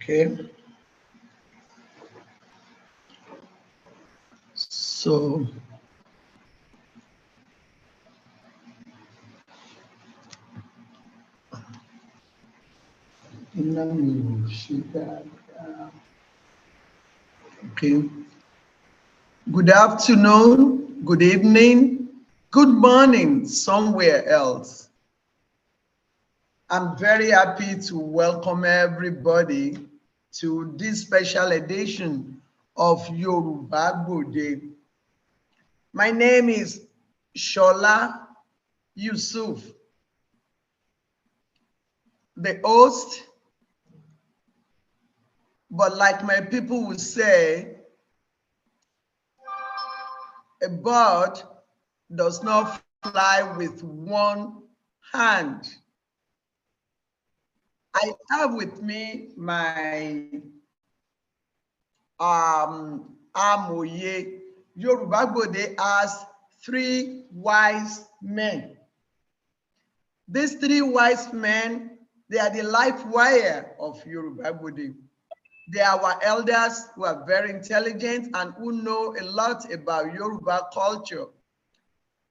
Okay. So okay. Good afternoon, good evening, good morning somewhere else. I'm very happy to welcome everybody to this special edition of Yoruba Gbode. My name is Shola Yusuf, the host, but like my people will say, a bird does not fly with one hand. I have with me my Amoye. Yoruba Gbode has 3 wise men. These 3 wise men, they are the life wire of Yoruba Gbode. They are our elders who are very intelligent and who know a lot about Yoruba culture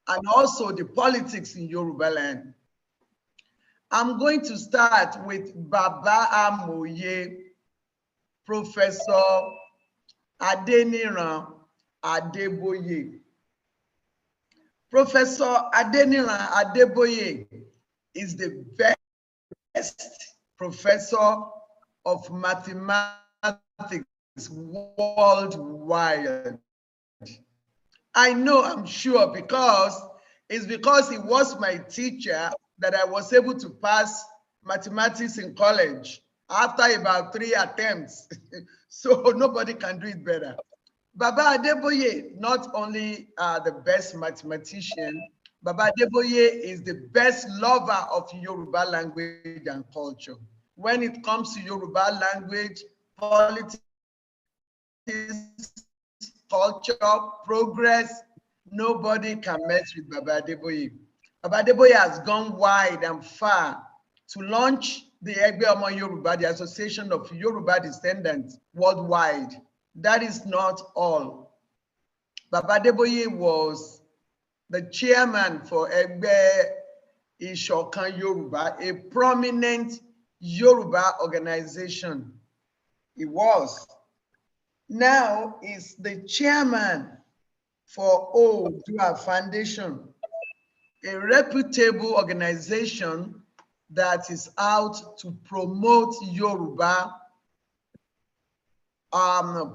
and also the politics in Yoruba land. I'm going to start with Baba Amoye, Professor Adeniran Adeboye. Professor Adeniran Adeboye is the best professor of mathematics worldwide. I know, I'm sure, because he was my teacher that I was able to pass mathematics in college after about 3 attempts. So nobody can do it better. Baba Adeboye, not only the best mathematician, Baba Adeboye is the best lover of Yoruba language and culture. When it comes to Yoruba language, politics, culture, progress, nobody can mess with Baba Adeboye. Baba Adeboye has gone wide and far to launch the Egbe Omo Yoruba, the Association of Yoruba Descendants worldwide. That is not all. Baba Adeboye was the chairman for Egbe Ishokan Yoruba, a prominent Yoruba organization. He was. Now is the chairman for Oodua Foundation, a reputable organization that is out to promote Yoruba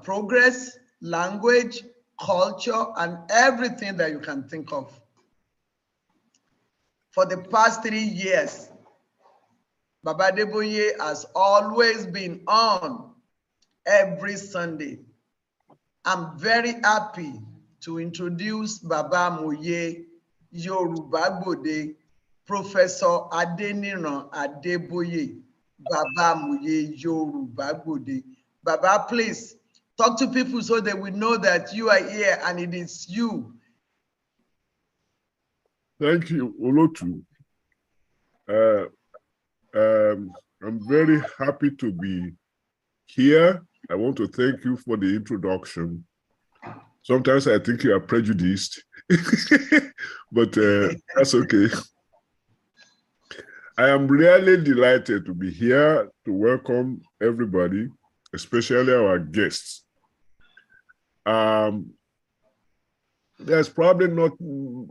progress, language, culture, and everything that you can think of. For the past 3 years, Baba Adeboye has always been on every Sunday. I'm very happy to introduce Baba Amoye Yoruba Gbode, Professor Adeniran Adeboye, Baba Amoye Yoruba Gbode. Baba, please talk to people so they will know that you are here and it is you. Thank you, Olotu. I'm very happy to be here. I want to thank you for the introduction. Sometimes I think you are prejudiced, but that's okay. I am really delighted to be here to welcome everybody, especially our guests. There's probably not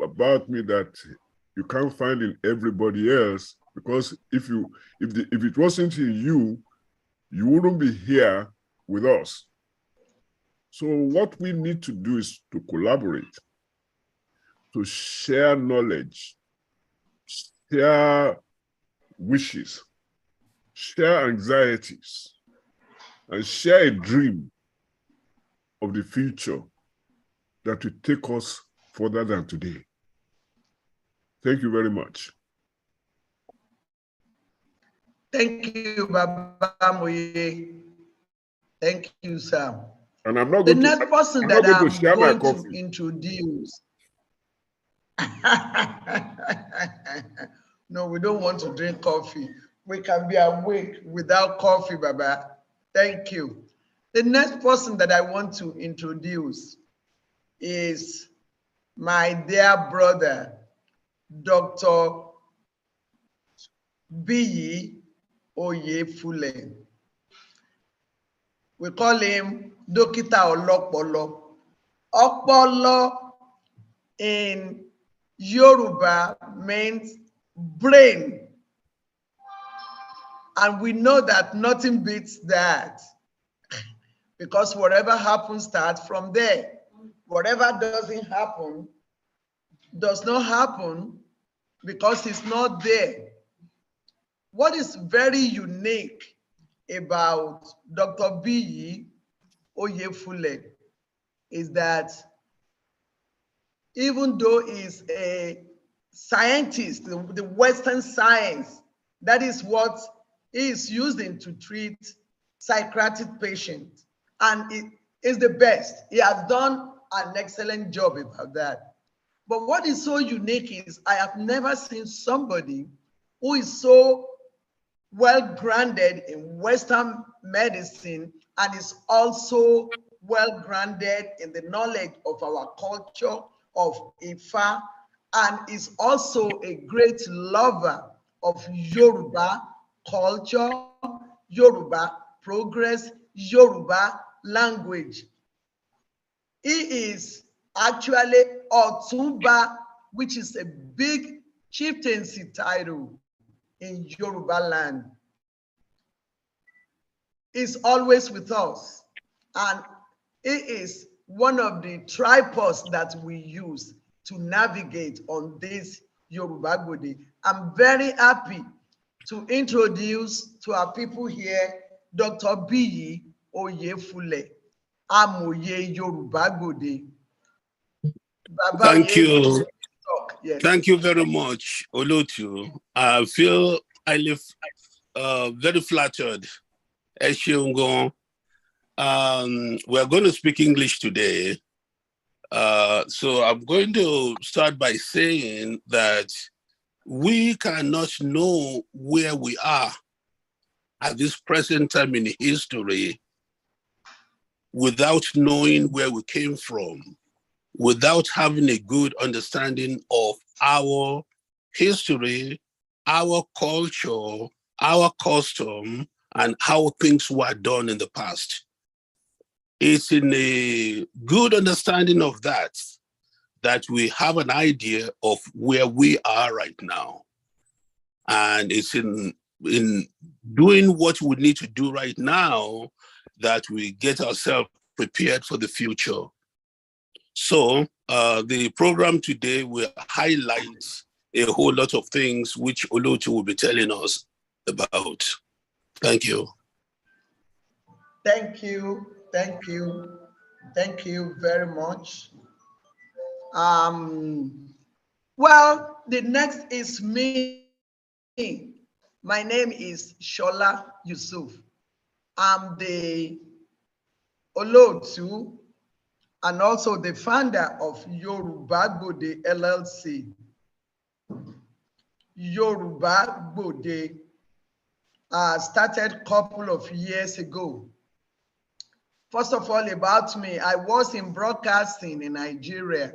about me that you can't find in everybody else, because if it wasn't in you, you wouldn't be here with us. So what we need to do is to collaborate, to share knowledge, share wishes, share anxieties, and share a dream of the future that will take us further than today. Thank you very much. Thank you, Babalawo. Thank you, sir. And I'm not The going next person that I'm share my going coffee. to introduce. No, we don't want to drink coffee. We can be awake without coffee, Baba. Thank you. The next person that I want to introduce is my dear brother, Dr. Biyi Oyefule. We call him Dokita Olopolo. Opolo in Yoruba means brain. And we know that nothing beats that, because whatever happens starts from there. Whatever doesn't happen does not happen because it's not there. What is very unique about Dr. Biyi Oyefule is that even though he's a scientist, the Western science, that is what he is using to treat psychiatric patients. And it is the best. He has done an excellent job about that. But what is so unique is I have never seen somebody who is so well grounded in Western medicine and is also well grounded in the knowledge of our culture, of Ifa, and is also a great lover of Yoruba culture, Yoruba progress, Yoruba language. He is actually Otumba, which is a big chieftaincy title in Yoruba land. Is always with us, and it is one of the tripods that we use to navigate on this Yoruba Gbode. I'm very happy to introduce to our people here Dr. Biyi Oyefule, Amoye Yoruba Gbode. Thank you. Yes. Thank you very much, Olotu. I feel very flattered. We're going to speak English today. So I'm going to start by saying that we cannot know where we are at this present time in history without knowing where we came from, without having a good understanding of our history, our culture, our custom, and how things were done in the past. It's in a good understanding of that we have an idea of where we are right now. And it's in doing what we need to do right now that we get ourselves prepared for the future. So the program today will highlight a whole lot of things which Olotu will be telling us about. Thank you. Thank you. Thank you. Thank you very much. Well, the next is me. My name is Shola Yusuf. I'm the Olotu and also the founder of Yoruba Gbode LLC. Yoruba Gbode started a couple of years ago. First of all, about me, I was in broadcasting in Nigeria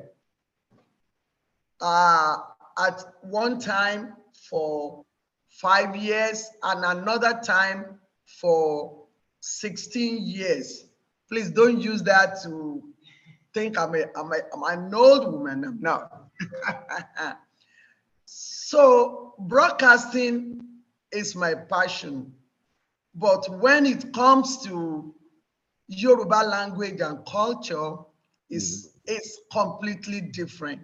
at one time for 5 years and another time for 16 years. Please don't use that to think I'm an old woman. I'm not. So broadcasting is my passion. But when it comes to Yoruba language and culture, it's completely different.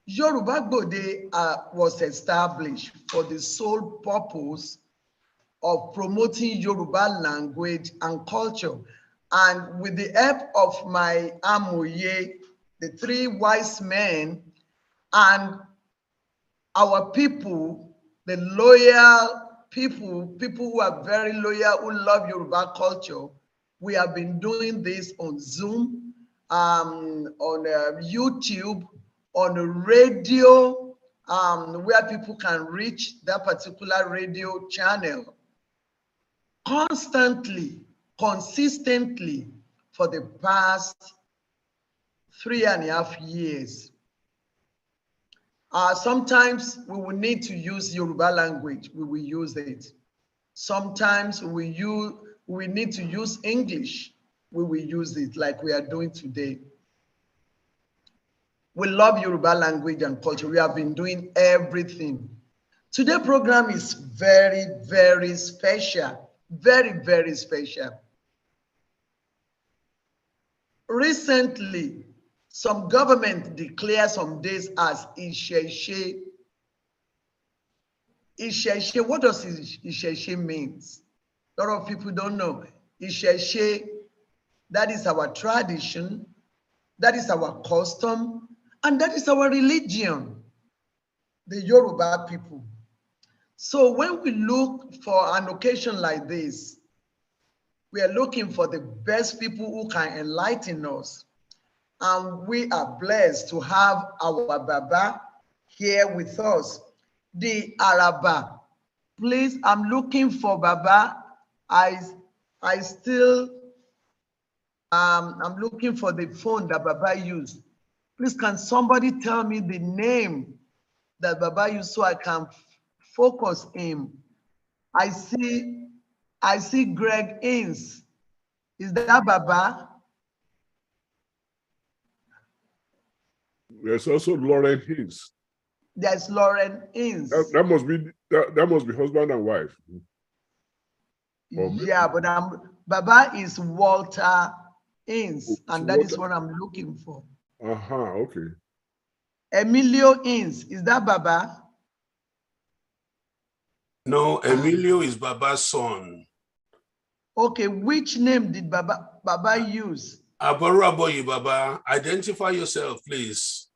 Yoruba Gbode was established for the sole purpose of promoting Yoruba language and culture. And with the help of my Amoye, the three wise men, and our people, the loyal people who are very loyal, who love Yoruba culture, we have been doing this on Zoom, on YouTube, on a radio, where people can reach that particular radio channel constantly, consistently for the past 3.5 years. Sometimes we will need to use Yoruba language, we will use it. Sometimes we need to use English, we will use it like we are doing today. We love Yoruba language and culture. We have been doing everything. Today's program is very, very special. Very, very special. Recently, some government declared some days as Isheshe. Isheshe, what does Isheshe means? A lot of people don't know. Isheshe, that is our tradition, that is our custom, and that is our religion, the Yoruba people. So when we look for an occasion like this, we are looking for the best people who can enlighten us. And we are blessed to have our Baba here with us, the Araba. Please, I'm looking for Baba. I'm looking for the phone that Baba used. Please, can somebody tell me the name that Baba used so I can focus him? I see Greg Ince. Is that Baba? There's also Lauren Hinz. There's Lauren Ince. That must be husband and wife. Yeah, but Baba is Walter Ince, and that is what I'm looking for. Okay. Emilio Ince, is that Baba? No, Emilio is Baba's son. Okay, which name did Baba use? Aboraboyi Baba, identify yourself, please.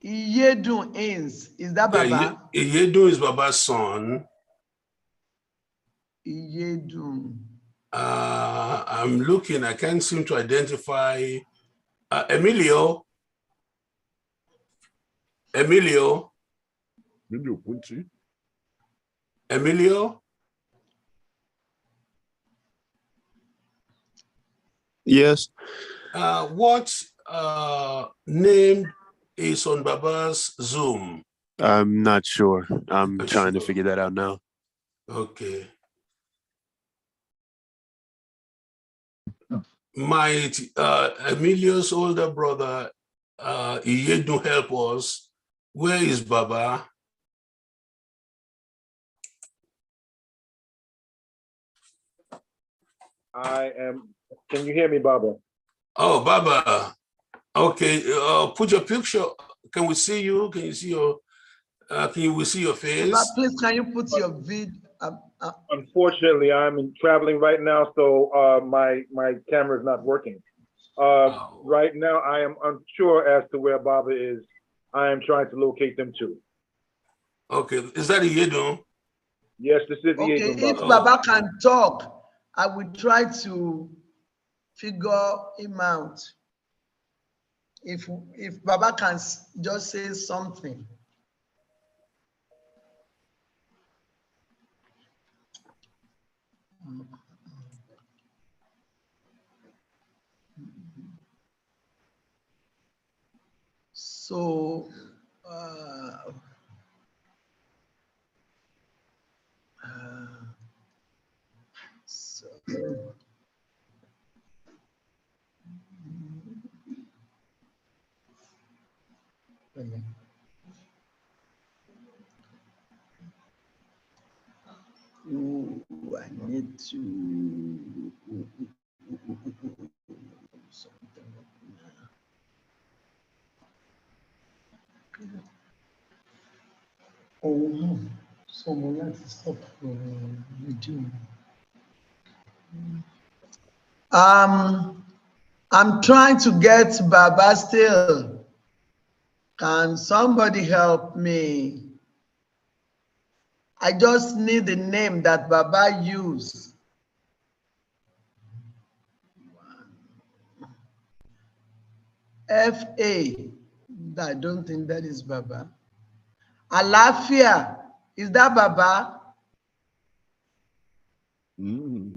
Iyedun Ince, is that Baba? Iyedun is Baba's son. Iyedun. I'm looking, I can't seem to identify Emilio. Emilio. Emilio? Yes. What name is on Baba's Zoom? I'm not sure. I'm trying to figure that out now. Okay. My Emilio's older brother, Iyedun, help us. Where is Baba? Can you hear me, Baba? Oh, Baba. Okay, put your picture. Can we see you? Can you see your, can we see your face? Baba, please, can you put your vid? Unfortunately, I'm traveling right now, so my camera is not working. Right now, I am unsure as to where Baba is. I am trying to locate them too. Okay, is that Iyedun? Yes, this is the Okay, Baba. if Baba can talk, I will try to figure him out. If Baba can just say something. So, I need to So we have to stop video. I'm trying to get Baba still. Can somebody help me? I just need the name that Baba used. F.A. I don't think that is Baba. Alafia, is that Baba? Mm.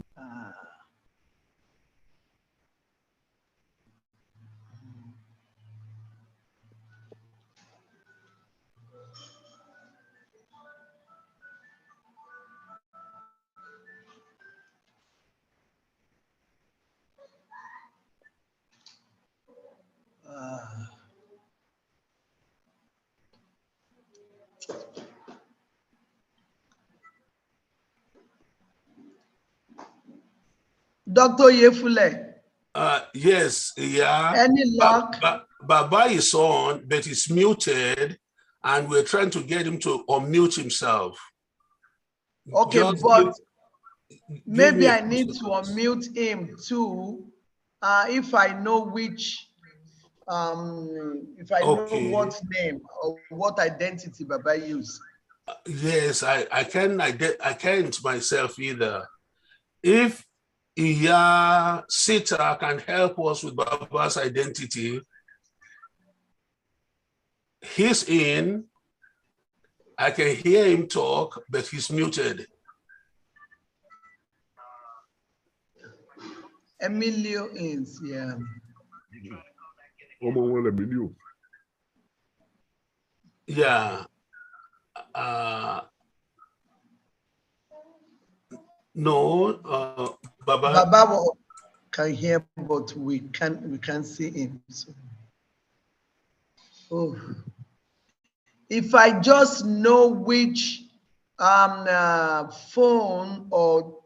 Dr. Yefule. Yes, yeah. Any luck? Baba is on, but he's muted, and we're trying to get him to unmute himself. Okay, Just but maybe I few need to seconds. unmute him too. If I know which, if I know what name or what identity Baba use. Yes, I can't myself either. If Iya Sita can help us with Baba's identity, he's in. I can hear him talk, but he's muted. Emilio Ince, yeah. Yeah. No, Baba. Baba can hear, but we can't see him. So. Oh. If I just know which phone or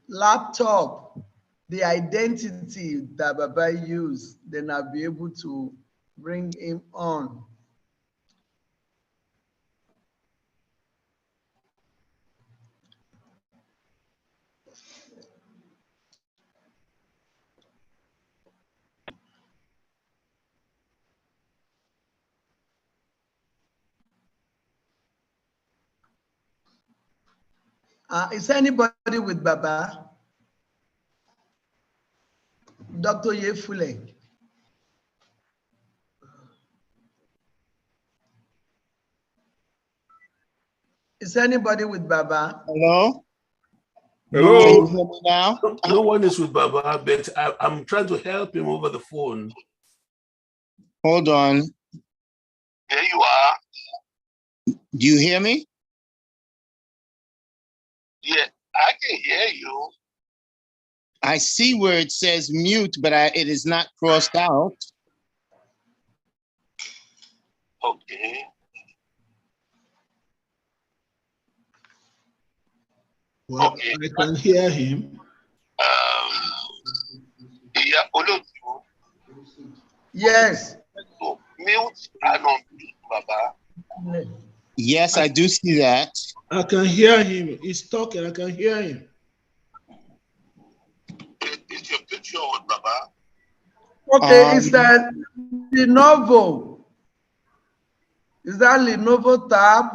laptop, the identity that Baba used, then I'll be able to bring him on. Is anybody with Baba? Dr. Yefule. Is anybody with Baba? Hello? Hello? Can you hear me now? No one is with Baba, but I'm trying to help him over the phone. Hold on. There you are. Do you hear me? Yeah, I can hear you. I see where it says mute, but it is not crossed out. Okay. Well, okay. I can hear him. Yes. So mute and unmute, Baba. Yes, I do see that. I can hear him. He's talking. I can hear him. Is your picture on, Baba? Okay, it's that Lenovo. Is that Lenovo tab?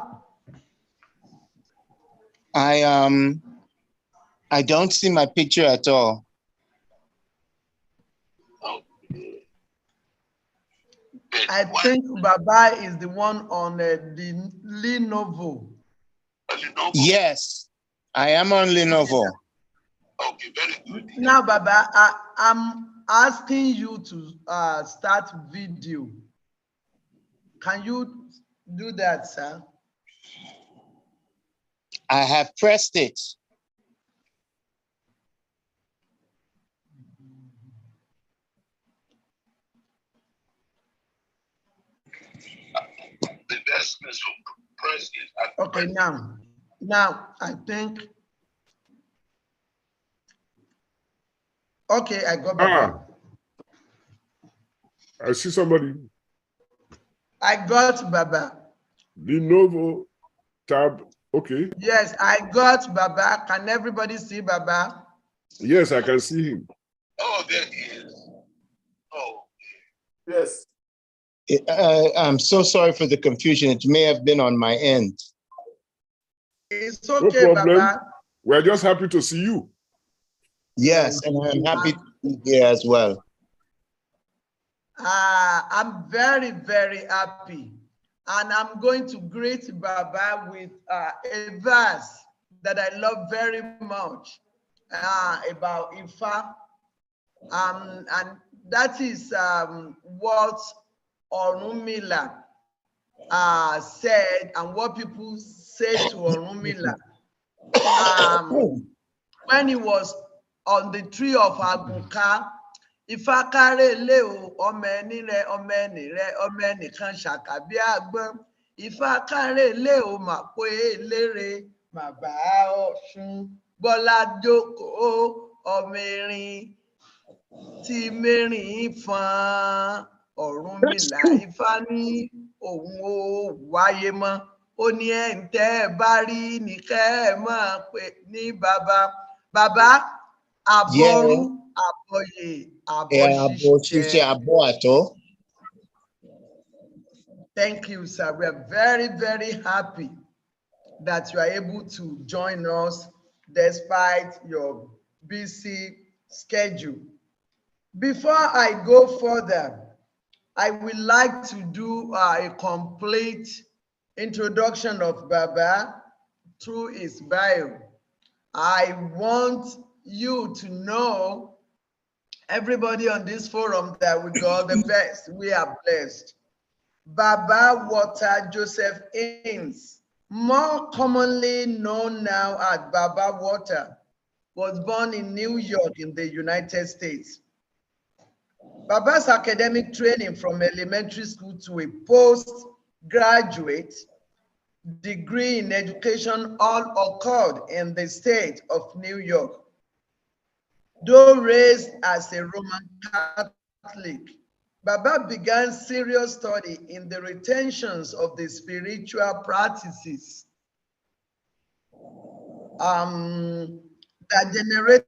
I don't see my picture at all. Okay. I think Baba is the one on the Lenovo. Lenovo? Yes, I am on Lenovo. Okay, very good. Now, Baba, I'm asking you to start video. Can you do that, sir? I have pressed it. The best is to press it. Okay, now I think. Okay, I got Baba. I see somebody. I got Baba. The Novo tab. Okay. Yes, I got Baba. Can everybody see Baba? Yes, I can see him. Oh, there he is. Oh. Yes. I'm so sorry for the confusion. It may have been on my end. It's No okay, problem. Baba. We're just happy to see you. Yes, and I'm happy to be here as well. I'm very, very happy. And I'm going to greet Baba with a verse that I love very much about Ifa. And that is what Orunmila said and what people say to Orunmila. When he was on the tree of Agunka, Ifá kárè lé o, ọmọ ẹni rẹ, ọmọ ẹni rẹ, ọmọ ẹnìkan ṣàkà bí àgbọn. Ifá kárè lé o, mà pé eléré, mà bá Ọ̀ṣun. Bọ́lá jókòó, ọmọ erin tí mẹ́rin fọn. Ọ̀rúnmìlà Ifá ní òun ò wáyé mọ́. Ó ní ẹ̀ ń tẹ́ ẹ bá rí ní kẹ́ ẹ mọ̀ pé ní bàbá. Bàbá àbọ̀rú. Thank you, sir. We are very, very happy that you are able to join us despite your busy schedule. Before I go further, I would like to do a complete introduction of Baba through his bio. I want you to know, everybody on this forum, that we got the best. We are blessed. Baba Walter Joseph Ince, more commonly known now as Baba Walter, was born in New York in the United States. Baba's academic training from elementary school to a postgraduate degree in education all occurred in the state of New York. Though raised as a Roman Catholic, Baba began serious study in the retentions of the spiritual practices that generated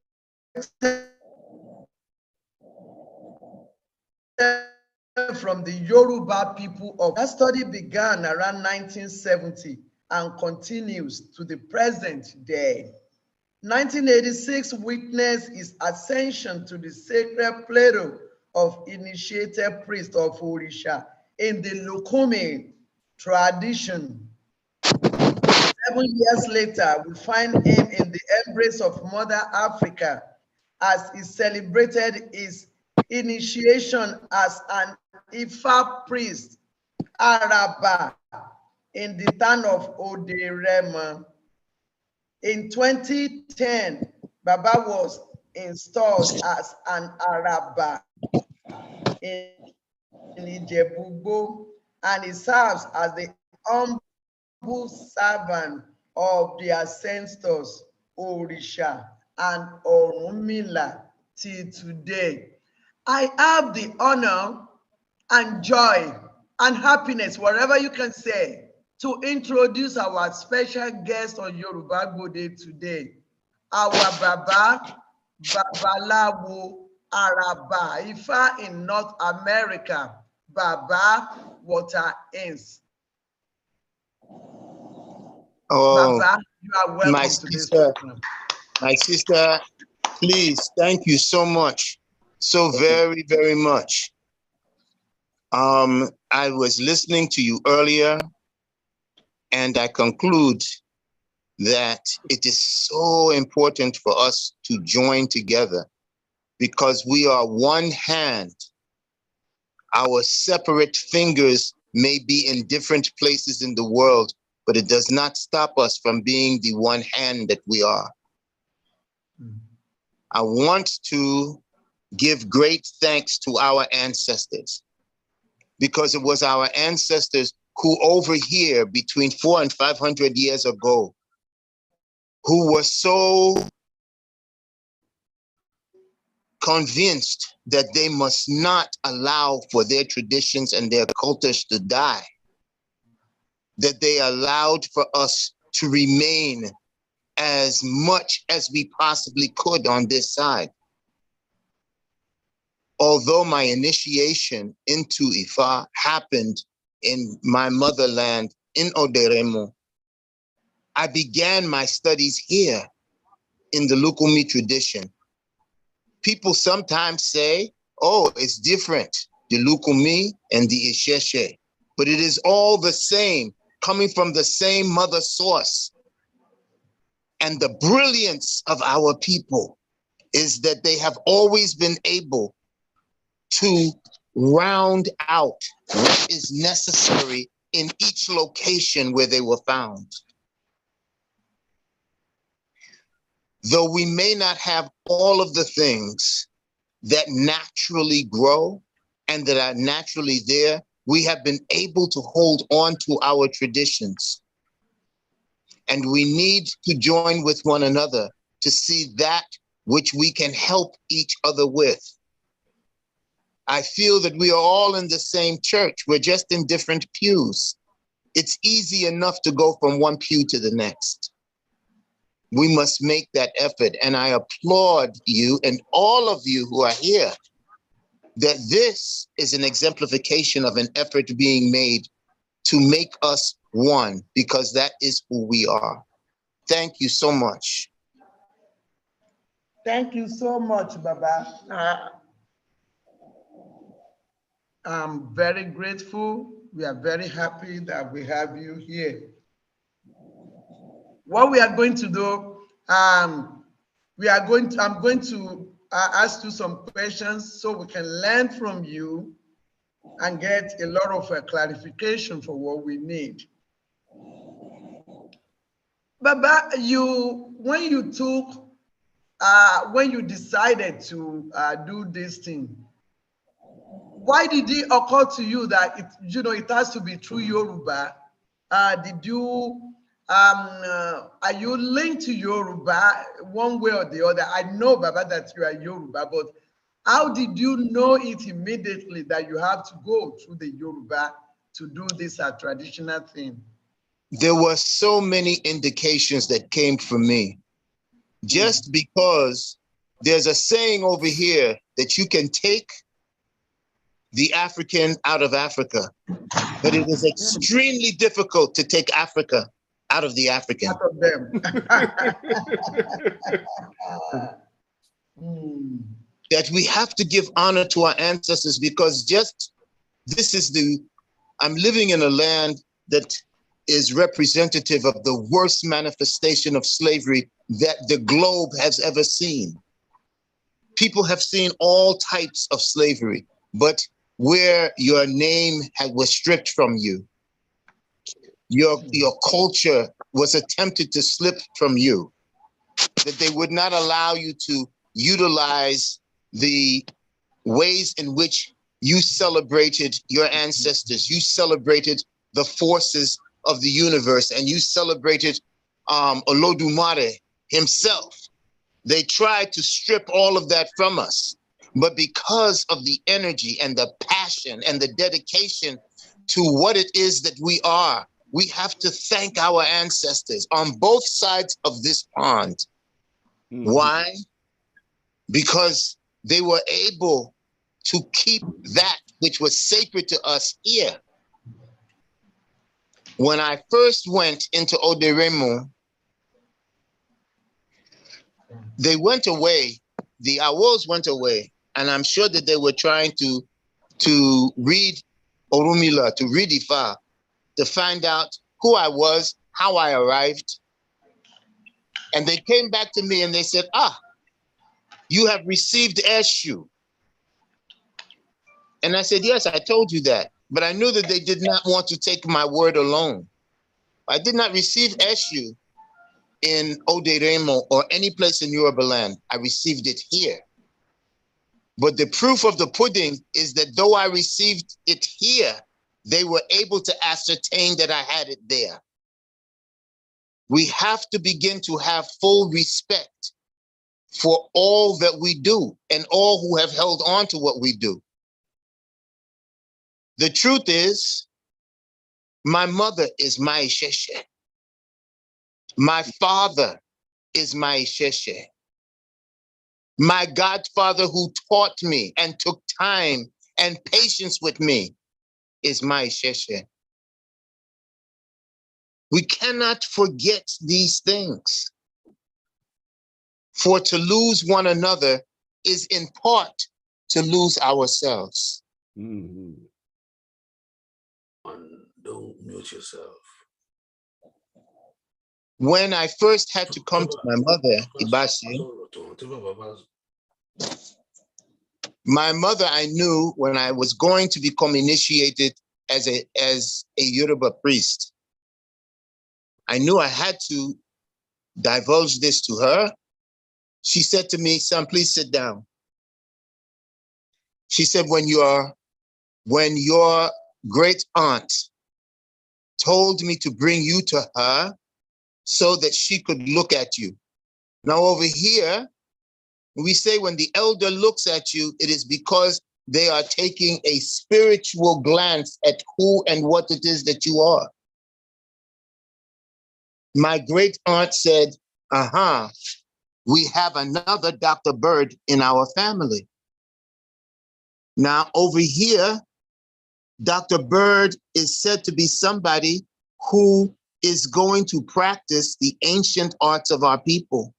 from the Yoruba people of that study began around 1970 and continues to the present day. 1986 witnessed his ascension to the sacred plateau of initiated priest of Orisha in the Lukumi tradition. 7 years later, we find him in the embrace of Mother Africa as he celebrated his initiation as an Ifa priest, Araba, in the town of Oderema. In 2010, Baba was installed as an Araba in Ijebu, and he serves as the humble servant of the ancestors, Orisha and Orunmila, till today. I have the honor and joy and happiness, whatever you can say, to introduce our special guest on Yoruba Gbode today, our Baba, Babalawo Araba Ifa in North America, Baba Walter Ince. Oh, Baba, you are welcome to this program. My sister, please, thank you so much. So very, very much. I was listening to you earlier, and I conclude that it is so important for us to join together because we are one hand. Our separate fingers may be in different places in the world, but it does not stop us from being the one hand that we are. I want to give great thanks to our ancestors, because it was our ancestors who over here between 400 and 500 years ago, who were so convinced that they must not allow for their traditions and their cultures to die, that they allowed for us to remain as much as we possibly could on this side. Although my initiation into Ifa happened in my motherland in Oderemo, I began my studies here in the Lukumi tradition. People sometimes say, oh, it's different, the Lukumi and the Isheshe, but it is all the same, coming from the same mother source. And the brilliance of our people is that they have always been able to round out what is necessary in each location where they were found. Though we may not have all of the things that naturally grow and that are naturally there, we have been able to hold on to our traditions. And we need to join with one another to see that which we can help each other with. I feel that we are all in the same church. We're just in different pews. It's easy enough to go from one pew to the next. We must make that effort. And I applaud you and all of you who are here that this is an exemplification of an effort being made to make us one, because that is who we are. Thank you so much. Thank you so much, Baba. I'm very grateful. We are very happy that we have you here. What we are going to do, I'm going to ask you some questions so we can learn from you and get a lot of clarification for what we need. Baba, when you decided to do this thing, why did it occur to you that it has to be through Yoruba? Are you linked to Yoruba one way or the other? I know, Baba, that you are Yoruba, but how did you know it immediately that you have to go through the Yoruba to do this traditional thing? There were so many indications that came from me. Just because there's a saying over here that you can take the African out of Africa, but it is extremely difficult to take Africa out of the African. Out of them. That we have to give honor to our ancestors, because I'm living in a land that is representative of the worst manifestation of slavery that the globe has ever seen. People have seen all types of slavery, but where your name was stripped from you, your culture was attempted to slip from you, that they would not allow you to utilize the ways in which you celebrated your ancestors, you celebrated the forces of the universe, and you celebrated Olodumare himself. They tried to strip all of that from us. But because of the energy and the passion and the dedication to what it is that we are, we have to thank our ancestors on both sides of this pond. Why? Because they were able to keep that which was sacred to us here. When I first went into Oderemo, they went away, the Awos went away, and I'm sure that they were trying to read Orumila, to read Ifa, to find out who I was, how I arrived. And they came back to me and they said, you have received Eshu. And I said, yes, I told you that. But I knew that they did not want to take my word alone. I did not receive Eshu in Oderemo or any place in Yoruba land. I received it here. But the proof of the pudding is that though I received it here, they were able to ascertain that I had it there. We have to begin to have full respect for all that we do and all who have held on to what we do. The truth is, my mother is my Isheshe. My father is my Isheshe. My godfather who taught me and took time and patience with me is my Isheshe. We cannot forget these things. For to lose one another is in part to lose ourselves. And don't mute yourself. When I first had to come to my mother, Ibashi, my mother, I knew when I was going to become initiated as a Yoruba priest, I knew I had to divulge this to her. She said to me, son, please sit down. She said, when your great aunt told me to bring you to her so that she could look at you. Now over here, we say when the elder looks at you, it is because they are taking a spiritual glance at who and what it is that you are. My great aunt said, we have another Dr. Bird in our family. Now over here, Dr. Bird is said to be somebody who is going to practice the ancient arts of our people.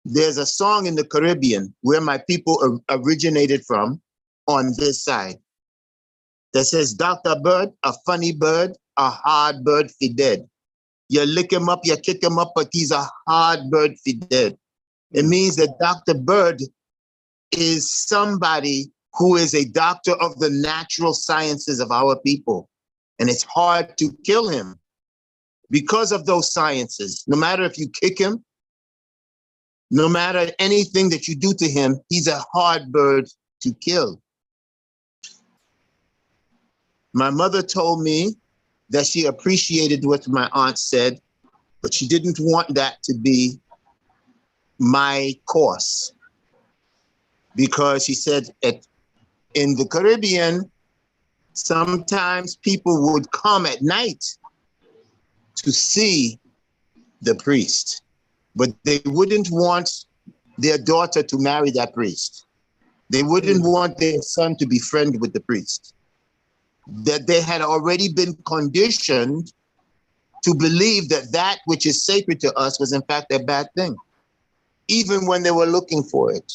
There's a song in the Caribbean where my people originated from on this side that says, Dr. Bird, a funny bird, a hard bird for dead. You lick him up, you kick him up, but he's a hard bird for dead. It means that Dr. Bird is somebody who is a doctor of the natural sciences of our people. And it's hard to kill him because of those sciences. No matter if you kick him, no matter anything that you do to him, he's a hard bird to kill. My mother told me that she appreciated what my aunt said, but she didn't want that to be my course. Because she said in the Caribbean, sometimes people would come at night to see the priest, but they wouldn't want their daughter to marry that priest. They wouldn't want their son to be friends with the priest. That they had already been conditioned to believe that that which is sacred to us was in fact a bad thing, even when they were looking for it.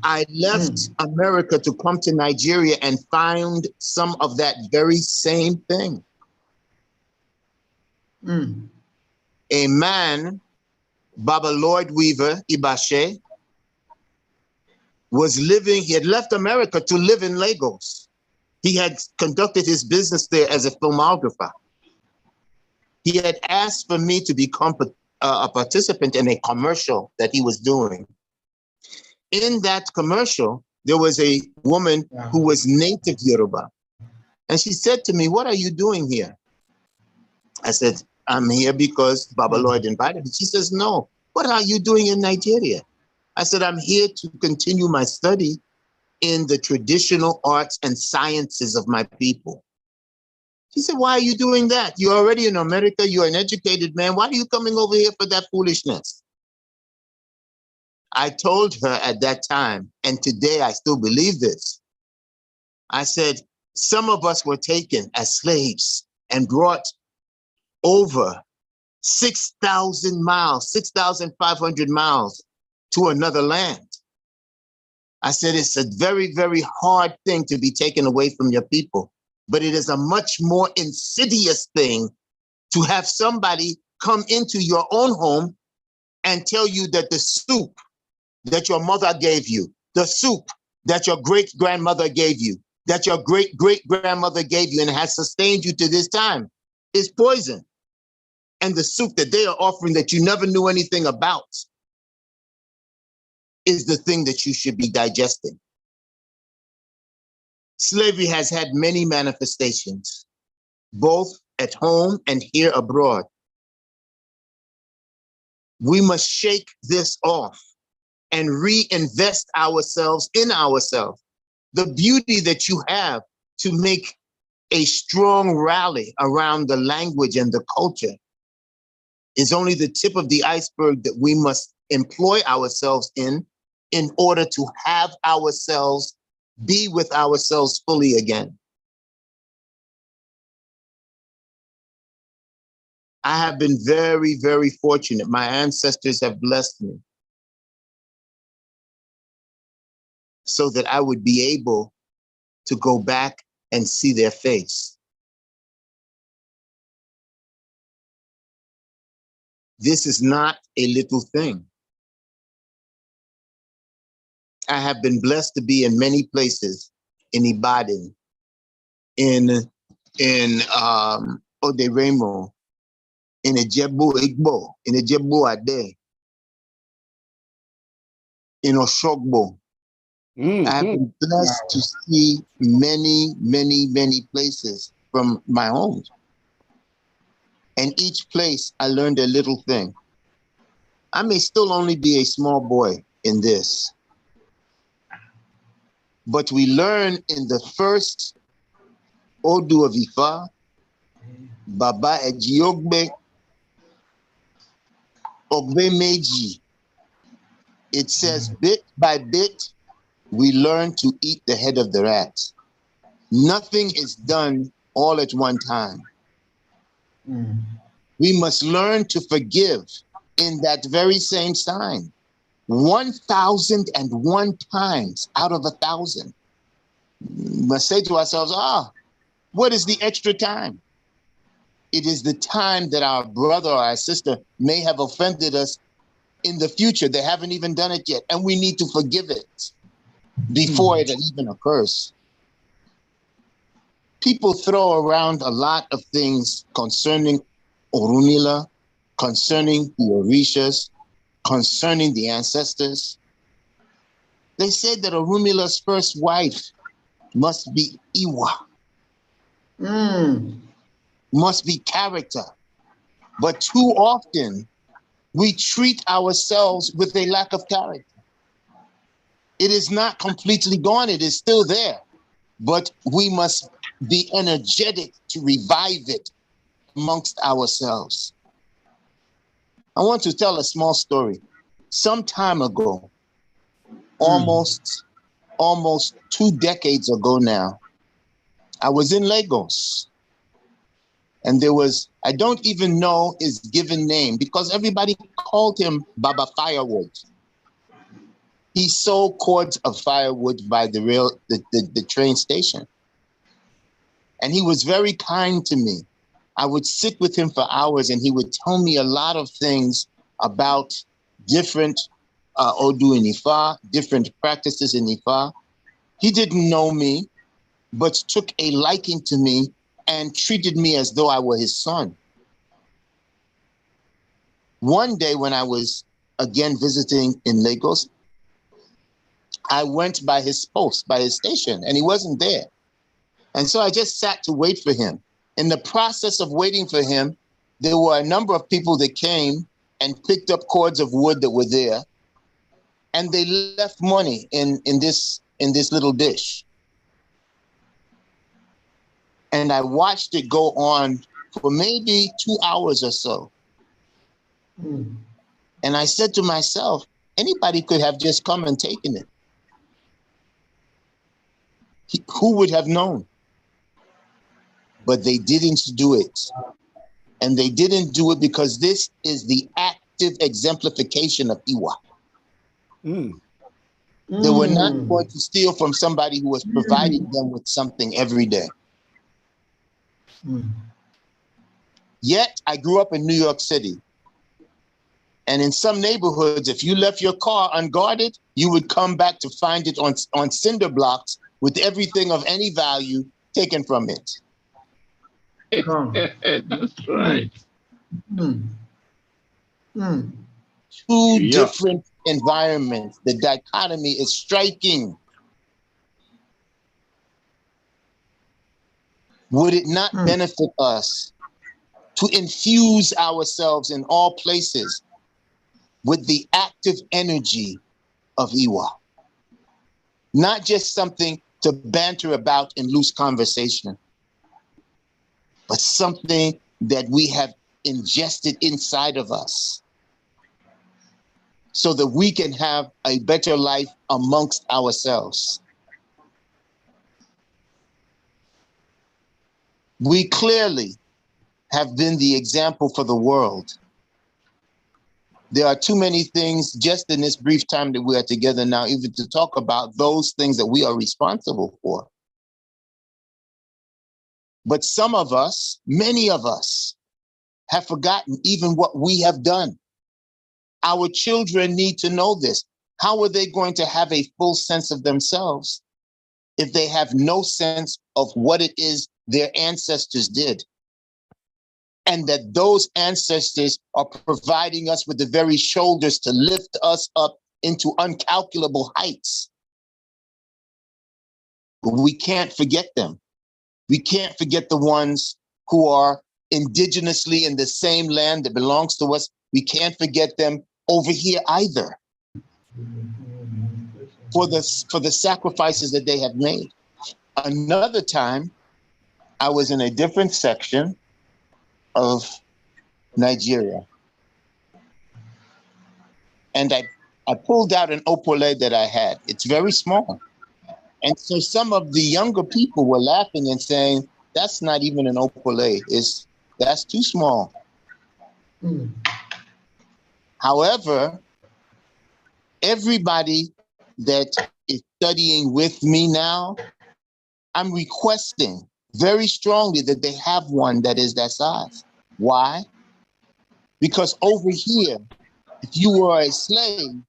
I left America to come to Nigeria and found some of that very same thing. A man, Babalawo Weaver Ibashe, was living, he had left America to live in Lagos. He had conducted his business there as a filmographer. He had asked for me to become a participant in a commercial that he was doing. In that commercial, there was a woman who was native Yoruba. And she said to me, what are you doing here? I said, I'm here because Babalawo invited me. She says, no, what are you doing in Nigeria? I said, I'm here to continue my study in the traditional arts and sciences of my people. She said, why are you doing that? You're already in America, you're an educated man. Why are you coming over here for that foolishness? I told her at that time, and today I still believe this. I said, some of us were taken as slaves and brought over 6,000 miles, 6,500 miles to another land. I said, it's a very, very hard thing to be taken away from your people, but it is a much more insidious thing to have somebody come into your own home and tell you that the soup that your mother gave you, the soup that your great-grandmother gave you, that your great-great-grandmother gave you and has sustained you to this time is poison. And the soup that they are offering that you never knew anything about is the thing that you should be digesting. Slavery has had many manifestations, both at home and here abroad. We must shake this off and reinvest ourselves in ourselves. The beauty that you have to make a strong rally around the language and the culture is only the tip of the iceberg that we must employ ourselves in order to have ourselves be with ourselves fully again. I have been very, very fortunate. My ancestors have blessed me so that I would be able to go back and see their face. This is not a little thing. I have been blessed to be in many places, in Ibadan, in Oderemo, in Ijebu Igbo, in Ijebu Ade, in Oshogbo. I have been blessed to see many, many, many places from my home. And each place I learned a little thing. I may still only be a small boy in this, but we learn in the first Odu of Ifa, Baba Ejiogbe, Ogbe Meji. It says, bit by bit, we learn to eat the head of the rat. Nothing is done all at one time. We must learn to forgive in that very same sign. 1,001 times out of 1,000. We must say to ourselves, what is the extra time? It is the time that our brother or our sister may have offended us in the future. They haven't even done it yet, and we need to forgive it before it even occurs. People throw around a lot of things concerning Orunmila, concerning the Orishas, concerning the ancestors. They said that Orunmila's first wife must be Iwa, must be character. But too often, we treat ourselves with a lack of character. It is not completely gone, it is still there, but we must be energetic to revive it amongst ourselves. I want to tell a small story. Some time ago, almost 2 decades ago now, I was in Lagos. And there was, I don't even know his given name because everybody called him Baba Firewood. He sold cords of firewood by the train station. And he was very kind to me. I would sit with him for hours and he would tell me a lot of things about different Odu in Ifa, different practices in Ifa. He didn't know me, but took a liking to me and treated me as though I were his son. One day when I was again visiting in Lagos, I went by his post, by his station, and he wasn't there. And so I just sat to wait for him. In the process of waiting for him, there were a number of people that came and picked up cords of wood that were there, and they left money in this little dish. And I watched it go on for maybe 2 hours or so. And I said to myself, anybody could have just come and taken it. Who would have known? But they didn't do it. And they didn't do it because this is the active exemplification of Iwa. They were not going to steal from somebody who was providing them with something every day. Yet, I grew up in New York City. And in some neighborhoods, if you left your car unguarded, you would come back to find it on cinder blocks with everything of any value taken from it. That's right. Two different environments. The dichotomy is striking. Would it not benefit us to infuse ourselves in all places with the active energy of Iwa. Not just something to banter about in loose conversation, but something that we have ingested inside of us so that we can have a better life amongst ourselves. We clearly have been the example for the world. There are too many things just in this brief time that we are together now, even to talk about those things that we are responsible for. But some of us, many of us, have forgotten even what we have done. Our children need to know this. How are they going to have a full sense of themselves if they have no sense of what it is their ancestors did? And that those ancestors are providing us with the very shoulders to lift us up into uncalculable heights. But we can't forget them. We can't forget the ones who are indigenously in the same land that belongs to us. We can't forget them over here either for the sacrifices that they have made. Another time, I was in a different section of Nigeria, and I pulled out an opole that I had. It's very small. And so some of the younger people were laughing and saying, that's not even an opole, that's too small. However, everybody that is studying with me now, I'm requesting very strongly that they have one that is that size. Why? Because over here, if you were a slave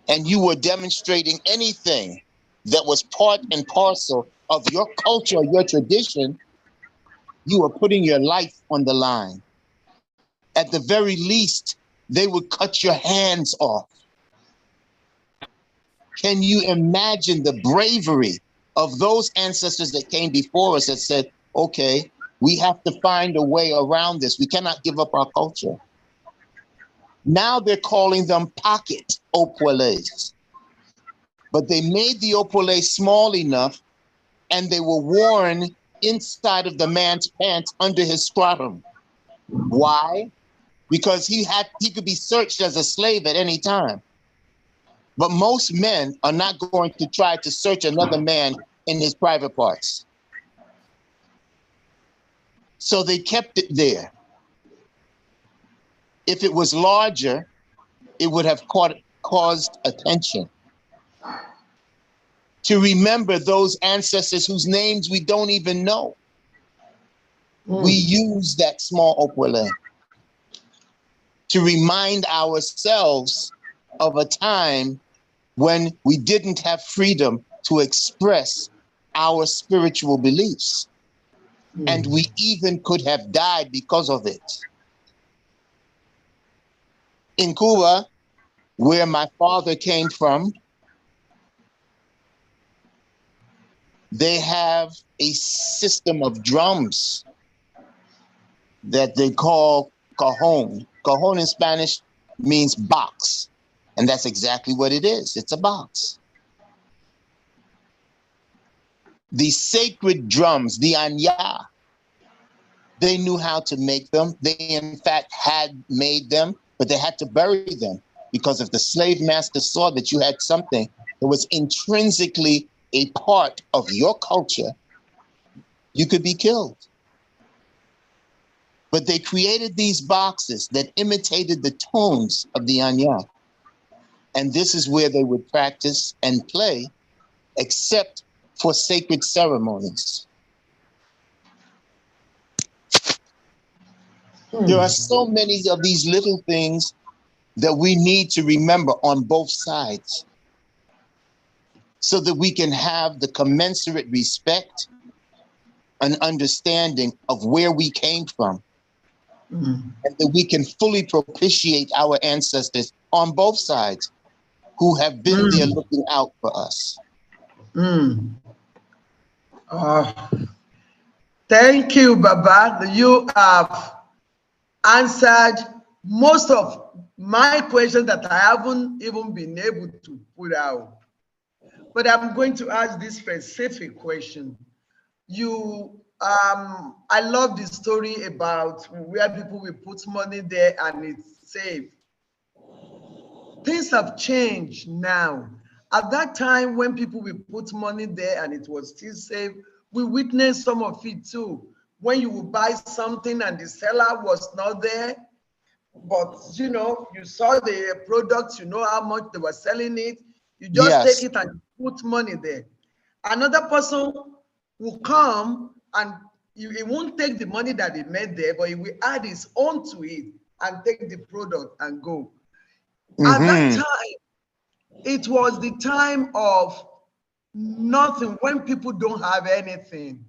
and you were demonstrating anything that was part and parcel of your culture, your tradition, you were putting your life on the line. At the very least, they would cut your hands off. Can you imagine the bravery of those ancestors that came before us that said, okay, we have to find a way around this. We cannot give up our culture. Now they're calling them pocket opoles. But they made the opole small enough and they were worn inside of the man's pants under his scrotum. Why? Because he could be searched as a slave at any time. But most men are not going to try to search another man in his private parts. So they kept it there. If it was larger, it would have caused attention. To remember those ancestors whose names we don't even know. We use that small opole to remind ourselves of a time when we didn't have freedom to express our spiritual beliefs. And we even could have died because of it. In Cuba, where my father came from, they have a system of drums that they call cajon. Cajon in Spanish means box. And that's exactly what it is. It's a box. The sacred drums, the anya, they knew how to make them. They, in fact, had made them, but they had to bury them because if the slave master saw that you had something that was intrinsically a part of your culture, you could be killed. But they created these boxes that imitated the tones of the anya. And this is where they would practice and play, except for sacred ceremonies. There are so many of these little things that we need to remember on both sides so that we can have the commensurate respect and understanding of where we came from, and that we can fully propitiate our ancestors on both sides who have been there looking out for us. Thank you, Baba. You have answered most of my questions that I haven't even been able to put out. But I'm going to ask this specific question. I love the story about where people will put money there and it's safe. Things have changed now. At that time, when people will put money there and it was still safe, we witnessed some of it too. When you would buy something and the seller was not there, but you saw the products, you know how much they were selling it, you just take it and put money there. Another person will come and he won't take the money that he made there, but he will add his own to it and take the product and go. At that time, it was the time of nothing, when people don't have anything.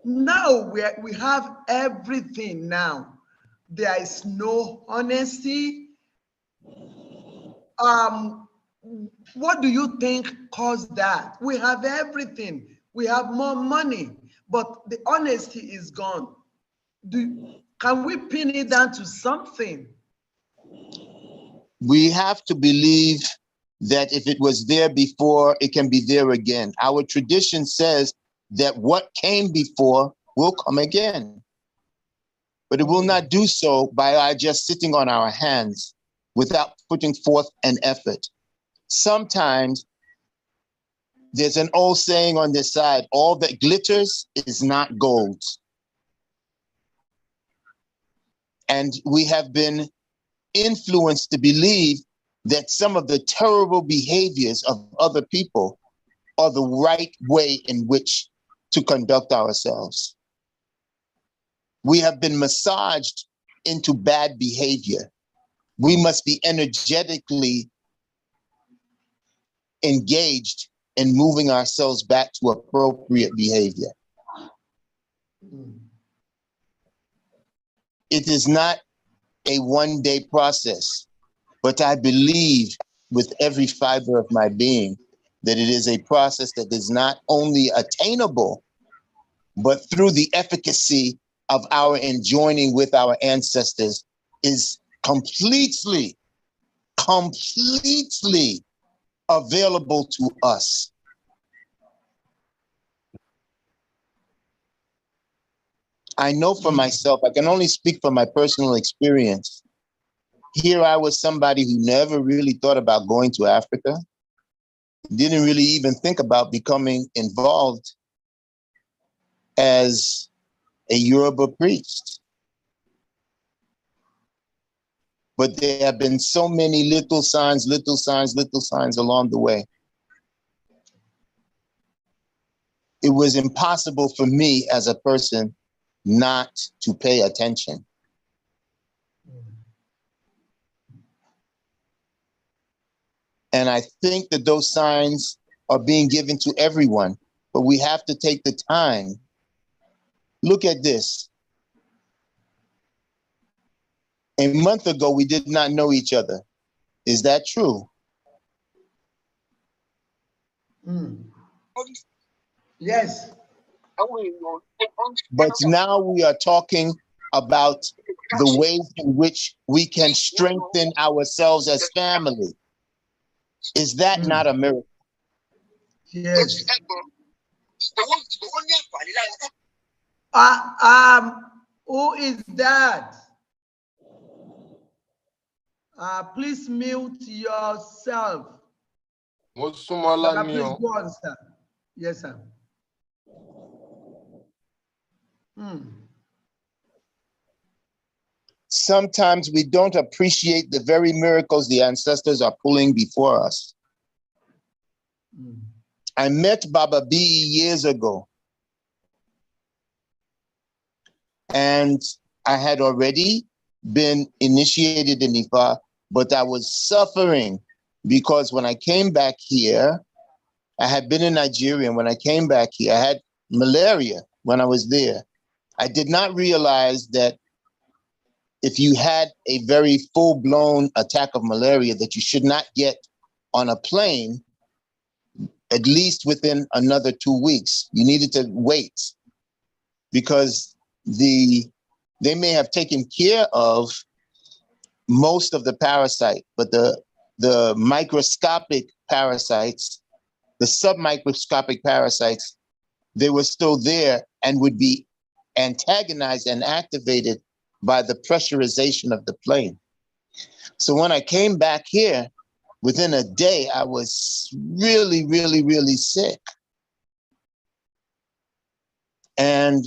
Now we have everything now. There is no honesty. What do you think caused that? We have everything. We have more money, but the honesty is gone. Can we pin it down to something? We have to believe that if it was there before, it can be there again. Our tradition says that what came before will come again. But it will not do so by our just sitting on our hands without putting forth an effort. Sometimes there's an old saying on this side, all that glitters is not gold. And we have been influenced to believe that some of the terrible behaviors of other people are the right way in which to conduct ourselves. We have been massaged into bad behavior. We must be energetically engaged in moving ourselves back to appropriate behavior. It is not a one-day process, but I believe with every fiber of my being that it is a process that is not only attainable, but through the efficacy of our enjoining with our ancestors is completely available to us. I know for myself, I can only speak from my personal experience. Here I was somebody who never really thought about going to Africa, didn't really even think about becoming involved as a Yoruba priest. But there have been so many little signs along the way. It was impossible for me as a person not to pay attention. And I think that those signs are being given to everyone, but we have to take the time. Look at this. A month ago, we did not know each other. Is that true? Yes. But now we are talking about the ways in which we can strengthen ourselves as family. Is that not a miracle? Yes. Who is that? Please mute yourself. Please go on, sir. Yes, sir. Sometimes we don't appreciate the very miracles the ancestors are pulling before us. I met Baba B years ago, and I had already been initiated in Ifa, but I was suffering because when I came back here, I had been in Nigeria, and when I came back here, I had malaria when I was there. I did not realize that if you had a very full-blown attack of malaria that you should not get on a plane, at least within another 2 weeks. You needed to wait because they may have taken care of most of the parasite, but the microscopic parasites, the submicroscopic parasites, they were still there and would be antagonized and activated by the pressurization of the plane. So when I came back here, within a day, I was really, really, really sick. And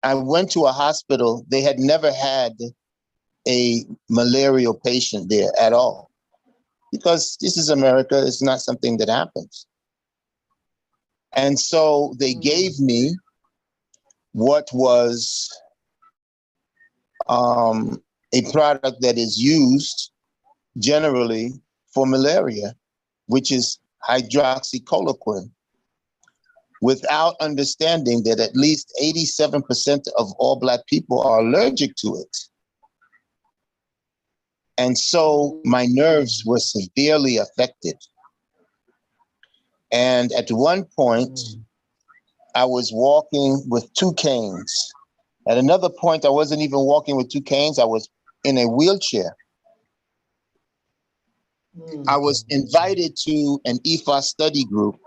I went to a hospital. They had never had a malarial patient there at all, because this is America. It's not something that happens. And so they gave me what was a product that is used generally for malaria, which is hydroxychloroquine, without understanding that at least 87% of all Black people are allergic to it. And so my nerves were severely affected. And at one point, I was walking with 2 canes. At another point, I wasn't even walking with 2 canes. I was in a wheelchair. I was invited to an IFA study group.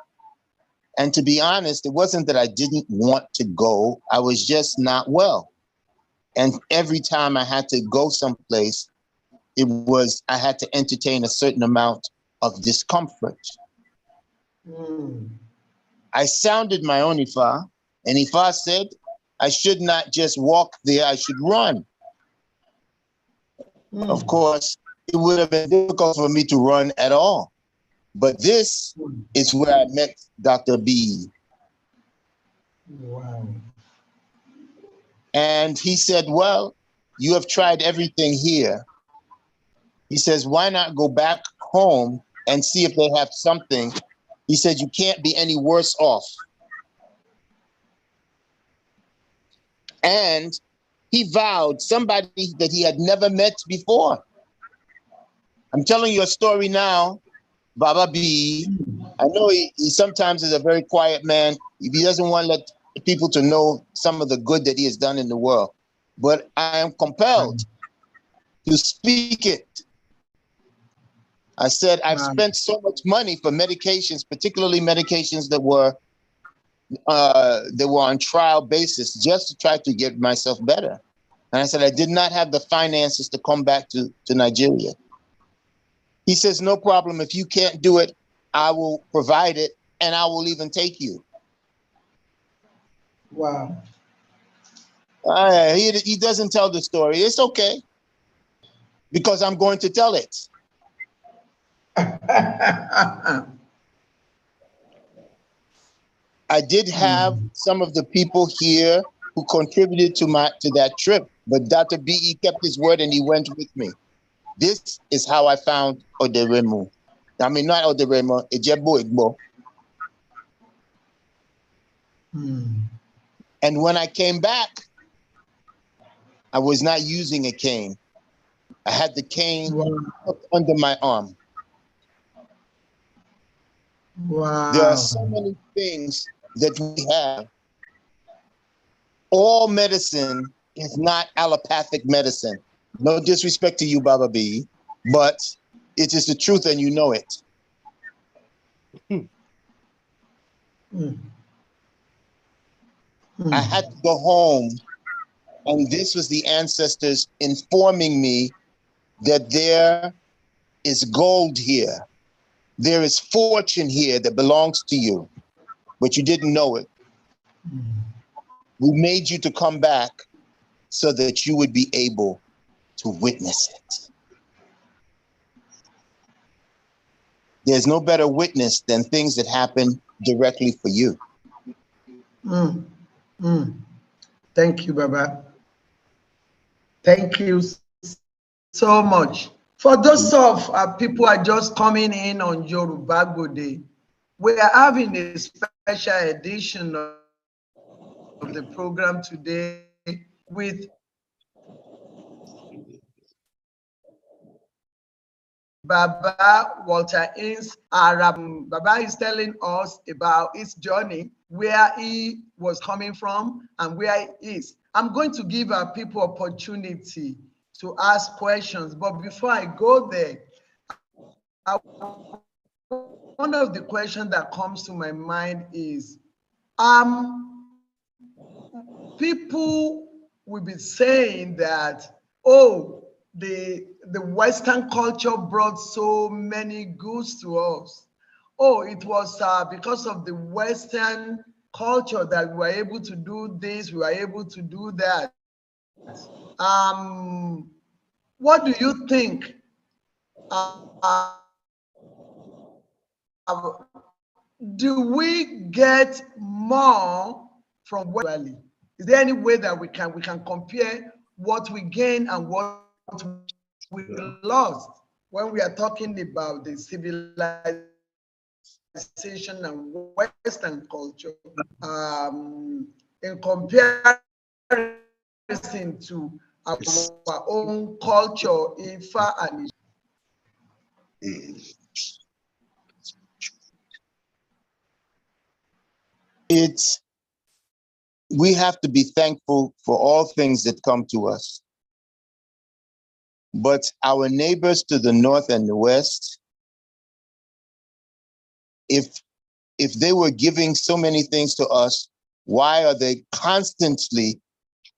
And to be honest, it wasn't that I didn't want to go. I was just not well. And every time I had to go someplace, I had to entertain a certain amount of discomfort. I sounded my own Ifa, and Ifa said I should not just walk there, I should run. Of course, it would have been difficult for me to run at all. But this is where I met Dr. B. Wow. And he said, well, you have tried everything here. He says, why not go back home and see if they have something? He said, you can't be any worse off. And he vowed somebody that he had never met before. I'm telling you a story now, Baba B. I know he sometimes is a very quiet man. He doesn't want to let people to know some of the good that he has done in the world. But I am compelled to speak it. I said, I've spent so much money for medications, particularly medications that were on trial basis, just to try to get myself better. And I said, I did not have the finances to come back to Nigeria. He says, no problem. If you can't do it, I will provide it, and I will even take you. Wow. He doesn't tell the story. It's okay, because I'm going to tell it. I did have some of the people here who contributed to that trip, but Dr. B.E. kept his word and he went with me. This is how I found Oderemu. I mean, not Oderemu, Ejebo Igbo. And when I came back, I was not using a cane. I had the cane under my arm. Wow. There are so many things that we have. All medicine is not allopathic medicine. No disrespect to you, Baba B, but it is the truth and you know it. I had to go home, and this was the ancestors informing me that there is gold here. There is fortune here that belongs to you, but you didn't know it. We made you to come back so that you would be able to witness it. There's no better witness than things that happen directly for you. Thank you, Baba. Thank you so much. For those of people who are just coming in on Yoruba Gbode, we are having a special edition of the program today with Baba Walter Ince. Baba is telling us about his journey, where he was coming from and where he is. I'm going to give our people opportunity to ask questions. But before I go there, one of the questions that comes to my mind is, people will be saying that, oh, the Western culture brought so many goods to us. Oh, it was because of the Western culture that we were able to do this, we were able to do that. What do you think? Do we get more from Western? Is there any way that we can compare what we gain and what we lost when we are talking about the civilization and Western culture, in comparison to our own culture, Ifa and we have to be thankful for all things that come to us. But our neighbors to the north and the west, if they were giving so many things to us, why are they constantly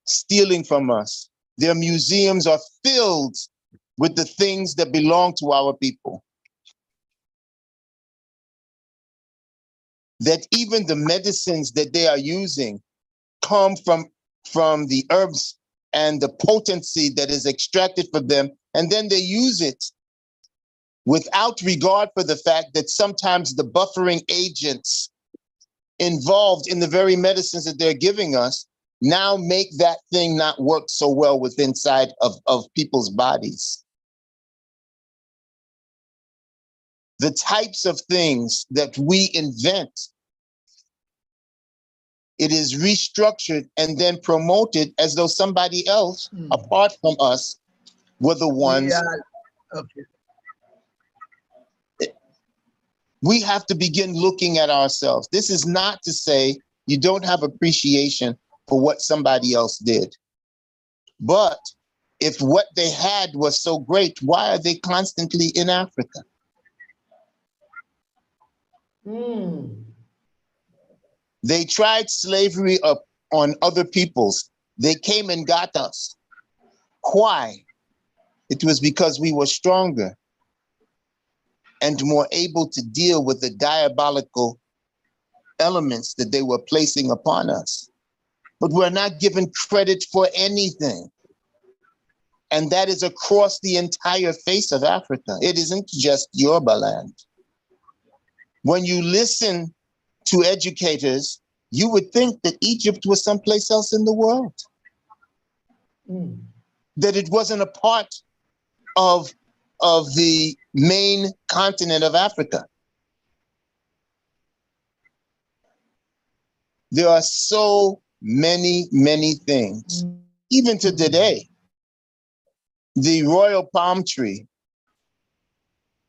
stealing from us? Their museums are filled with the things that belong to our people. That even the medicines that they are using come from the herbs and the potency that is extracted from them, and then they use it without regard for the fact that sometimes the buffering agents involved in the very medicines that they're giving us now make that thing not work so well within inside of people's bodies. The types of things that we invent, it is restructured and then promoted as though somebody else, apart from us, were the ones. Okay. We have to begin looking at ourselves. This is not to say you don't have appreciation for what somebody else did. But if what they had was so great, why are they constantly in Africa? They tried slavery on other peoples. They came and got us. Why? It was because we were stronger and more able to deal with the diabolical elements that they were placing upon us. But we're not given credit for anything. And that is across the entire face of Africa. It isn't just Yoruba land. When you listen to educators, you would think that Egypt was someplace else in the world. That it wasn't a part of the main continent of Africa. There are so many, many things. Even to today, the royal palm tree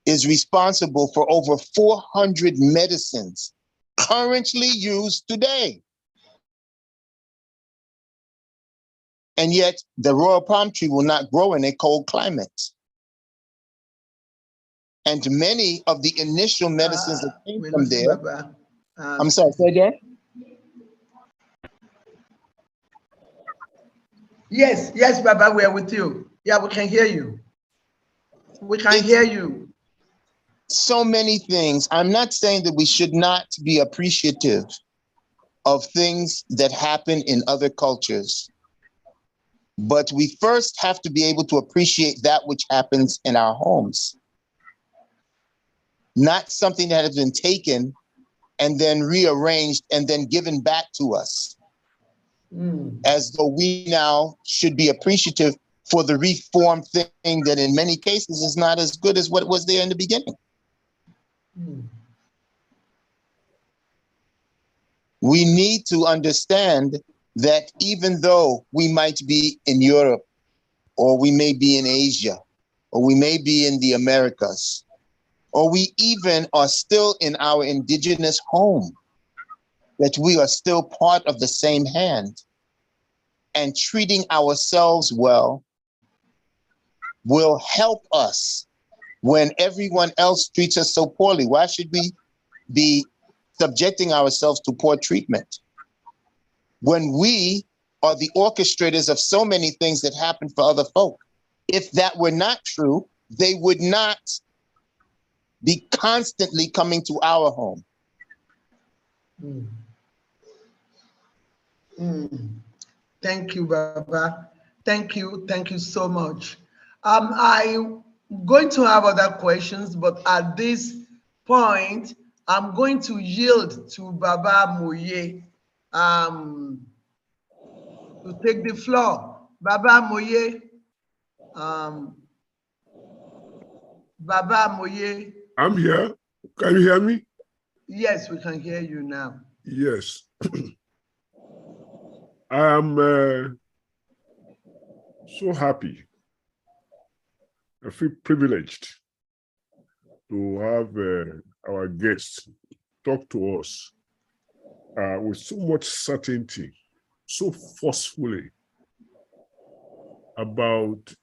is responsible for over 400 medicines currently used today. And yet the royal palm tree will not grow in a cold climate. And many of the initial medicines that came from there, I'm sorry, say again? Yes, Baba, we are with you. Yeah, we can hear you. We can hear you. So many things. I'm not saying that we should not be appreciative of things that happen in other cultures, but we first have to be able to appreciate that which happens in our homes. Not something that has been taken and then rearranged and then given back to us. As though we now should be appreciative for the reformed thing that in many cases is not as good as what was there in the beginning. We need to understand that even though we might be in Europe, or we may be in Asia, or we may be in the Americas, or we even are still in our indigenous home, that we are still part of the same hand, and treating ourselves well will help us when everyone else treats us so poorly? Why should we be subjecting ourselves to poor treatment when we are the orchestrators of so many things that happen for other folk? If that were not true, they would not be constantly coming to our home. Thank you, Baba. Thank you so much. I'm going to have other questions, but at this point, I'm going to yield to Baba Moye to take the floor. Baba Moye. Baba Moye. I'm here. Can you hear me? Yes, we can hear you now. Yes. I am so happy. I feel privileged to have our guests talk to us with so much certainty, so forcefully about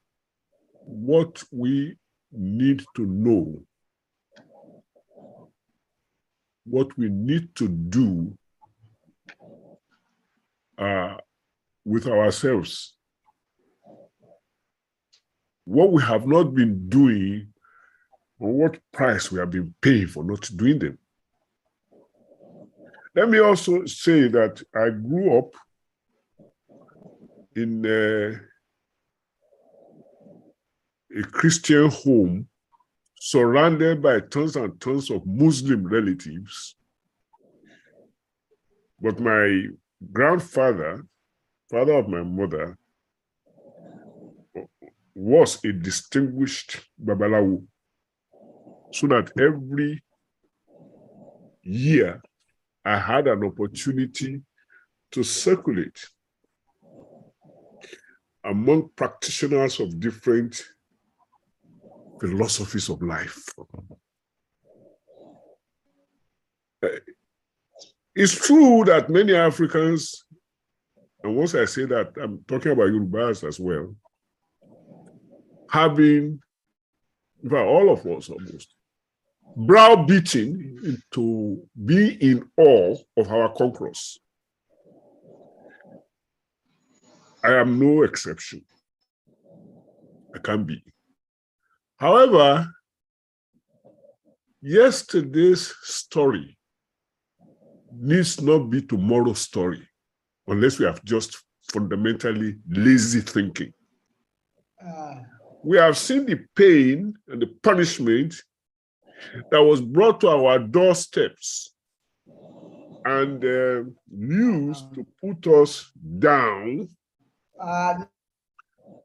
what we need to know, what we need to do with ourselves, what we have not been doing, or what price we have been paying for not doing them. Let me also say that I grew up in a Christian home surrounded by tons and tons of Muslim relatives. But my grandfather, father of my mother, was a distinguished Babalawo, so that every year I had an opportunity to circulate among practitioners of different philosophies of life. It's true that many Africans, and once I say that, I'm talking about Yorubas as well, having, in fact, all of us almost, browbeating to be in awe of our conquerors. I am no exception. I can't be. However, yesterday's story needs not be tomorrow's story unless we have just fundamentally lazy thinking. We have seen the pain and the punishment that was brought to our doorsteps and used to put us down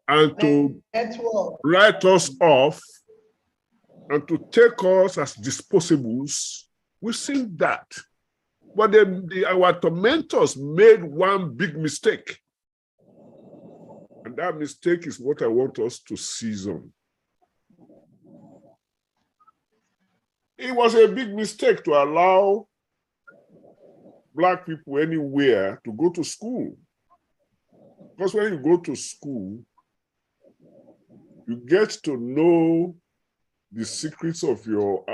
and to write us off and to take us as disposables. We've seen that. But our tormentors made one big mistake. And that mistake is what I want us to seize on. It was a big mistake to allow Black people anywhere to go to school. Because when you go to school, you get to know the secrets of your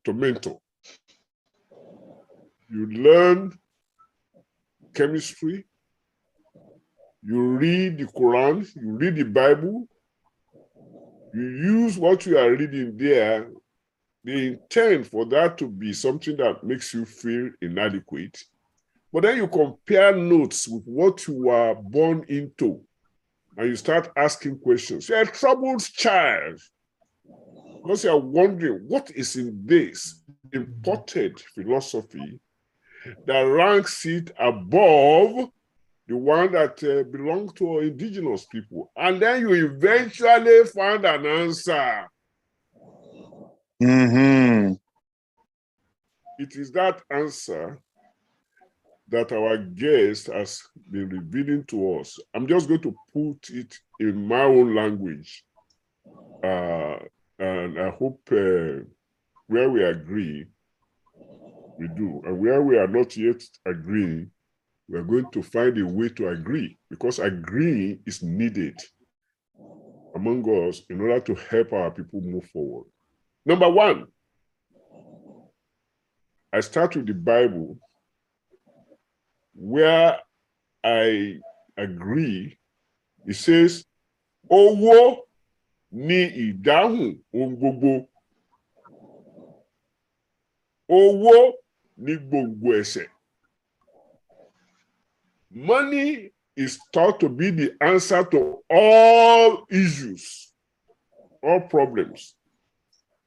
tormentor. You learn chemistry, you read the Quran, you read the Bible, you use what you are reading there. They intend for that to be something that makes you feel inadequate. But then you compare notes with what you are born into, and you start asking questions. You're a troubled child because you're wondering what is in this imported philosophy that ranks it above the one that belongs to our indigenous people. And then you eventually find an answer. Mm-hmm. It is that answer that our guest has been revealing to us. I'm just going to put it in my own language. And I hope where we agree, we do. And where we are not yet agreeing, we're going to find a way to agree, because agreeing is needed. among us in order to help our people move forward. Number one, I start with the Bible, where I agree. It says, "Owó ni ìdáhùn ohun gbogbo. Owó ni gbòǹgbò ẹ̀ṣẹ̀." Money is thought to be the answer to all issues, all problems,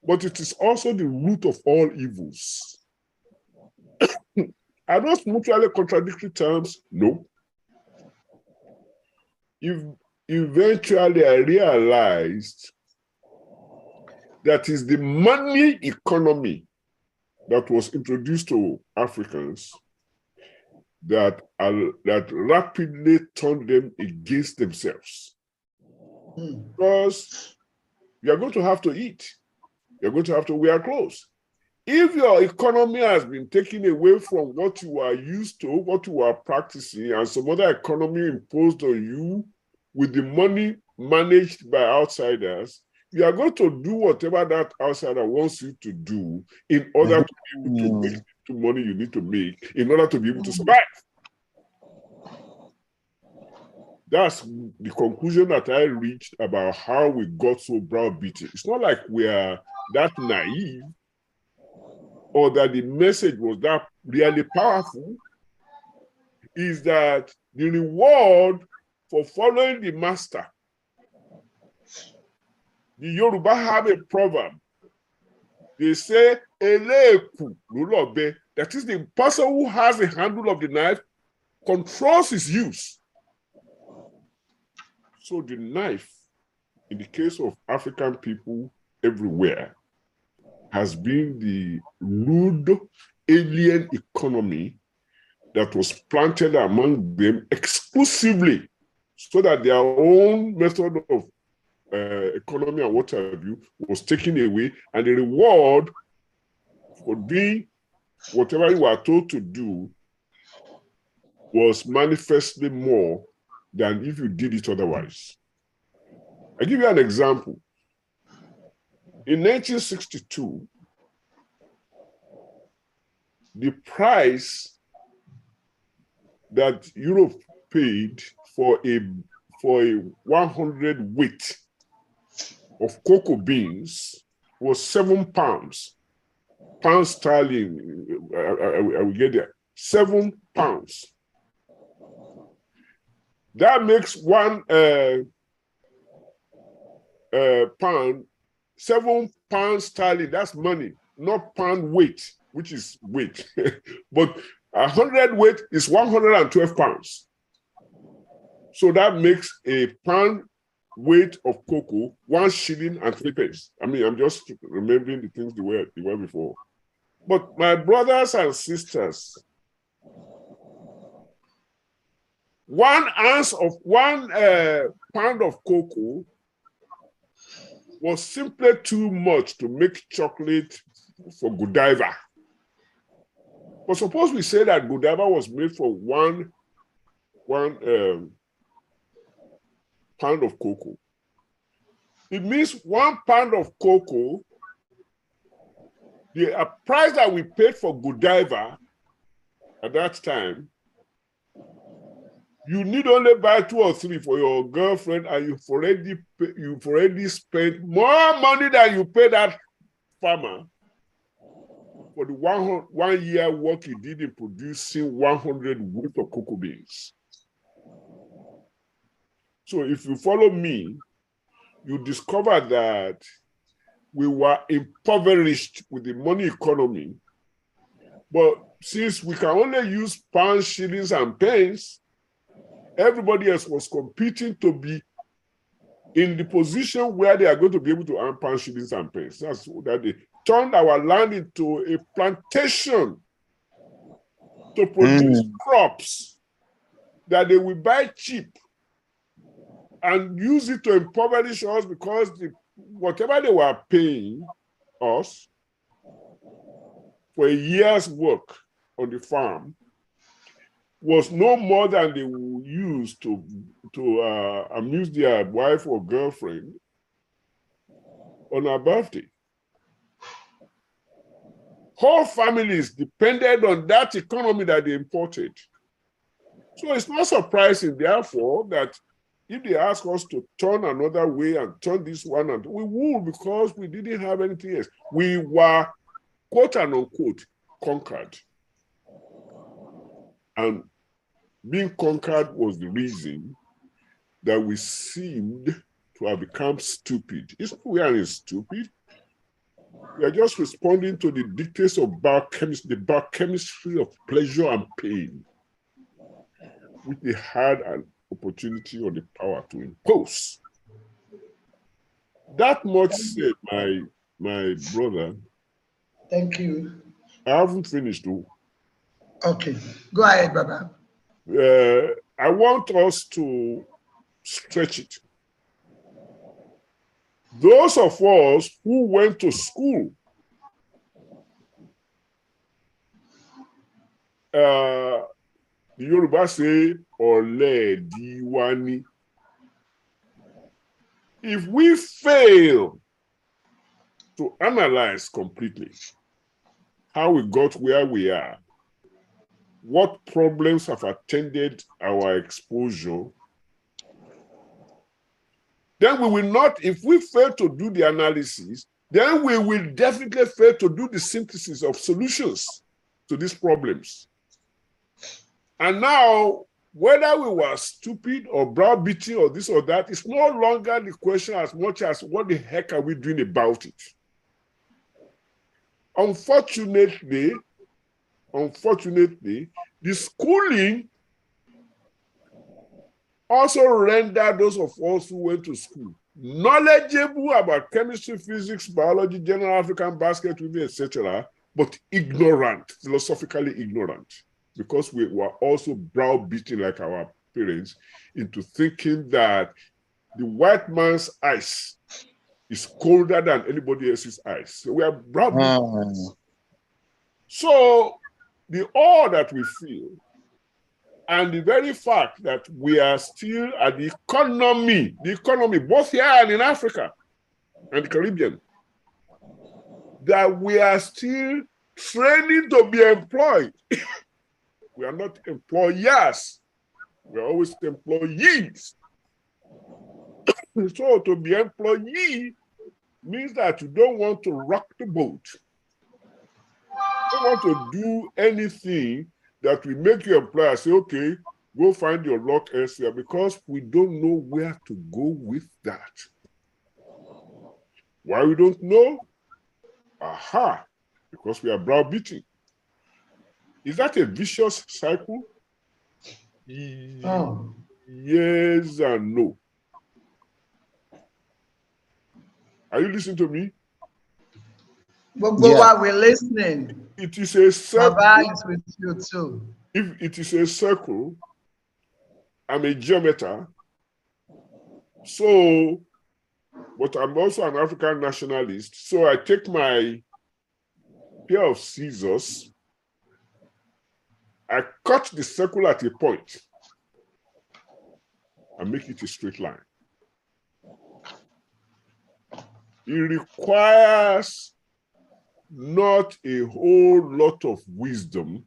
but it is also the root of all evils. Are those mutually contradictory terms? No. Eventually, I realized that is the money economy that was introduced to Africans that rapidly turned them against themselves. Because you're going to have to eat. You're going to have to wear clothes. If your economy has been taken away from what you are used to, what you are practicing, and some other economy imposed on you with the money managed by outsiders, you are going to do whatever that outsider wants you to do in order to be able to make the money you need to make, in order to be able to survive. That's the conclusion that I reached about how we got so browbeaten. It's not like we are that naive or that the message was that really powerful. Is that the reward for following the master. The Yoruba have a proverb. They say, "Eleku lulobe." That is, the person who has the handle of the knife controls its use. So the knife, in the case of African people everywhere, has been the rude alien economy that was planted among them exclusively so that their own method of economy and what have you was taken away, and the reward for doing whatever you were told to do was manifestly more than if you did it otherwise. I'll give you an example. In 1962, the price that Europe paid for a 100 weight of cocoa beans was £7. Pound sterling, I will get there. £7. That makes one pound, £7 sterling. That's money, not pound weight, which is weight. But 100 weight is 112 pounds. So that makes a pound weight of cocoa 1 shilling and 3 pence. I mean, I'm just remembering the things they were before. But my brothers and sisters, 1 ounce of 1 pound of cocoa was simply too much to make chocolate for Godiva. But suppose we say that Godiva was made for one pound of cocoa. It means 1 pound of cocoa, the price that we paid for Godiva at that time, you need only buy 2 or 3 for your girlfriend, and you've already spent more money than you paid that farmer for the 1 year work he did in producing 100 weight of cocoa beans. So if you follow me, you discover that we were impoverished with the money economy. But since we can only use pounds, shillings, and pence, everybody else was competing to be in the position where they are going to be able to earn pounds, shillings, and pence. That's that they turned our land into a plantation to produce crops that they will buy cheap and use it to impoverish us, because whatever they were paying us for a year's work on the farm was no more than they would use to amuse their wife or girlfriend on her birthday. Whole families depended on that economy that they imported. So it's not surprising, therefore, that if they ask us to turn another way and turn this one, and we would, because we didn't have anything else. We were, quote and unquote, conquered. And being conquered was the reason that we seemed to have become stupid. We aren't stupid. We are just responding to the dictates of the biochemistry of pleasure and pain, which they had an opportunity or the power to impose. That much said, my brother. Thank you. I haven't finished though. Okay, go ahead, Baba. I want us to stretch it. Those of us who went to school, the Yoruba say, Ole Diwani. If we fail to analyze completely how we got where we are, what problems have attended our exposure, then we will not, if we fail to do the analysis, then we will definitely fail to do the synthesis of solutions to these problems. And now, whether we were stupid or browbeaten or this or that, it's no longer the question as much as what the heck are we doing about it? Unfortunately, the schooling also rendered those of us who went to school knowledgeable about chemistry, physics, biology, general African basket weaving, etc., but ignorant, philosophically ignorant, because we were also browbeaten like our parents into thinking that the white man's ice is colder than anybody else's ice. So we are browbeaten. So the awe that we feel and the very fact that we are still at the economy, both here and in Africa and the Caribbean, that we are still training to be employed. We are not employers. We are always employees. So to be employee means that you don't want to rock the boat. You don't want to do anything that will make your employer say, okay, go find your luck elsewhere, because we don't know where to go with that. Why we don't know? Aha, because we are browbeaten. Is that a vicious cycle? Oh. Yes and no. Are you listening to me? But while we're listening, it is a circle. Baba is with you too. If it is a circle, I'm a geometer. So, but I'm also an African nationalist. So I take my pair of scissors, I cut the circle at a point and make it a straight line. It requires not a whole lot of wisdom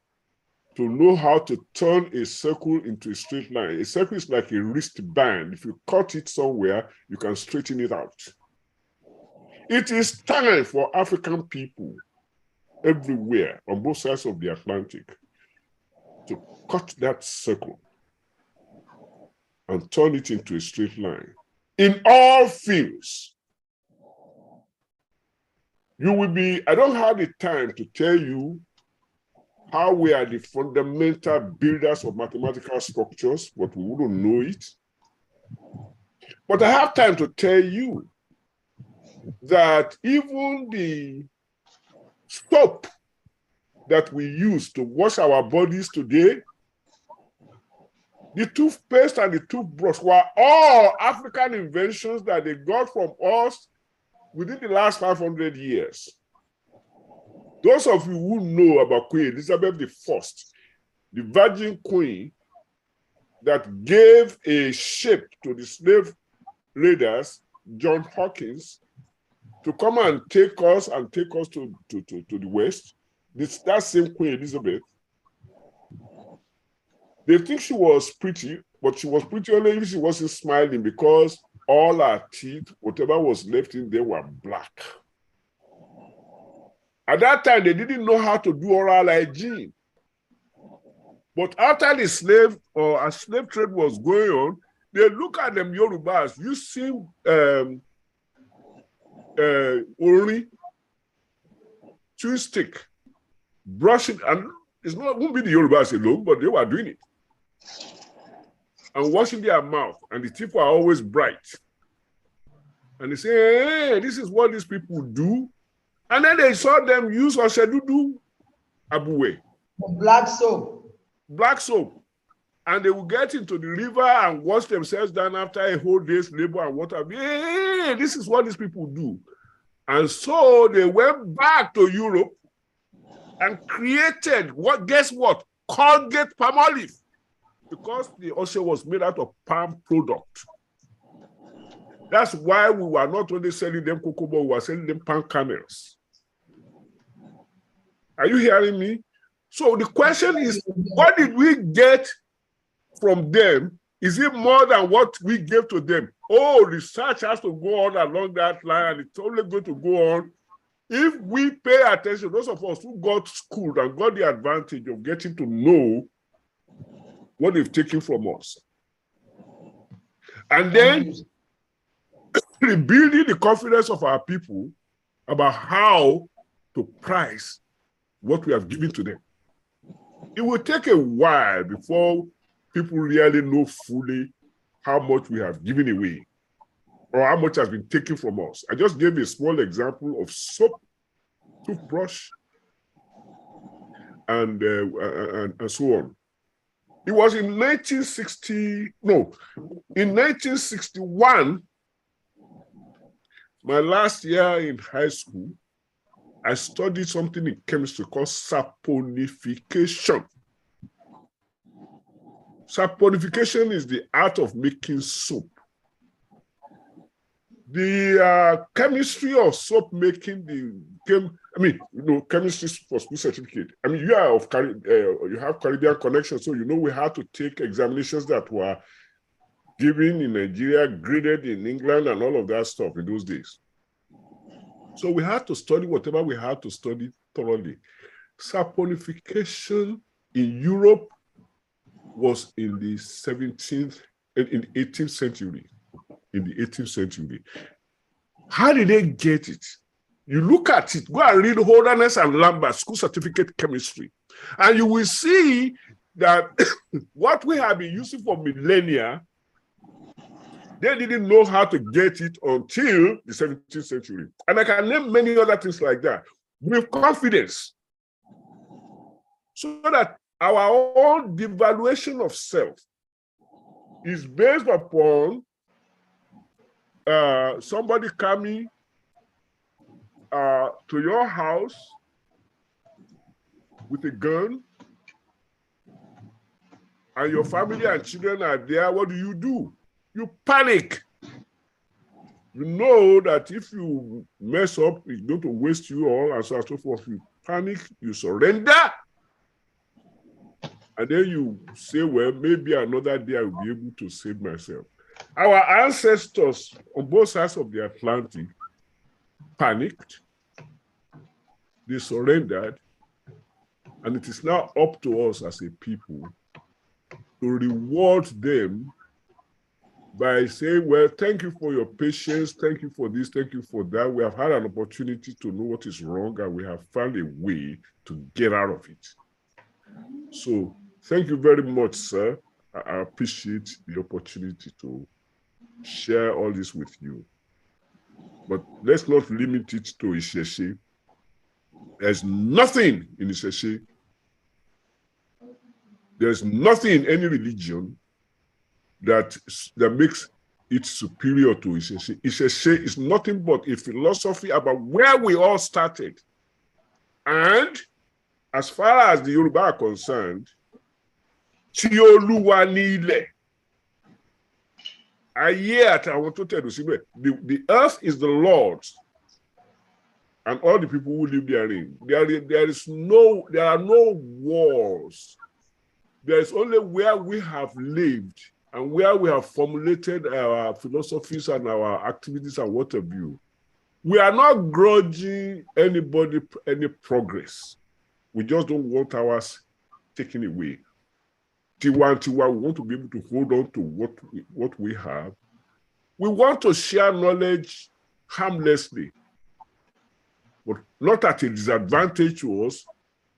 to know how to turn a circle into a straight line. A circle is like a wristband. If you cut it somewhere, you can straighten it out. It is time for African people everywhere on both sides of the Atlantic to cut that circle and turn it into a straight line in all fields. You will be, I don't have the time to tell you how we are the fundamental builders of mathematical structures, but we wouldn't know it. But I have time to tell you that even the soap that we use to wash our bodies today, the toothpaste and the toothbrush were all African inventions that they got from us within the last 500 years. Those of you who know about Queen Elizabeth I, the Virgin Queen that gave a ship to the slave raiders, John Hawkins, to come and take us to the West. That same Queen Elizabeth. They think she was pretty, but she was pretty only if she wasn't smiling, because all her teeth, whatever was left in there, were black. At that time, they didn't know how to do oral hygiene. But after the slave trade was going on, they look at them Yorubas using ori, chewing stick, brushing, and won't be the Yorubas alone, but they were doing it. And washing their mouth, and the teeth were always bright. And they say, hey, this is what these people do. And then they saw them use Oshedudu Abuwe. Black soap. Black soap. And they would get into the river and wash themselves down after a whole day's labor and water. Hey, this is what these people do. And so they went back to Europe and created guess what? Colgate Palmolive. Because the Oshe was made out of palm product. That's why we were not only selling them cocoa, but we were selling them palm kernels. Are you hearing me? So the question is, what did we get from them? Is it more than what we gave to them? Oh, research has to go on along that line, and it's only going to go on if we pay attention. Those of us who got schooled and got the advantage of getting to know what they've taken from us. And then rebuilding the confidence of our people about how to price what we have given to them. It will take a while before people really know fully how much we have given away or how much has been taken from us. I just gave a small example of soap, toothbrush, and so on. It was in 1961, my last year in high school, I studied something in chemistry called saponification. Saponification is the art of making soap. The chemistry of soap making, chemistry for school certificate. I mean, you have Caribbean connection, so you know we had to take examinations that were given in Nigeria, graded in England, and all of that stuff in those days. So we had to study whatever we had to study thoroughly. Saponification in Europe was in the 18th century. In the 18th century. How did they get it? You look at it, go and read Holderness and Lambert, school certificate chemistry, and you will see that what we have been using for millennia, they didn't know how to get it until the 17th century. And I can name many other things like that with confidence, so that our own devaluation of self is based upon somebody coming to your house with a gun, and your family and children are there. What do? You panic. You know that if you mess up, it's going to waste you all, and so on and so forth. You panic, you surrender, and then you say, well, maybe another day I will be able to save myself. Our ancestors on both sides of the Atlantic panicked, they surrendered, and it is now up to us as a people to reward them by saying, well, thank you for your patience, thank you for this, thank you for that. We have had an opportunity to know what is wrong, and we have found a way to get out of it. So thank you very much, sir. I appreciate the opportunity to share all this with you. But let's not limit it to Isheshe. There's nothing in Isheshe. There's nothing in any religion that makes it superior to Isheshe. Isheshe is nothing but a philosophy about where we all started. And as far as the Yoruba are concerned, Tí Olúwa ní ilẹ̀. Ayé àtàwọn tó tẹ̀dó síbẹ̀. The earth is the Lord's, and all the people who live therein. There are no wars. There is only where we have lived and where we have formulated our philosophies and our activities and what have you. We are not grudging anybody any progress. We just don't want ours taken away. Tiwa, we want to be able to hold on to what we have. We want to share knowledge harmlessly, but not at a disadvantage to us,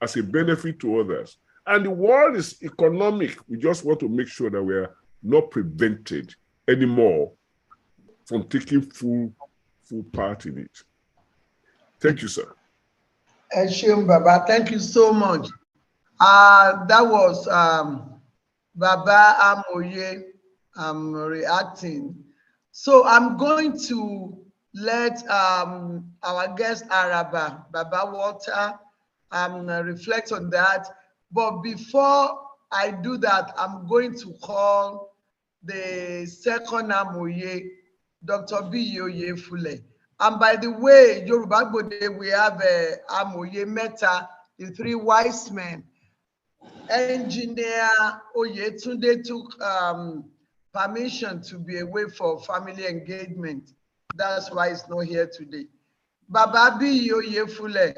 as a benefit to others. And the world is economic. We just want to make sure that we are not prevented anymore from taking full part in it. Thank you, sir. Eshim Baba, thank you so much. That was Baba Amoye reacting. So I'm going to let our guest Araba, Baba Walter, reflect on that. But before I do that, I'm going to call the second Amoye, Dr. Biyoye Fule. And by the way, Yoruba Gbode, we have Amoye Meta, the three wise men. Engineer Oyetunde took permission to be away for family engagement. That's why he's not here today. Baba Biyoye Fule,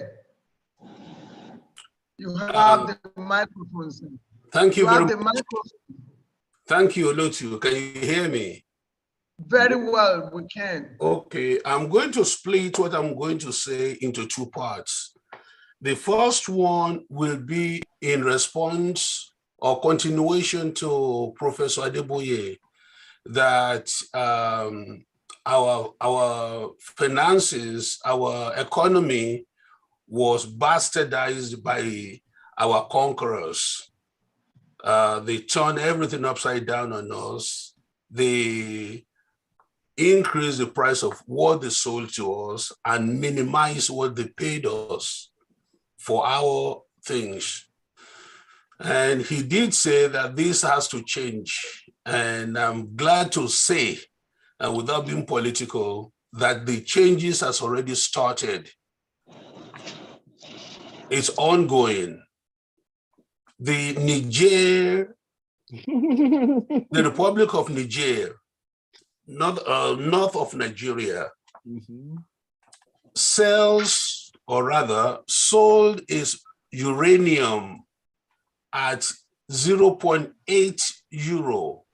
you have the microphone, sir. Thank you very much. Thank you, Olutu. Can you hear me? Very well, we can. Okay, I'm going to split what I'm going to say into two parts. The first one will be in response or continuation to Professor Adeboye, that our finances, our economy was bastardized by our conquerors. They turned everything upside down on us. They increased the price of what they sold to us and minimized what they paid us for our things. And he did say that this has to change. And I'm glad to say, without being political, that the changes has already started. It's ongoing. The Republic of Niger, north of Nigeria, sells, or rather sold its uranium at 0.8 euro.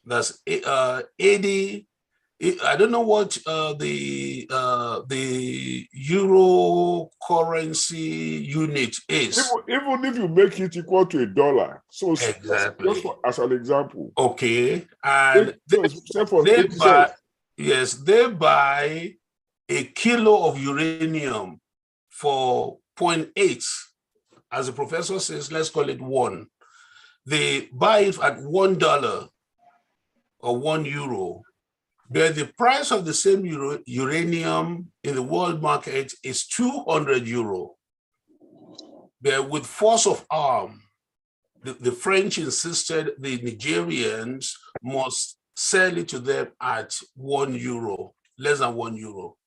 That's 80. I don't know what the euro currency unit is. Even if you make it equal to $1, so exactly, just as an example. Okay, and they buy a kilo of uranium for 0.8. As the professor says, let's call it 1. They buy it at $1 or €1. But the price of the same uranium in the world market is €200. But with force of arm, the French insisted the Nigerians must sell it to them at €1, less than €1.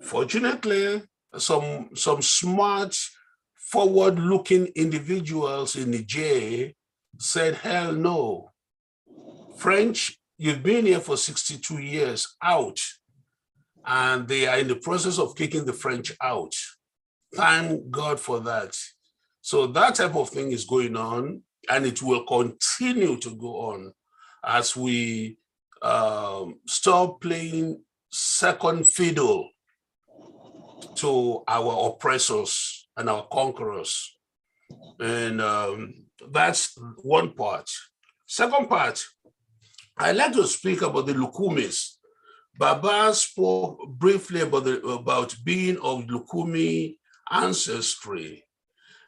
Fortunately, some smart, forward-looking individuals in Niger said, hell no. French, you've been here for 62 years, out. And they are in the process of kicking the French out. Thank God for that. So that type of thing is going on, and it will continue to go on as we stop playing second fiddle to our oppressors and our conquerors. And that's one part. Second part, I'd like to speak about the Lukumis. Baba spoke briefly about being of Lukumi ancestry.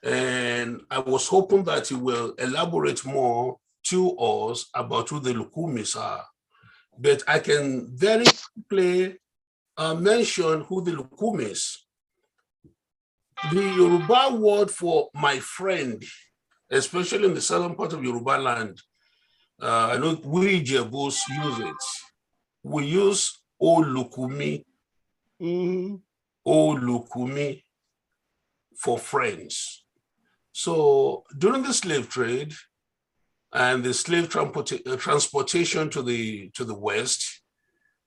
And I was hoping that he will elaborate more to us about who the Lukumis are. But I can very quickly mention who the Lukumis. The Yoruba word for my friend especially in the southern part of Yoruba land. I know we Jebus use it. We use Olukumi, Olukumi for friends. So during the slave trade and the slave transportation to the West,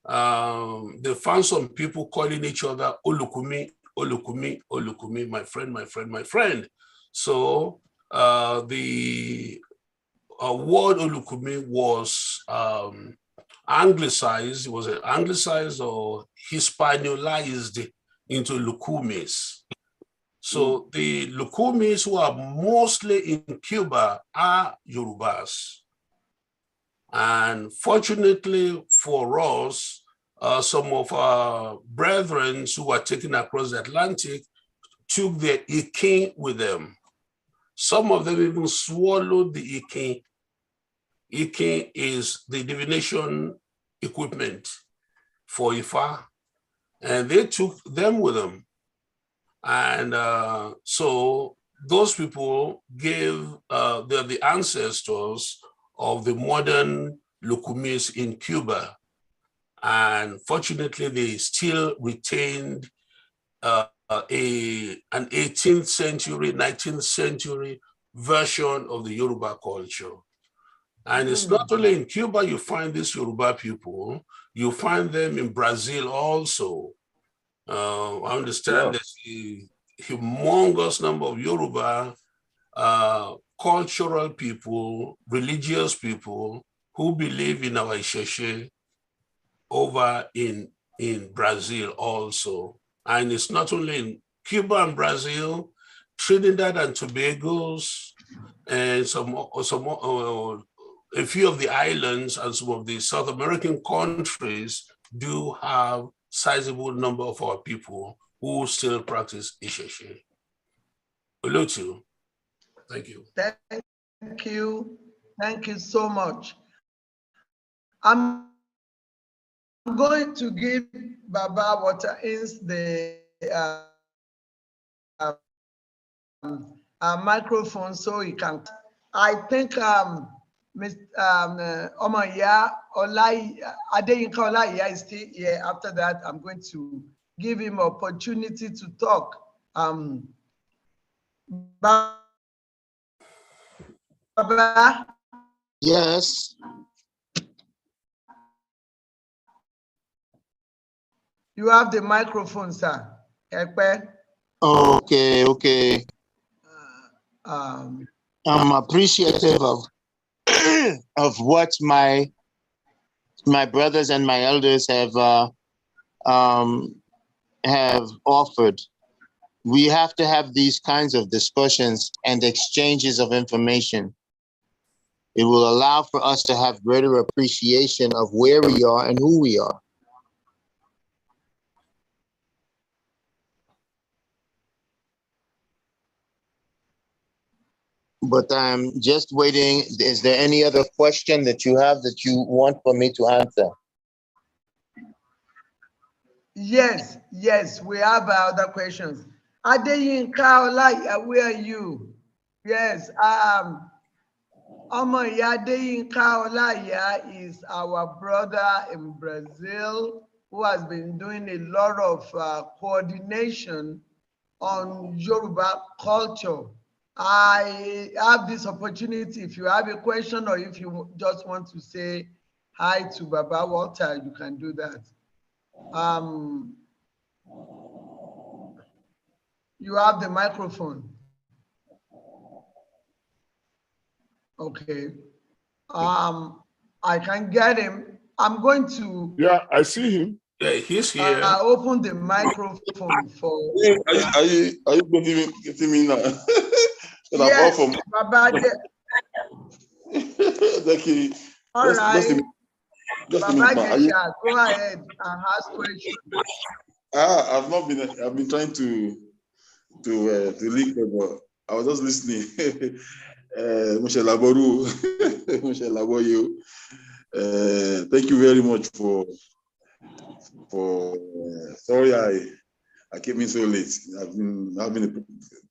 they found some people calling each other Olukumi, Olukumi, Olukumi, my friend, my friend, my friend. So the word Olukumi was anglicized. It was anglicized or Hispanolized into Lukumis. So the Lukumis who are mostly in Cuba are Yorubas. And fortunately for us, some of our brethren who were taken across the Atlantic took their Ikin with them. Some of them even swallowed the Ikin. Ikin is the divination equipment for Ifa, and they took them with them. And so those people gave, they're the ancestors of the modern Lukumis in Cuba. And fortunately, they still retained an 18th century, 19th century version of the Yoruba culture. And it's not only in Cuba you find these Yoruba people, you find them in Brazil also. I understand there's a humongous number of Yoruba cultural people, religious people who believe in our Isheshe over in Brazil also. And it's not only in Cuba and Brazil, Trinidad and Tobago's, and a few of the islands and some of the South American countries do have sizable number of our people who still practice Isheshe. Olutu, thank you. Thank you. Thank you so much. I'm going to give Baba Water Ince the microphone so he can. I think Omaya Adeyinka Olaiya is still here. After that, I'm going to give him opportunity to talk. Baba. Yes. You have the microphone, sir. Okay, okay. I'm appreciative of of what my brothers and my elders have offered. We have to have these kinds of discussions and exchanges of information. It will allow for us to have greater appreciation of where we are and who we are. But I'm just waiting. Is there any other question that you have that you want for me to answer? Yes, yes, we have other questions. Adeyinka Olaiya, where are you? Yes, Adeyinka Olaiya is our brother in Brazil who has been doing a lot of coordination on Yoruba culture. I have this opportunity. If you have a question or if you just want to say hi to Baba Walter, you can do that. You have the microphone. Okay. I can get him. I'm going to. Yeah, I see him. Yeah, he's here. Open the microphone for. Are you getting me now? Yes, Baba. Thank you. All right. Baba, go ahead and ask questions. I've been trying to link, but I was just listening. Michelle Laboru, Michelle Laboyu. Thank you very much for sorry, I came in so late. I've been having a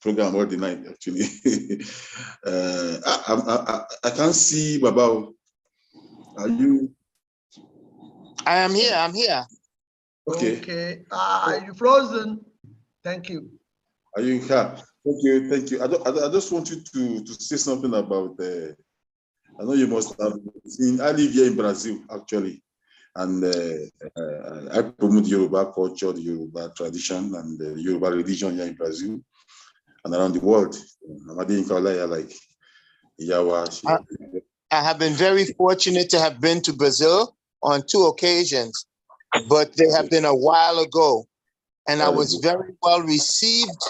program all the night, actually. I can't see Babalawo. Are you? I am here. I'm here. Okay. Okay. You frozen. Thank you. Are you here? Thank you. Thank you. I just want you to say something about. I know you must have seen. I live here in Brazil, actually, and I promote Yoruba culture, the Yoruba tradition, and the Yoruba religion here in Brazil and around the world. I have been very fortunate to have been to Brazil on 2 occasions, but they have been a while ago. And I was very well received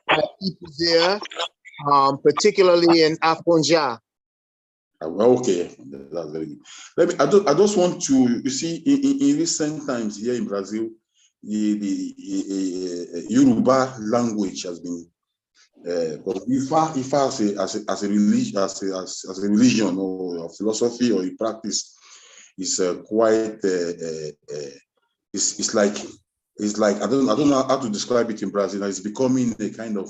by people there, particularly in Afonja. Okay, that's very good. I just want to, you see, in recent times here in Brazil, the Yoruba language has been, but Ifa as a religion or a philosophy or a practice is quite. It's like I don't know how to describe it in Brazil. It's becoming a kind of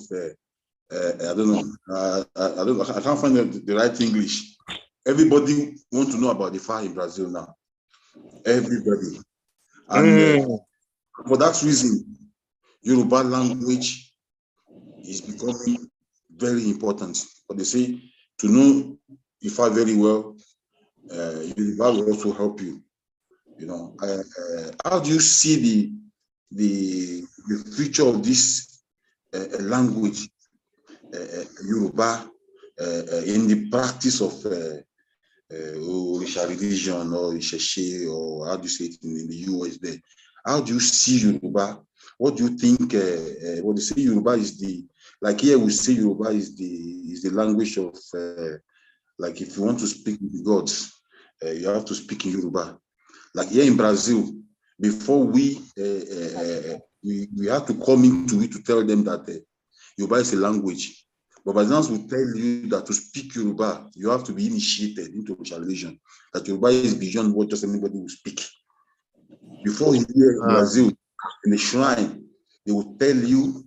I don't know. I can't find the right English. Everybody wants to know about the Ifa in Brazil now. Everybody, and for that reason, Yoruba language is becoming very important. But they say to know Ifa very well, Yoruba will also help you. You know, how do you see the future of this language, Yoruba, in the practice of religion or Isheshe, or how do you say it in the US there? How do you see Yoruba? What do you think? What they say Yoruba is like here we say Yoruba is the language of like if you want to speak with the gods, you have to speak in Yoruba. Like here in Brazil, before we have to come into it to tell them that Yoruba is a language. But by now we tell you that to speak Yoruba, you have to be initiated into religion. That Yoruba is beyond what just anybody will speak. Before here in Brazil, in the shrine, they will tell you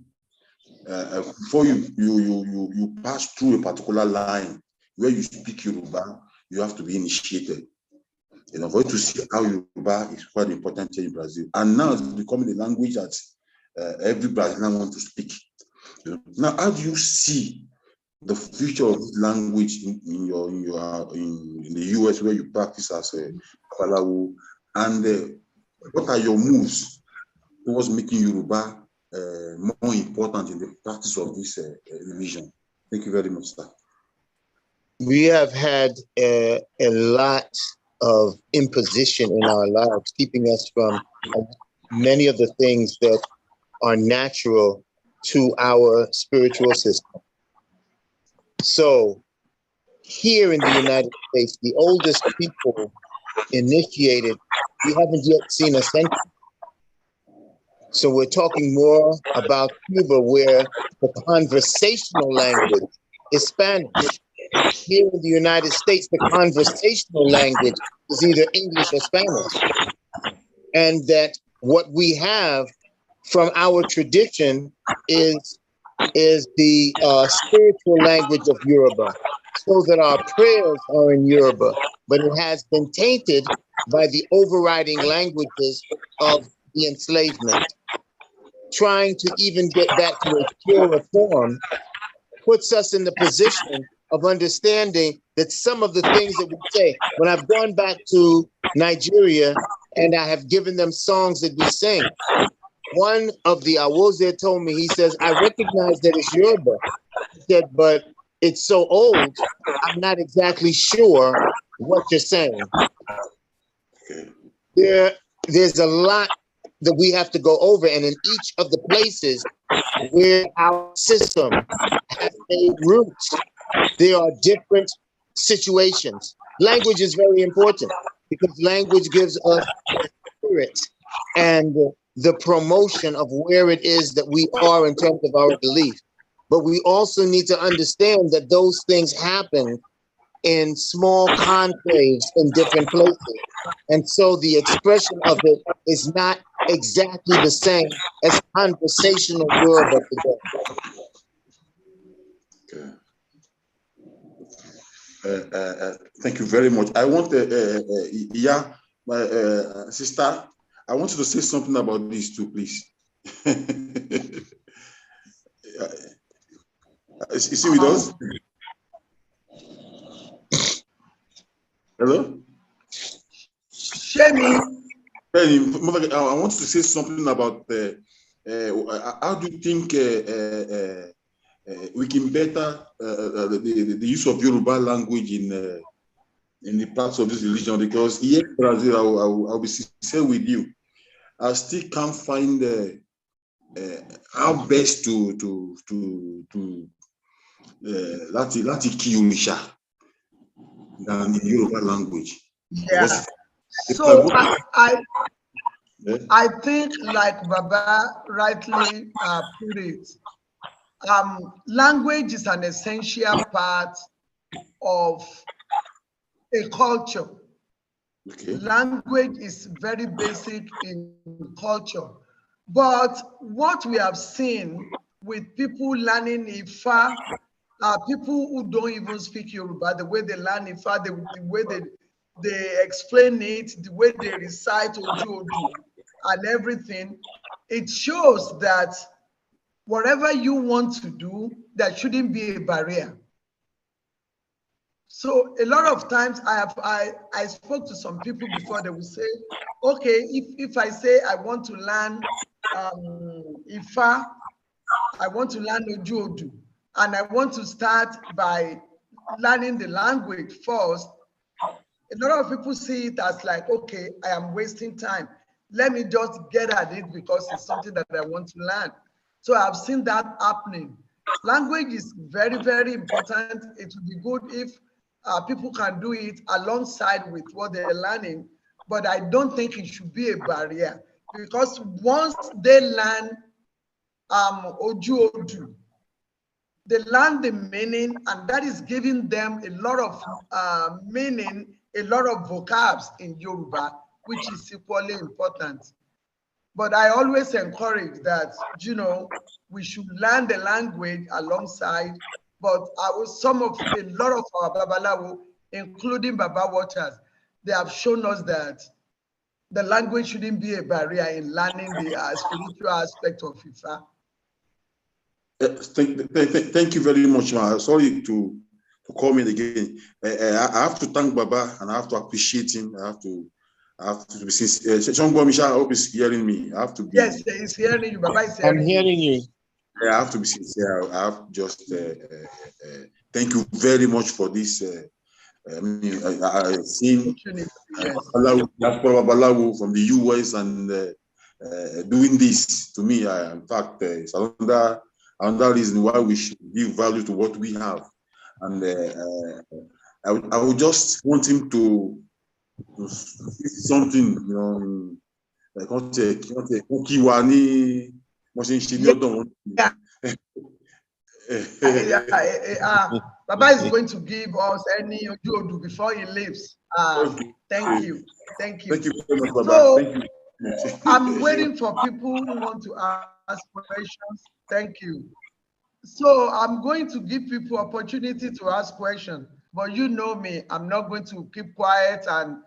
before you pass through a particular line where you speak Yoruba, you have to be initiated. You know, for you to see how Yoruba is quite important here in Brazil. And now it's becoming a language that every Brazilian wants to speak. You know? Now, how do you see the future of this language in the US where you practice as a Babalawo? And what are your moves towards making Yoruba more important in the practice of this religion? Thank you very much, sir. We have had a lot of imposition in our lives, keeping us from many of the things that are natural to our spiritual system. So here in the United States, the oldest people initiated, we haven't yet seen a century. So we're talking more about Cuba, where the conversational language is Spanish. Here in the United States, the conversational language is either English or Spanish. And that what we have from our tradition is the spiritual language of Yoruba, so that our prayers are in Yoruba, but it has been tainted by the overriding languages of the enslavement. Trying to even get back to a purer form puts us in the position of understanding that some of the things that we say, when I've gone back to Nigeria and I have given them songs that we sing, one of the Awoze told me, he says, I recognize that it's Yoruba. He said, but it's so old, I'm not exactly sure what you're saying. There's a lot that we have to go over, and in each of the places where our system has a root, there are different situations. Language is very important because language gives us spirit and the promotion of where it is that we are in terms of our belief. But we also need to understand that those things happen in small conclaves in different places. And so the expression of it is not exactly the same as conversational Yoruba today. Thank you very much. I want, my sister, I want you to say something about this too, please. Is he with us? Hello? Shemi. I want you to say something about how do you think we can better the use of Yoruba language in the parts of this religion? Because here in Brazil, I'll be sincere with you, I still can't find how best to láti kí Orisha than in Yoruba language. Yeah. So I think, like Baba rightly put it, language is an essential part of a culture. Okay. Language is very basic in culture. But what we have seen with people learning Ifa, people who don't even speak Yoruba, the way they learn Ifa, the way they explain it, the way they recite Oju and everything, it shows that whatever you want to do, there shouldn't be a barrier. So a lot of times I spoke to some people before, they would say, okay, if I say I want to learn Ifa, I want to learn Oju, and I want to start by learning the language first, a lot of people see it as like, okay, I am wasting time. Let me just get at it because it's something that I want to learn. So I've seen that happening. Language is very, very important. It would be good if people can do it alongside with what they're learning, but I don't think it should be a barrier, because once they learn Oju, they learn the meaning, and that is giving them a lot of meaning, a lot of vocabs in Yoruba, which is equally important. But I always encourage that, you know, we should learn the language alongside. But a lot of our Babalawo, including Baba Watchers, they have shown us that the language shouldn't be a barrier in learning the spiritual aspect of Ifa. Thank you very much, ma. Sorry to call me again. I have to thank Baba and I have to appreciate him. I have to be sincere. I hope he's hearing me. I have to be. Yes, he's hearing you. Baba is hearing I'm hearing you. I have to be sincere. I have just thank you very much for this. I've seen Babalawo from the US and doing this to me. In fact, it's another reason why we should give value to what we have. And I would just want him to something, you know, like Baba is going to give us any Oju before he leaves. Thank you. Thank you. Thank you very much, Baba. So, thank you. I'm waiting for people who want to ask questions. Thank you. So I'm going to give people opportunity to ask questions, but you know me, I'm not going to keep quiet and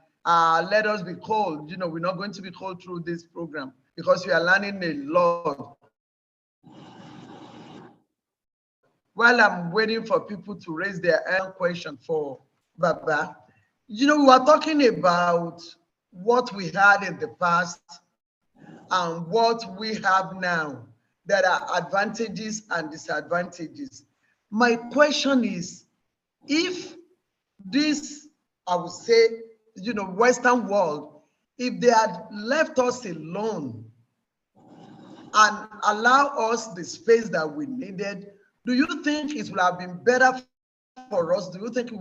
let us be cold. You know, we're not going to be cold through this program because we are learning a lot. While I'm waiting for people to raise their own question for Baba, you know, we were talking about what we had in the past and what we have now. There are advantages and disadvantages. My question is, if this, I would say, you know, Western world, if they had left us alone and allow us the space that we needed, do you think it would have been better for us? Do you think we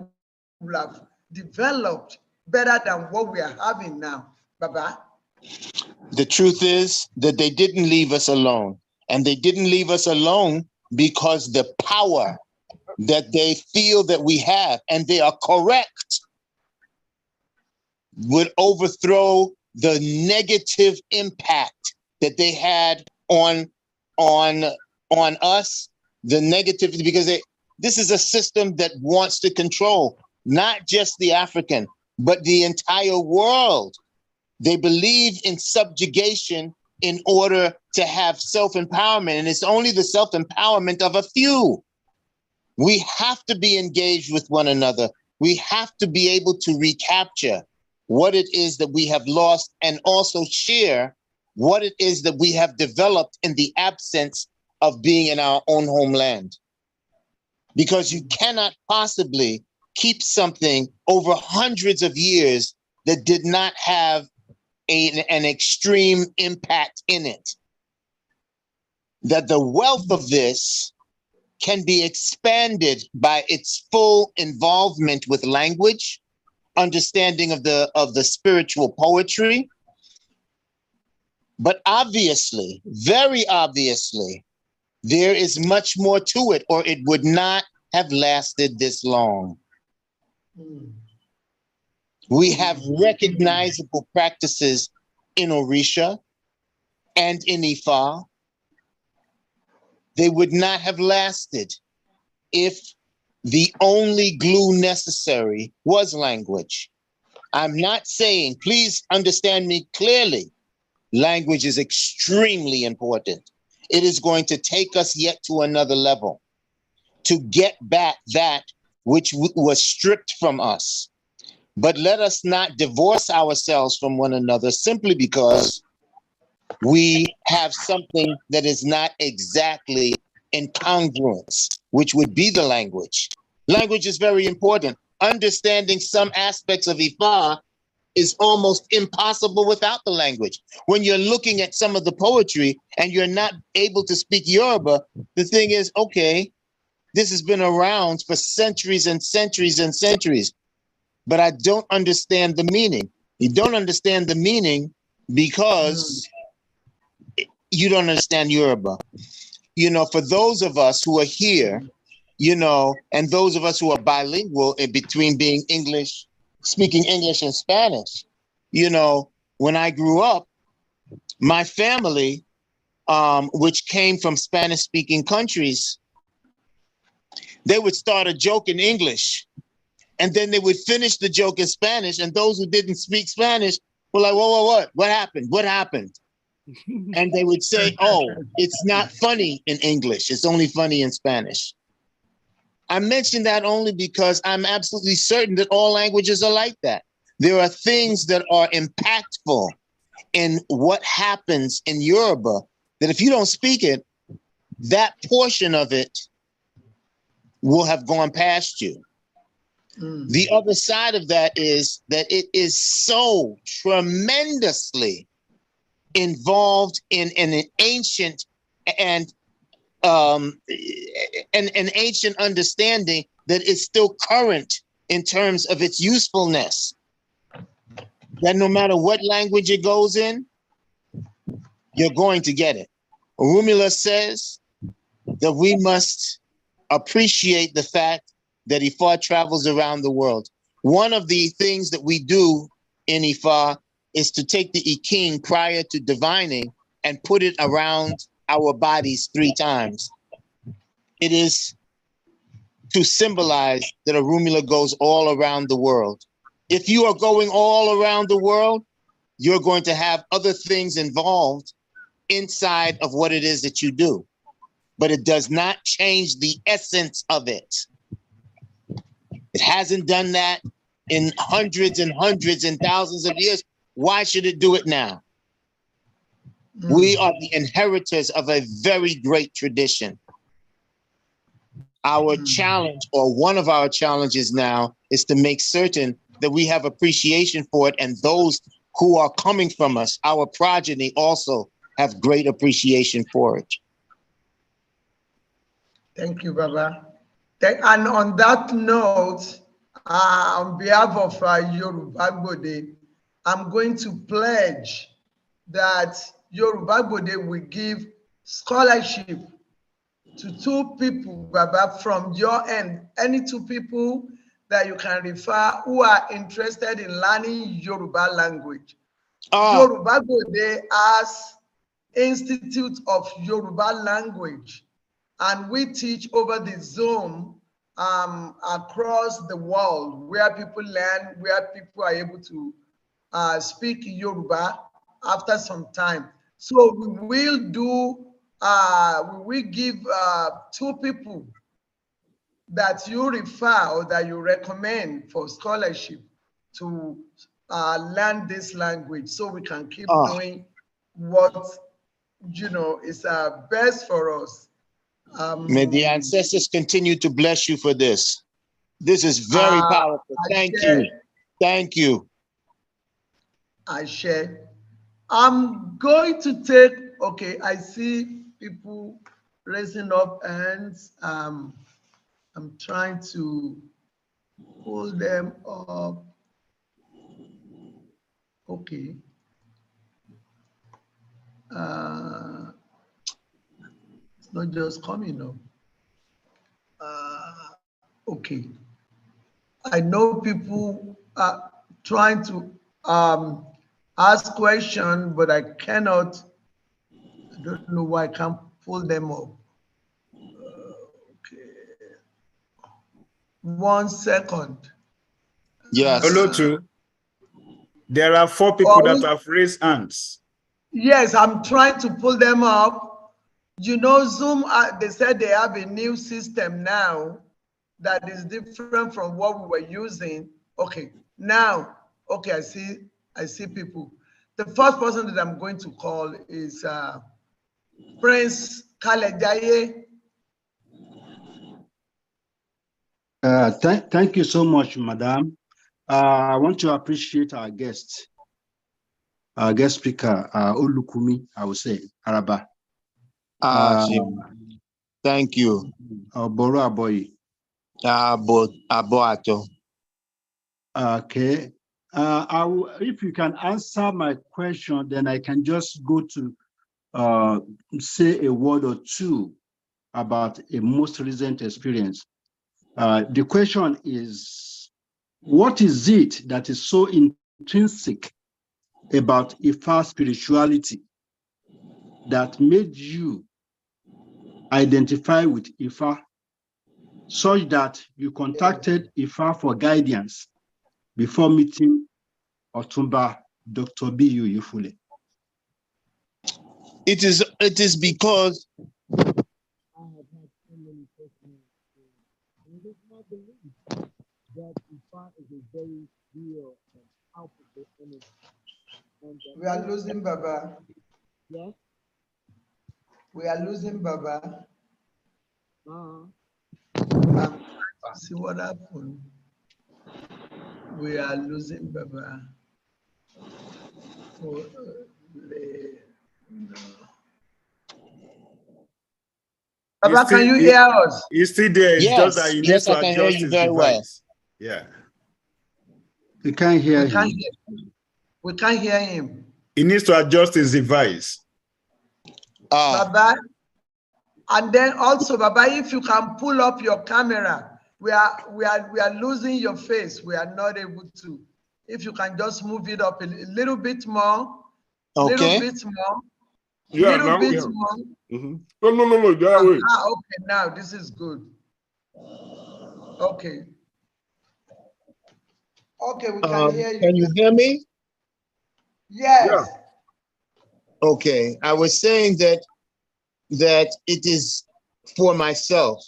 would have developed better than what we are having now, Baba? The truth is that they didn't leave us alone. And they didn't leave us alone because the power that they feel that we have, and they are correct, would overthrow the negative impact that they had on us, the negativity, because this is a system that wants to control not just the African, but the entire world. They believe in subjugation in order to have self-empowerment, and it's only the self-empowerment of a few. We have to be engaged with one another. We have to be able to recapture what it is that we have lost and also share what it is that we have developed in the absence of being in our own homeland. Because you cannot possibly keep something over hundreds of years that did not have an extreme impact in it. That the wealth of this can be expanded by its full involvement with language, understanding of the spiritual poetry. But obviously, very obviously, there is much more to it, or it would not have lasted this long. We have recognizable practices in Orisha and in Ifa. They would not have lasted if the only glue necessary was language. I'm not saying, please understand me clearly, language is extremely important. It is going to take us yet to another level to get back that which was stripped from us. But let us not divorce ourselves from one another simply because we have something that is not exactly in congruence, which would be the language. Language is very important. Understanding some aspects of Ifa is almost impossible without the language. When you're looking at some of the poetry and you're not able to speak Yoruba, the thing is, okay, this has been around for centuries and centuries and centuries, but I don't understand the meaning. You don't understand the meaning because you don't understand Yoruba. You know, for those of us who are here, you know, and those of us who are bilingual in between being English, speaking English and Spanish, you know, when I grew up, my family, which came from Spanish-speaking countries, they would start a joke in English, and then they would finish the joke in Spanish, and those who didn't speak Spanish were like, whoa, what happened? What happened? And they would say, oh, it's not funny in English. It's only funny in Spanish. I mention that only because I'm absolutely certain that all languages are like that. There are things that are impactful in what happens in Yoruba that if you don't speak it, that portion of it will have gone past you. The other side of that is that it is so tremendously involved in an ancient and an ancient understanding that is still current in terms of its usefulness. That no matter what language it goes in, you're going to get it. Orumila says that we must appreciate the fact that Ifa travels around the world. One of the things that we do in Ifa is to take the Iking prior to divining and put it around our bodies 3 times. It is to symbolize that Orumila goes all around the world. If you are going all around the world, you're going to have other things involved inside of what it is that you do. But it does not change the essence of it. It hasn't done that in hundreds and hundreds and thousands of years. Why should it do it now? We are the inheritors of a very great tradition. Our challenge, or one of our challenges now, is to make certain that we have appreciation for it, and those who are coming from us, our progeny, also have great appreciation for it. Thank you, Baba. And on that note, on behalf of Yoruba Gbode, I'm going to pledge that Yoruba Gbode will give scholarship to 2 people, Baba, from your end, any 2 people that you can refer who are interested in learning Yoruba language. Yoruba Gbode as Institute of Yoruba Language, and we teach over the Zoom across the world, where people learn, where people are able to speak Yoruba after some time. So we will do, we will give 2 people that you refer or that you recommend for scholarship to learn this language, so we can keep doing what, you know, is best for us. May the ancestors continue to bless you for this. This is very powerful. Thank you. Thank you. I share. I'm going to take, okay, I see people raising up hands. I'm trying to pull them up. Okay. It's not just coming up. Okay. I know people are trying to ask questions, but I cannot. I don't know why I can't pull them up. Okay. 1 second. Yes. Hello, too. There are 4 people that have raised hands. Yes, I'm trying to pull them up. You know, Zoom, they said they have a new system now that is different from what we were using. Okay, now, okay, I see people. The first person that I'm going to call is Prince Kalejaye. Thank you so much, Madam. I want to appreciate our guest speaker, Olukumi, I would say, Araba. Thank you. Boro Aboyi. Aboato. Okay. If you can answer my question, then I can just go to say a word or 2 about a most recent experience. The question is, what is it that is so intrinsic about Ifa spirituality that made you identify with Ifa, such that you contacted Ifa for guidance before meeting Otumba Dr. B.U. Yufule? It is because I have had so many questions. And it is my belief that Ifa is a very real and palpable energy. And we are losing Baba. Yes? We are losing Baba. See what happened. We are losing Baba. Oh, no. Baba, can you hear us? He's still there. It's just that he needs to I can adjust hear you his very device. Well. Yeah. We can't hear him. We can't hear him. He needs to adjust his device. Baba, and then also, Baba, if you can pull up your camera, we are losing your face. We are not able to. If you can just move it up a little bit more, okay. Little bit more, Yeah, little now bit we are. more. No, that way. Okay, now this is good. Okay. Okay, we can hear you. Can you hear me? Yes. Yeah. Okay, I was saying that it is for myself,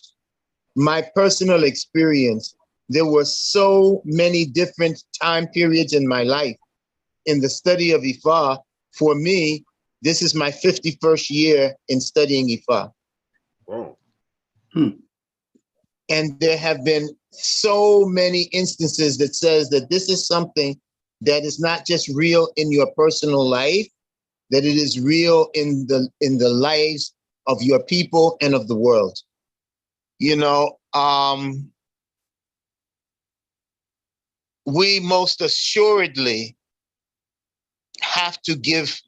my personal experience. There were so many different time periods in my life in the study of Ifa. For me, this is my 51st year in studying Ifa. Wow. And there have been so many instances that says that this is something that is not just real in your personal life, that it is real in the lives of your people and of the world. You know, we most assuredly have to give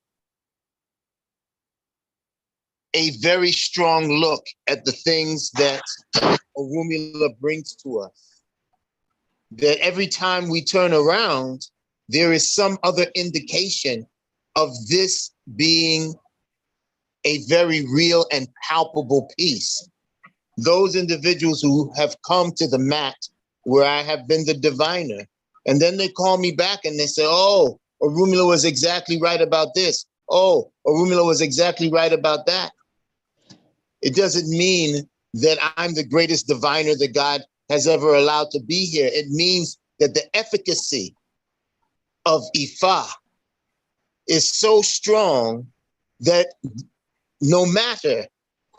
a very strong look at the things that Orunmila brings to us. That every time we turn around, there is some other indication of this being a very real and palpable piece. Those individuals who have come to the mat where I have been the diviner, and then they call me back and they say, oh, Orunmila was exactly right about this. Oh, Orunmila was exactly right about that. It doesn't mean that I'm the greatest diviner that God has ever allowed to be here. It means that the efficacy of Ifa is so strong that no matter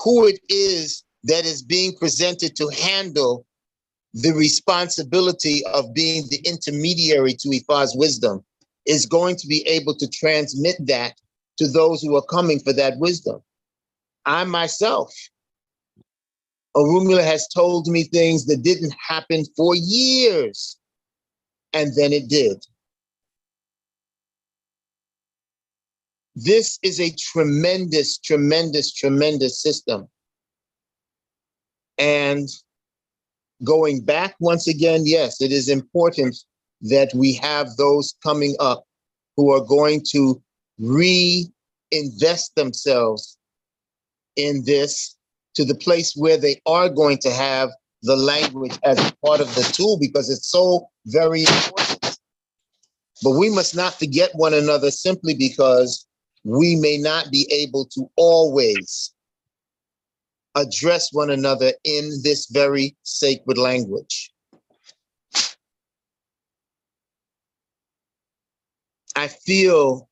who it is that is being presented to handle the responsibility of being the intermediary to Ifa's wisdom, is going to be able to transmit that to those who are coming for that wisdom. I myself, Orunmila has told me things that didn't happen for years, and then it did. This is a tremendous, tremendous, tremendous system. And going back once again, yes, it is important that we have those coming up who are going to reinvest themselves in this to the place where they are going to have the language as part of the tool, because it's so very important. But we must not forget one another simply because we may not be able to always address one another in this very sacred language. I feel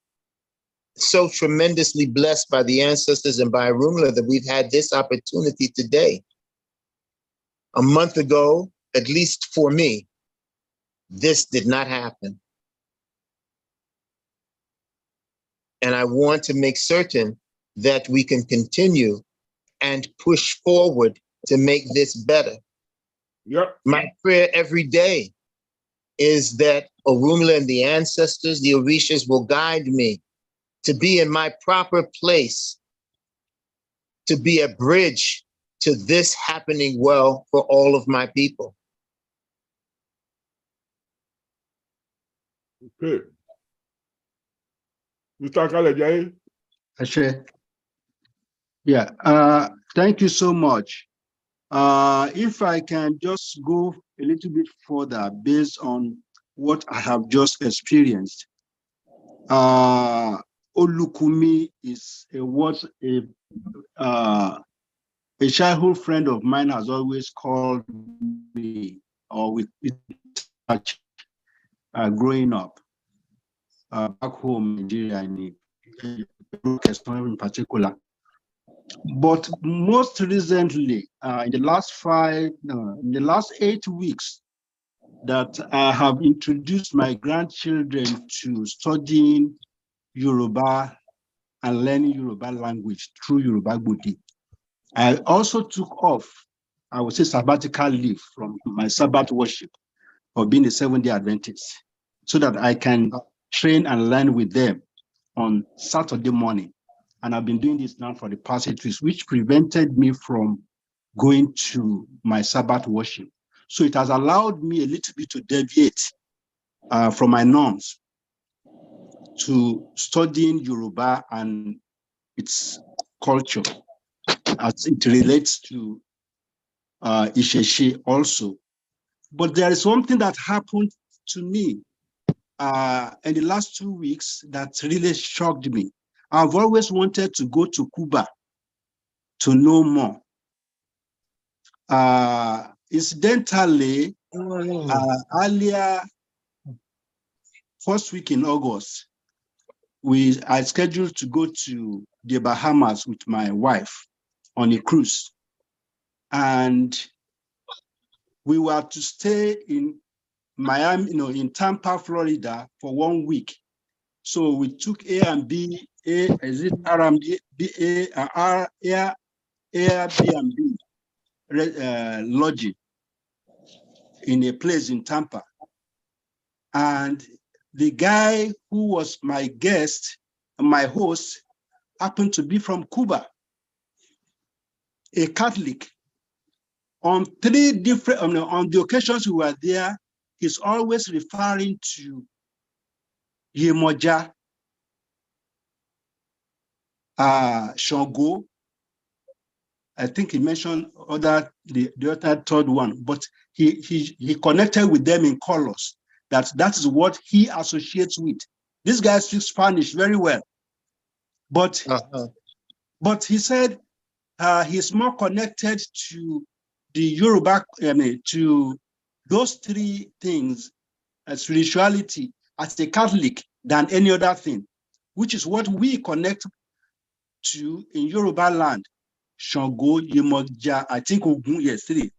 so tremendously blessed by the ancestors and by Orunmila that we've had this opportunity today. A month ago, at least for me, this did not happen. And I want to make certain that we can continue and push forward to make this better. Yep. My prayer every day is that Orunmila and the ancestors, the Orishas, will guide me to be in my proper place, to be a bridge to this happening well for all of my people. Okay. Mr. Kalejaye? Ashe. Yeah, thank you so much. If I can just go a little bit further based on what I have just experienced. Olukumi is a childhood friend of mine has always called me, or with touch growing up back home in Nigeria, in particular. But most recently, in the last 8 weeks, that I have introduced my grandchildren to studying Yoruba and learning Yoruba language through Yoruba Gbode. I also took off, I would say, sabbatical leave from my Sabbath worship of being a Seventh-day Adventist, so that I can train and learn with them on Saturday morning. And I've been doing this now for the past 8 weeks, which prevented me from going to my Sabbath worship. So it has allowed me a little bit to deviate from my norms to studying Yoruba and its culture as it relates to Isheshe also. But there is something that happened to me in the last 2 weeks that really shocked me. I've always wanted to go to Cuba to know more. Incidentally, earlier, first week in August, I scheduled to go to the Bahamas with my wife on a cruise. And we were to stay in Miami, in Tampa, Florida for 1 week. So we took Airbnb lodging in a place in Tampa. And the guy who was my guest, my host, happened to be from Cuba, a Catholic. On 3 different, on the occasions we were there, he's always referring to Yemoja, Shango. I think he mentioned the other third one, but he connected with them in colors. That is what he associates with. This guy speaks Spanish very well, but he said he's more connected to the Yoruba, to those three things, spirituality as a Catholic than any other thing, which is what we connect to in Yoruba land. Shango, Yemoja, I think Ogun, yes, three.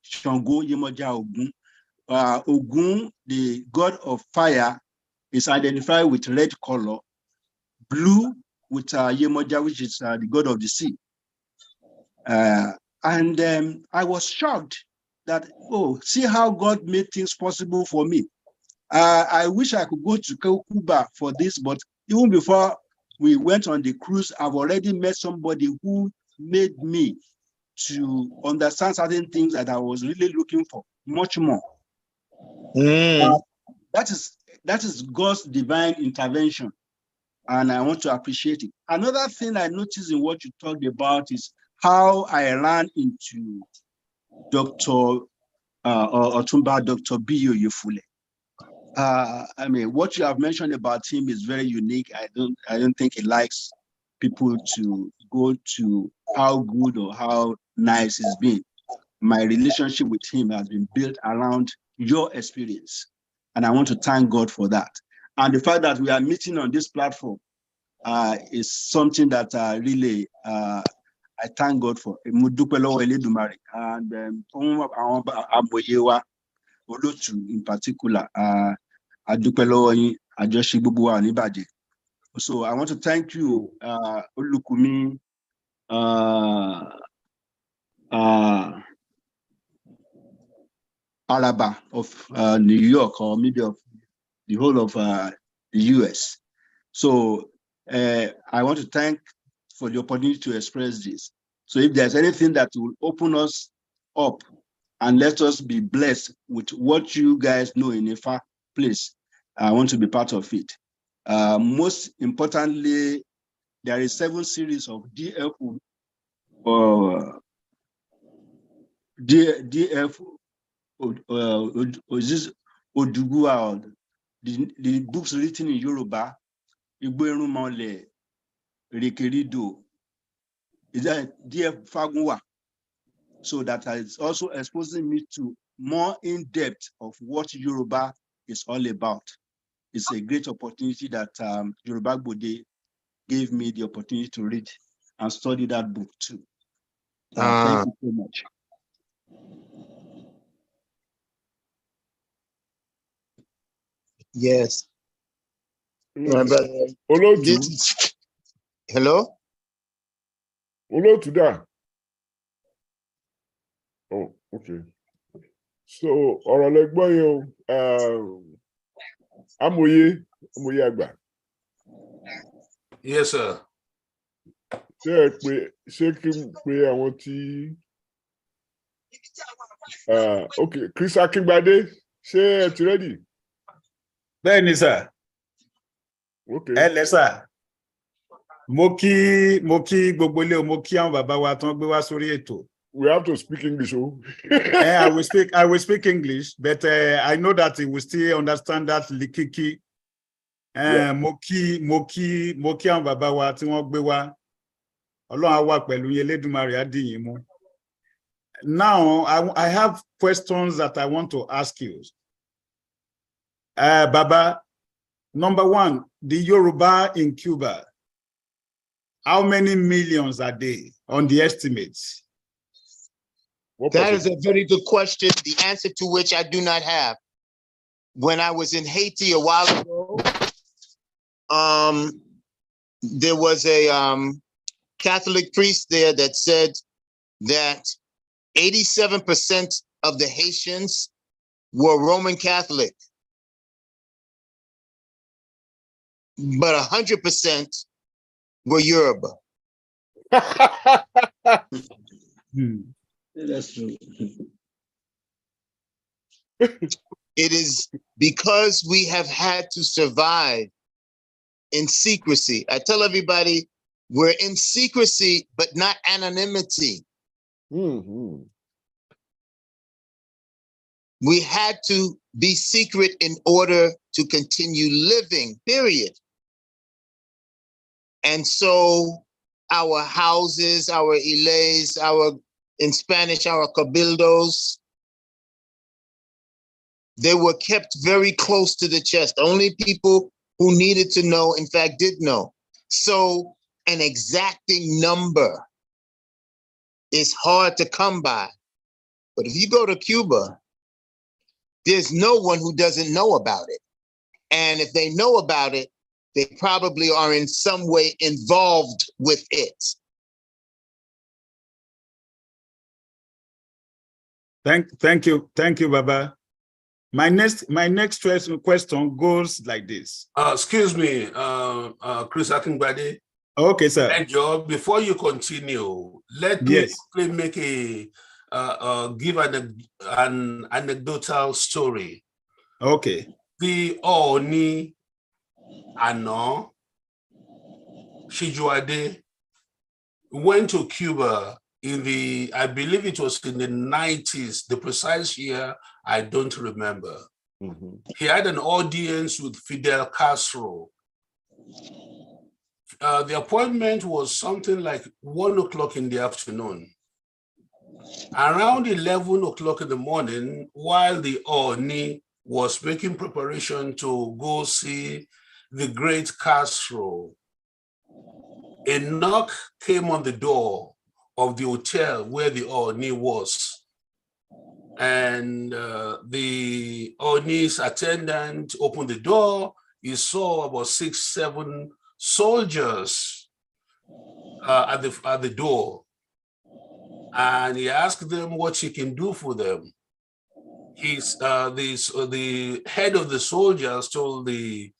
Shango, Yemoja, Ogun. Ogun, the god of fire, is identified with red color, blue with Yemoja, which is the god of the sea. And I was shocked that, see how God made things possible for me. I wish I could go to Cuba for this, but even before we went on the cruise, I've already met somebody who made me to understand certain things that I was really looking for, much more. That is God's divine intervention, and I want to appreciate it. Another thing I noticed in what you talked about is how I ran into Dr. Otumba, Dr. Biyo Yefule. I mean, what you have mentioned about him is very unique. I don't think he likes people to go to how good or how nice he's been. My relationship with him has been built around your experience, and I want to thank God for that. And the fact that we are meeting on this platform is something that really I thank God for. And in particular, so I want to thank you, Olukumi, Alaba of New York, or maybe of the whole of the US. So I want to thank for the opportunity to express this. So if there's anything that will open us up and let us be blessed with what you guys know in a far place, I want to be part of it. Most importantly, there is 7 series of DF Odugua, the books written in Yoruba, Igbo Mole, Rekerido, is that DF Fagunwa. So that is also exposing me to more in depth of what Yoruba is all about. It's a great opportunity that Yoruba Gbode gave me the opportunity to read and study that book too. Thank you so much. Yes. My brother. Hello? Hello to that. Oh, okay. So, Amoye Agba. Yes, sir. Okay, Chris Akingbade, ṣé you ready? Bẹ́ẹ̀ni, sir. Okay. Ẹ sir. Mo kí gbogbo ilé, mo kí àwọn bàbá wa tán gbé wá sórí ètò. We have to speak English. I will speak English, but I know that he will still understand that Likiki. Mo kí àwọn bàbá wa tí wọ́n gbé wá. Ọlọ́run á wà pẹ̀lú yín, Elédùmarè á dì yín mú. Now, I have questions that I want to ask you. Baba, number one, the Yoruba in Cuba, how many millions are they on the estimates? That is a very good question, the answer to which I do not have. When I was in Haiti a while ago, there was a Catholic priest there that said that 87% of the Haitians were Roman Catholic, but 100% were Yoruba. That's true. It is because we have had to survive in secrecy. I tell everybody we're in secrecy, but not anonymity. Mm-hmm. We had to be secret in order to continue living, period. And so our houses, our ilays, in Spanish, our cabildos, they were kept very close to the chest. Only people who needed to know, in fact, did know. So an exacting number is hard to come by. But if you go to Cuba, there's no one who doesn't know about it. And if they know about it, they probably are in some way involved with it. Thank you, Baba. My next question goes like this. Excuse me, Chris Akingbade. Okay, sir. And Joe, before you continue, let me make give an anecdotal story. Okay. The Oni Ano Shijuade went to Cuba in I believe it was in the 90s. The precise year, I don't remember. Mm-hmm. He had an audience with Fidel Castro. The appointment was something like 1 o'clock in the afternoon. Around 11 o'clock in the morning, while the Oni was making preparation to go see the great Castro, a knock came on the door of the hotel where the Oni was. And the Oni's attendant opened the door. He saw about 6, 7 soldiers at the door. And he asked them what he can do for them. The head of the soldiers told the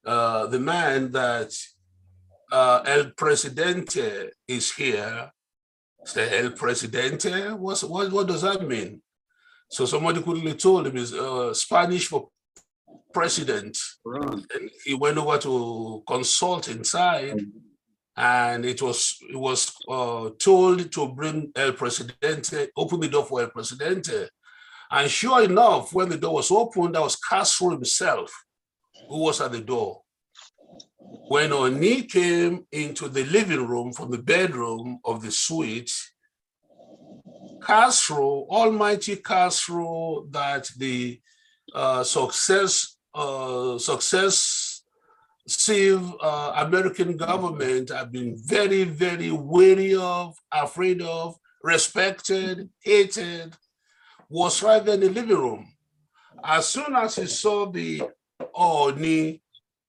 man that El Presidente is here. Said, El Presidente? What does that mean? So somebody quickly told him it's Spanish for president. Right. And he went over to consult inside, and it was told to bring El Presidente, open the door for El Presidente. And sure enough, when the door was opened, that was Castro himself who was at the door. When Oni came into the living room from the bedroom of the suite, Castro, almighty Castro, that the successive American government have been very, very wary of, afraid of, respected, hated, was right there in the living room. As soon as he saw the Oni,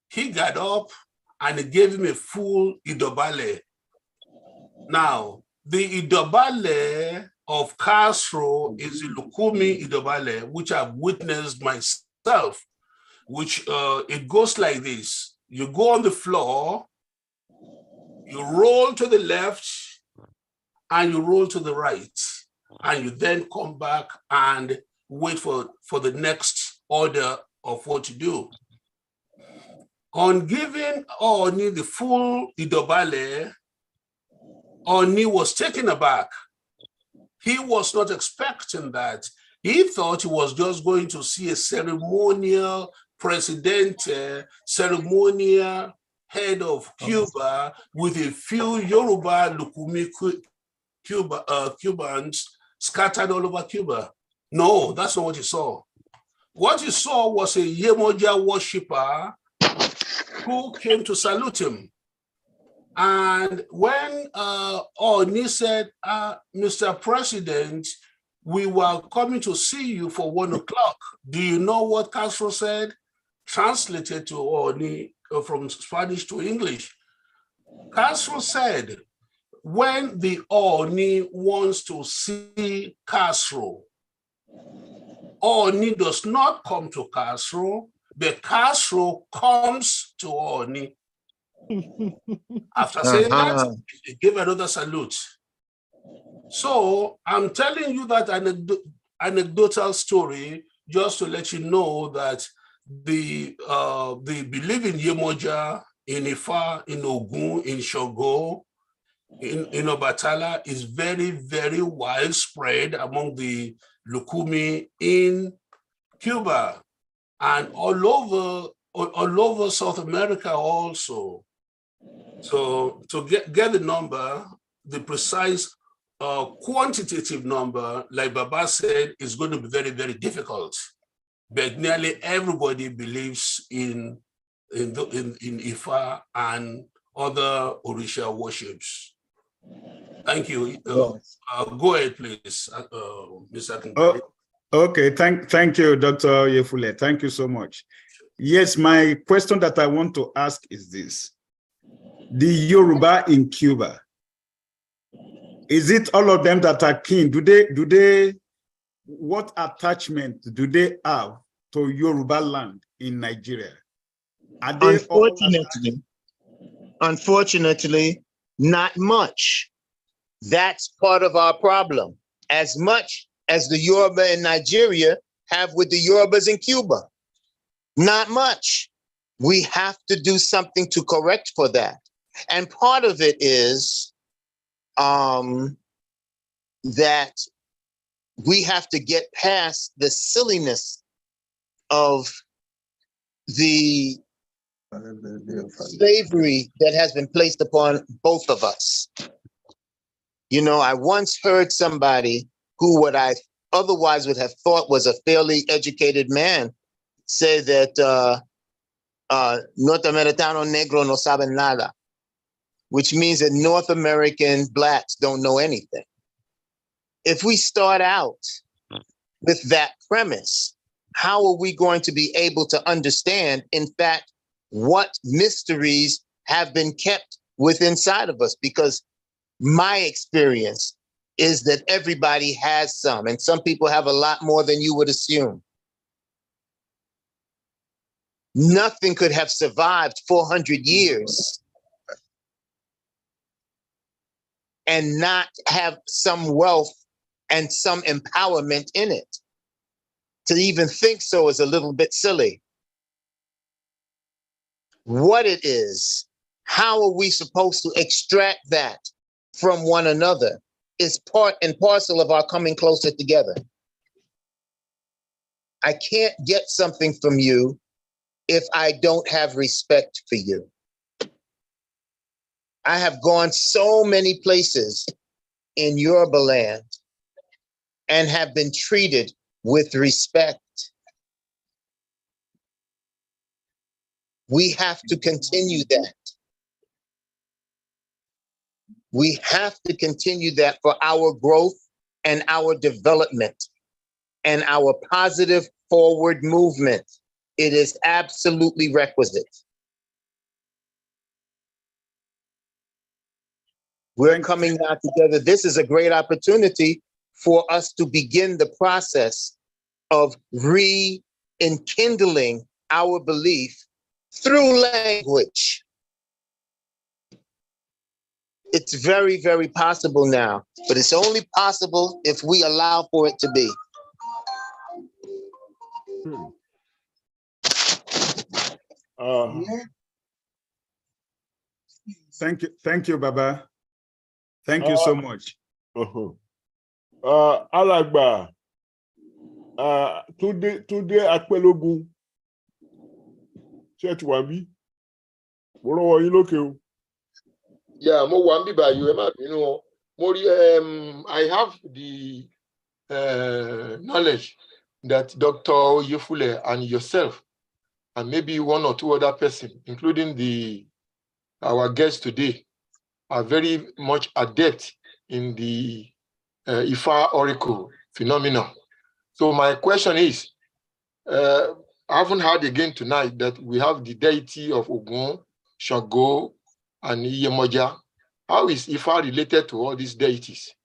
he got up and he gave him a full idobale. Now, the idobale of Castro is the Lukumi idobale, which I've witnessed myself, which it goes like this. You go on the floor, you roll to the left, and you roll to the right, and you then come back and wait for the next order of what to do. On giving Oni the full idobale, Oni was taken aback. He was not expecting that. He thought he was just going to see a ceremonial presidente, ceremonial head of Cuba with a few Yoruba Lukumi Cubans scattered all over Cuba. No, that's not what he saw. What he saw was a Yemoja worshiper who came to salute him. And when Oni said, Mr. President, we were coming to see you for 1 o'clock. Do you know what Castro said? Translated to Oni from Spanish to English. Castro said, when the Oni wants to see Castro, Oni does not come to Castro, but Castro comes to Oni. After saying that, he gave another salute. So I'm telling you that anecdotal story just to let you know that the belief in Yemoja, in Ifa, in Ogun, in Shogo, in Obatala is very, very widespread among the Lukumi in Cuba and all over South America also. So to get the number, the precise quantitative number, like Baba said, is going to be very, very difficult. But nearly everybody believes in Ifa and other Orisha worships. Thank you. Go ahead, please, Mr. Kinkade. Okay, thank you, Dr. Yefule. Thank you so much. Yes, my question that I want to ask is this. The Yoruba in Cuba, is it all of them that are kin? What attachment do they have to Yoruba land in Nigeria? Are they Unfortunately, not much. That's part of our problem. As much as the Yoruba in Nigeria have with the Yorubas in Cuba. Not much. We have to do something to correct for that. And part of it is that we have to get past the silliness of the slavery that has been placed upon both of us. You know, I once heard somebody who what I otherwise would have thought was a fairly educated man say that Norteamericano negro no saben nada, which means that North American blacks don't know anything. If we start out with that premise, how are we going to be able to understand, in fact, what mysteries have been kept within inside of us? Because my experience is that everybody has some, and some people have a lot more than you would assume. Nothing could have survived 400 years and not have some wealth and some empowerment in it. To even think so is a little bit silly. What it is, how are we supposed to extract that from one another is part and parcel of our coming closer together. I can't get something from you if I don't have respect for you. I have gone so many places in Yoruba land and have been treated with respect. We have to continue that. We have to continue that for our growth and our development and our positive forward movement. It is absolutely requisite. We're coming now together. This is a great opportunity for us to begin the process of re-enkindling our belief through language. It's very, very possible now, but it's only possible if we allow for it to be. Thank you, Baba. Thank you so much. Alagba, today Akpelogun, Church Wami, Moro you look you. Yeah, mo wambi by you, I have the knowledge that Dr. Yefule and yourself, and maybe one or two other persons, including our guest today, are very much adept in the Ifa oracle phenomenon. So my question is, I haven't heard again tonight that we have the deity of Ogun, Shango, and Yemoja. How is Ifa related to all these deities?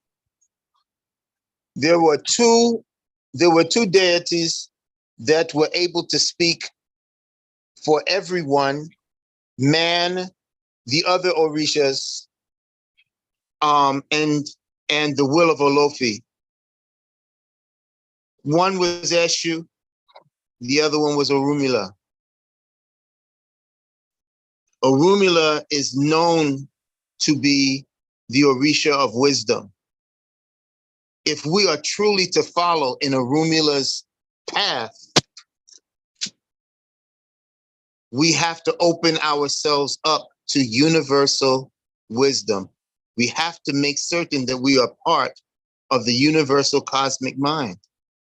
There were two deities that were able to speak for everyone, man, the other Orishas, and the will of Olofi. One was Eshu The other one was Orunmila. Orunmila is known to be the Orisha of wisdom. If we are truly to follow in Orunmila's path, we have to open ourselves up to universal wisdom. We have to make certain that we are part of the universal cosmic mind,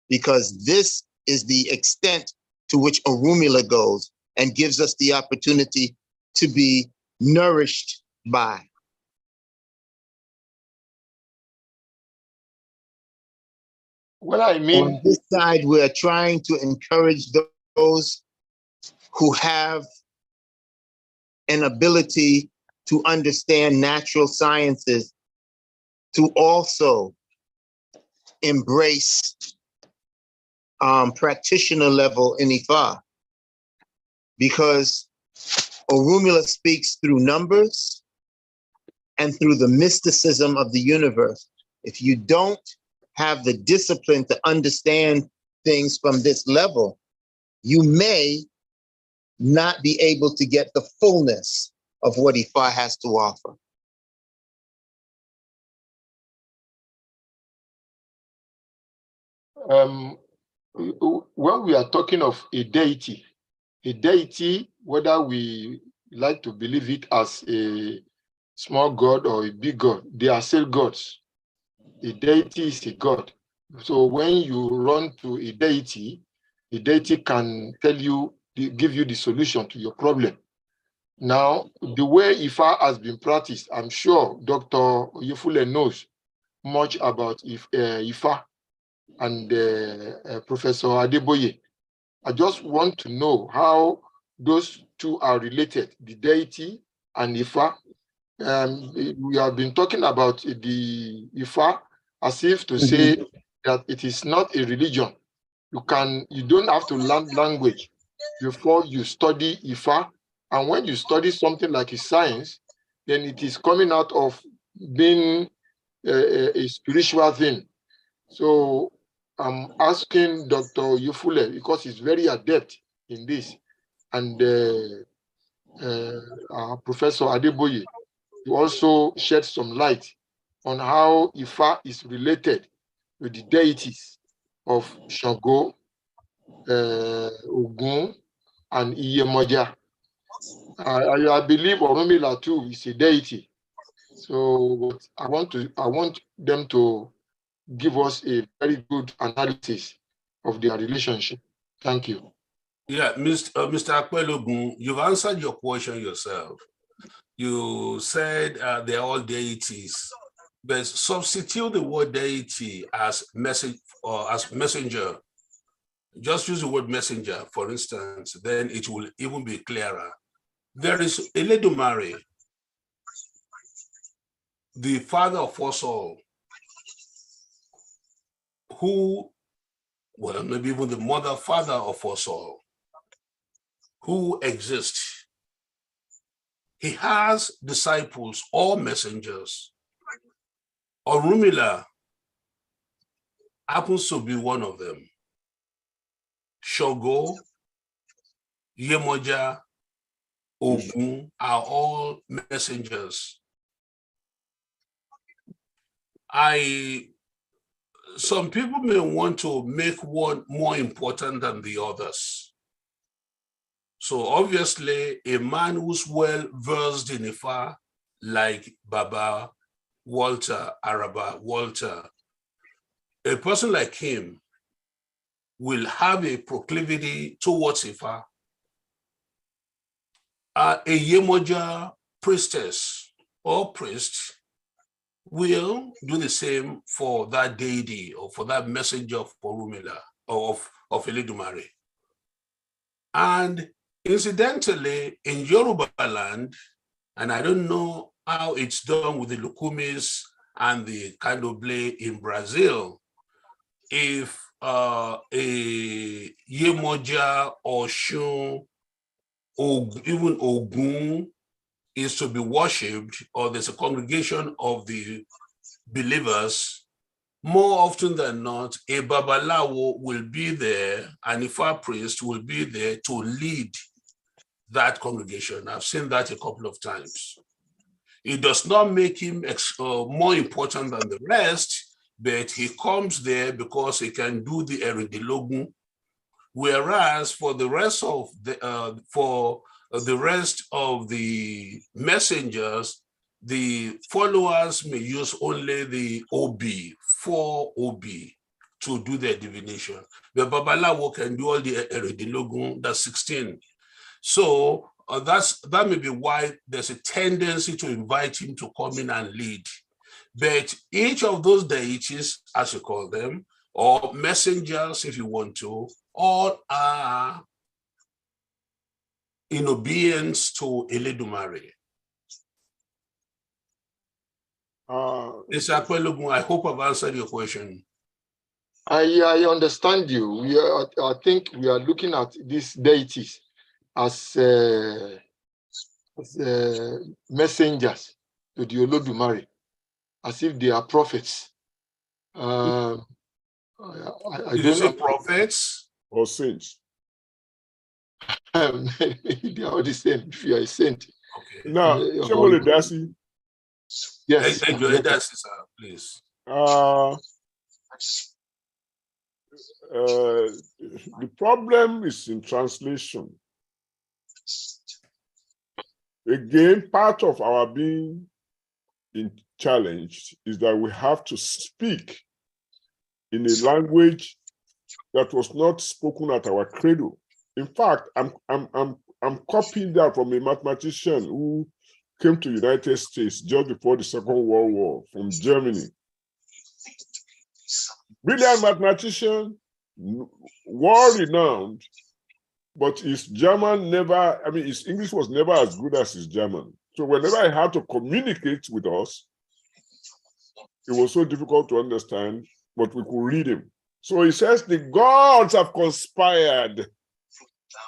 because this is the extent to which Orunmila goes and gives us the opportunity to be nourished by. Well, I mean, on this side, we are trying to encourage those who have an ability to understand natural sciences to also embrace practitioner level in Ifa, because Orunmila speaks through numbers and through the mysticism of the universe. If you don't have the discipline to understand things from this level, you may not be able to get the fullness of what Ifa has to offer. When we are talking of a deity, whether we like to believe it as a small god or a big god, they are still gods. A deity is a god. So when you run to a deity, the deity can tell you, give you the solution to your problem. Now, the way Ifa has been practiced, I'm sure Dr. Oyefule knows much about Ifa and Professor Adeboye. I just want to know how those two are related, the deity and Ifa. We have been talking about the Ifa as if to say that it is not a religion. You don't have to learn language before you study Ifa. And when you study something like a science, then it is coming out of being a spiritual thing. So I'm asking Dr. Yufule, because he's very adept in this, and Professor Adeboye, to also shed some light on how Ifa is related with the deities of Shango, Ogun, and Iyemoja. I believe Orunmila too is a deity. So I want them to give us a very good analysis of their relationship. Thank you. Yeah, Mr. Akpelogun, you've answered your question yourself. You said they're all deities, but substitute the word deity as message or as messenger. Just use the word messenger, for instance, then it will even be clearer. There is Eledumare, the father of us all, who, well, maybe even the mother, father of us all, who exists. He has disciples or messengers. Orunmila happens to be one of them. Shogo, Yemoja, Ogun are all messengers. Some people may want to make one more important than the others. So obviously, a man who's well versed in Ifa, like Baba Walter, Araba Walter, a person like him will have a proclivity towards Ifa. A Yemoja priestess or priest will do the same for that deity or for that messenger of Orunmila or of Eledumare. And incidentally, in Yoruba land, and I don't know how it's done with the Lukumis and the Candomblé in Brazil, if a Yemoja or Shun or even Ogun is to be worshipped, or there's a congregation of the believers, more often than not, a Babalawo will be there, and a Ifa priest will be there to lead that congregation. I've seen that a couple of times. It does not make him more important than the rest, but he comes there because he can do the Eridilogun. Whereas for the rest of the messengers, the followers may use only the OB, 4 OB, to do their divination. The Babalawo can do all the Eridilogun, that's 16. So that may be why there's a tendency to invite him to come in and lead. But each of those deities, as you call them, or messengers, if you want to, all are in obedience to Eledumare. I hope I've answered your question. I understand you. I think we are looking at these deities as messengers to the Olodumare, as if they are prophets. I Did you say prophets? Or saints? They are all the same if you are a saint. Okay. Now, Shemole Dasi. Yes. Thank you, Dasi, sir, please. The problem is in translation. Again, part of our being challenged is that we have to speak in a language that was not spoken at our cradle. In fact, I'm copying that from a mathematician who came to the United States just before the Second World War from Germany. Brilliant mathematician, world-renowned, but his German never, his English was never as good as his German. So whenever he had to communicate with us, it was so difficult to understand, but we could read him. So he says, the gods have conspired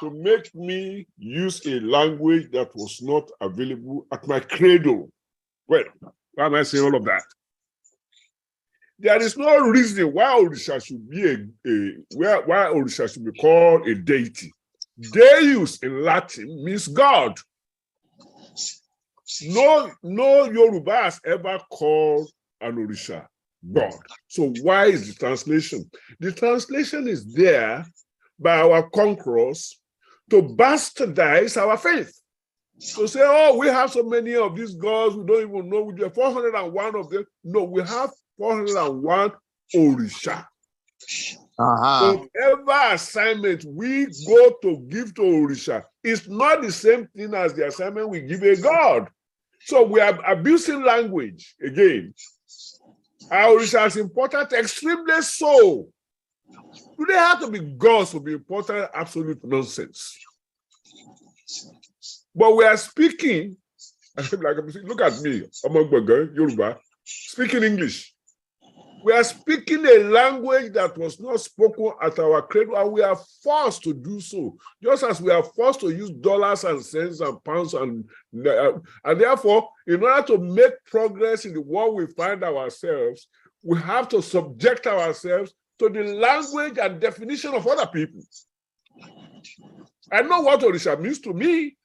to make me use a language that was not available at my cradle. Well, why am I saying all of that? There is no reason why Orisha should be why Orisha should be called a deity. Deus in Latin means God. No Yoruba has ever called an Orisha God. So why is the translation? The translation is there by our conquerors to bastardize our faith. To say, oh, we have so many of these gods, we don't even know. We have 401 of them. No, we have 401 Orisha. Whatever assignment we go to give to Orisha is not the same thing as the assignment we give a God. So we are abusing language again. Our Orisha is important, extremely so. Do they have to be gods to be important? Absolute nonsense. But we are speaking, look at me, Yoruba, speaking English. We are speaking a language that was not spoken at our cradle, and we are forced to do so, just as we are forced to use dollars and cents and pounds, and therefore, in order to make progress in the world we find ourselves, we have to subject ourselves to the language and definition of other people. I know what Orisha means to me.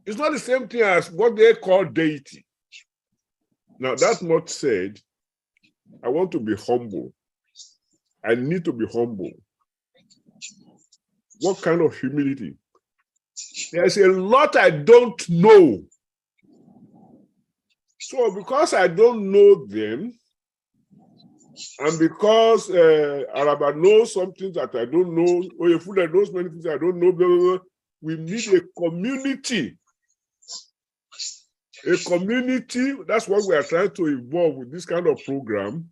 It's not the same thing as what they call deity. Now, that much said, I want to be humble. I need to be humble. What kind of humility? There's a lot I don't know. So because I don't know them, and because Araba knows something that I don't know, or Yefule knows many things I don't know, blah, blah, blah, we need a community. A community, that's what we are trying to evolve with this kind of program.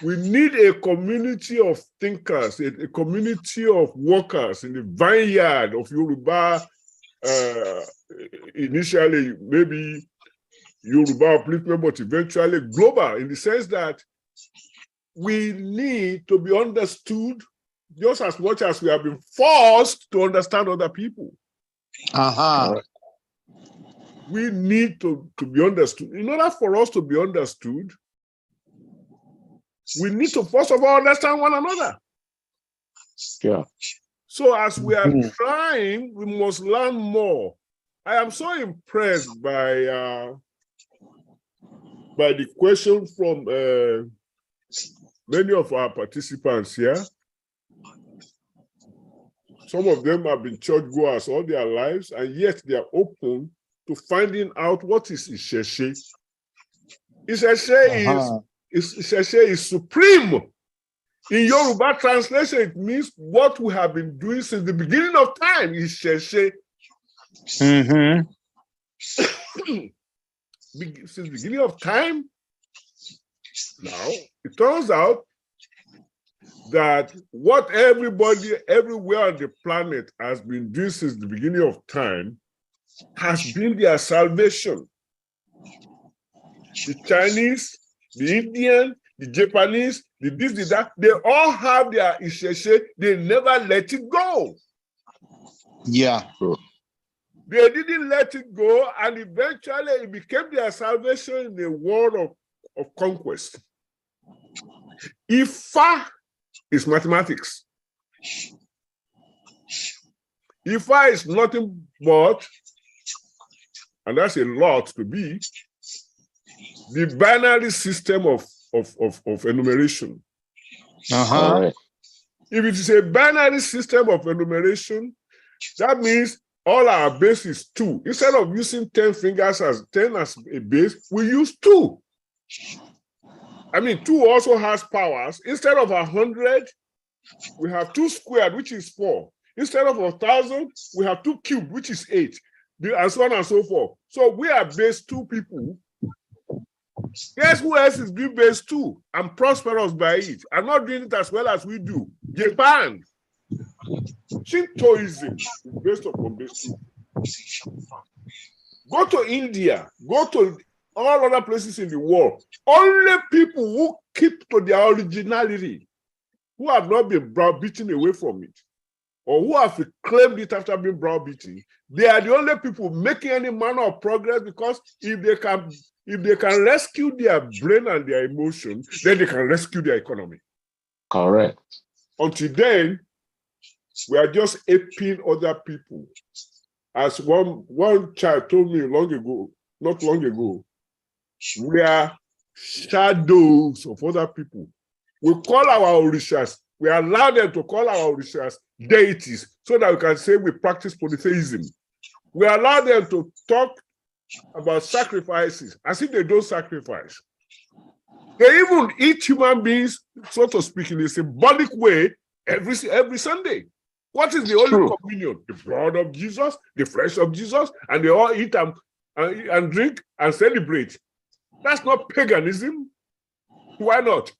We need a community of thinkers, a community of workers in the vineyard of Yoruba, initially maybe Yoruba upliftment, but eventually global, in the sense that we need to be understood just as much as we have been forced to understand other people. We need to be understood. In order for us to be understood, we need to first of all understand one another. Yeah. So as we are trying, we must learn more. I am so impressed by the question from many of our participants here. Some of them have been churchgoers all their lives, and yet they are open to finding out what is Isheshe. Isheshe is supreme. In Yoruba translation, it means what we have been doing since the beginning of time. Isheshe. Since the beginning of time. Now, it turns out that what everybody everywhere on the planet has been doing since the beginning of time has been their salvation. The Chinese, the Indian, the Japanese, the this, the that, they all have their Isheshe. They never let it go. Yeah. They didn't let it go, and eventually it became their salvation in the world of conquest. Ifa is mathematics. Ifa is nothing but, and that's a lot to be, the binary system of enumeration. Correct. If it is a binary system of enumeration, that means all our base is 2. Instead of using 10 fingers as 10 as a base, we use 2. I mean, 2 also has powers. Instead of 100, we have 2 squared, which is 4. Instead of 1,000, we have 2 cubed, which is 8, and so on and so forth. So we are base 2 people. Guess who else is doing base 2 and prosperous by it? I'm not doing it as well as we do. Japan. Shintoism is based upon base 2. Go to India. Go to all other places in the world. Only people who keep to their originality, who have not been browbeaten away from it, or who have claimed it after being browbeaten, they are the only people making any manner of progress, because if they can rescue their brain and their emotion, then they can rescue their economy. Correct. Until then, we are just aping other people. As one child told me not long ago, we are shadows of other people. We call our orishas, we allow them to call our orishas deities, so that we can say we practice polytheism. We allow them to talk about sacrifices as if they don't sacrifice. They even eat human beings, so to speak, in a symbolic way every Sunday. What is the Holy Communion? The blood of Jesus, the flesh of Jesus, and they all eat and drink and celebrate. That's not paganism. Why not?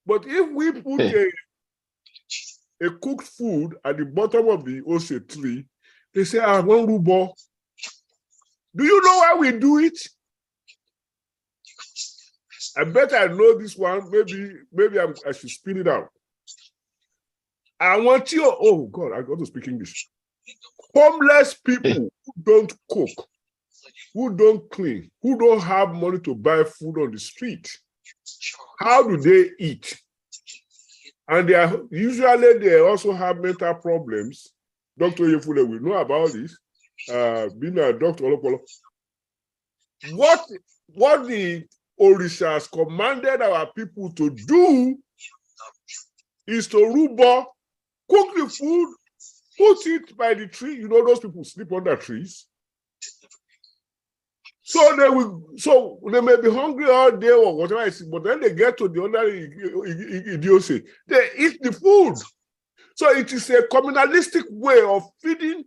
But if we put a cooked food at the bottom of the ose tree, they say, I want rubo. Do you know why we do it? I bet I know this one. Maybe I should spin it out. I want you, oh God, I got to speak English. Homeless people who don't cook, who don't clean, who don't have money to buy food on the street, how do they eat? And they also have mental problems. Dr. Yefule will know about this. Being a doctor, what the Orishas commanded our people to do is to rubo, cook the food, put it by the tree. You know, those people sleep under trees. So they may be hungry all day or whatever it is, but then they get to the other idiocy. They eat the food. So it is a communalistic way of feeding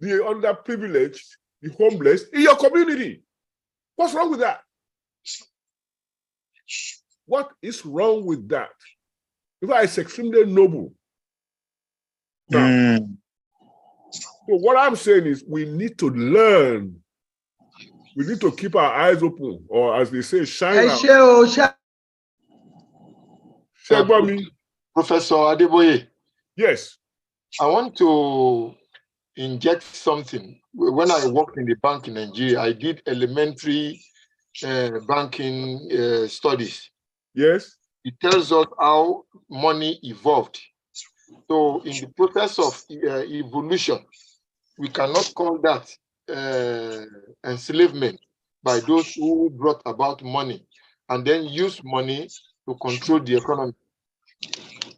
the underprivileged, the homeless in your community. What's wrong with that? What is wrong with that? It's extremely noble. Now, so what I'm saying is we need to learn. We need to keep our eyes open, or as they say, shine out. Professor Adeboye. Yes. I want to inject something. When I worked in the bank in Nigeria, I did elementary banking studies. Yes. It tells us how money evolved. So in the process of evolution, we cannot call that enslavement by those who brought about money and then use money to control the economy.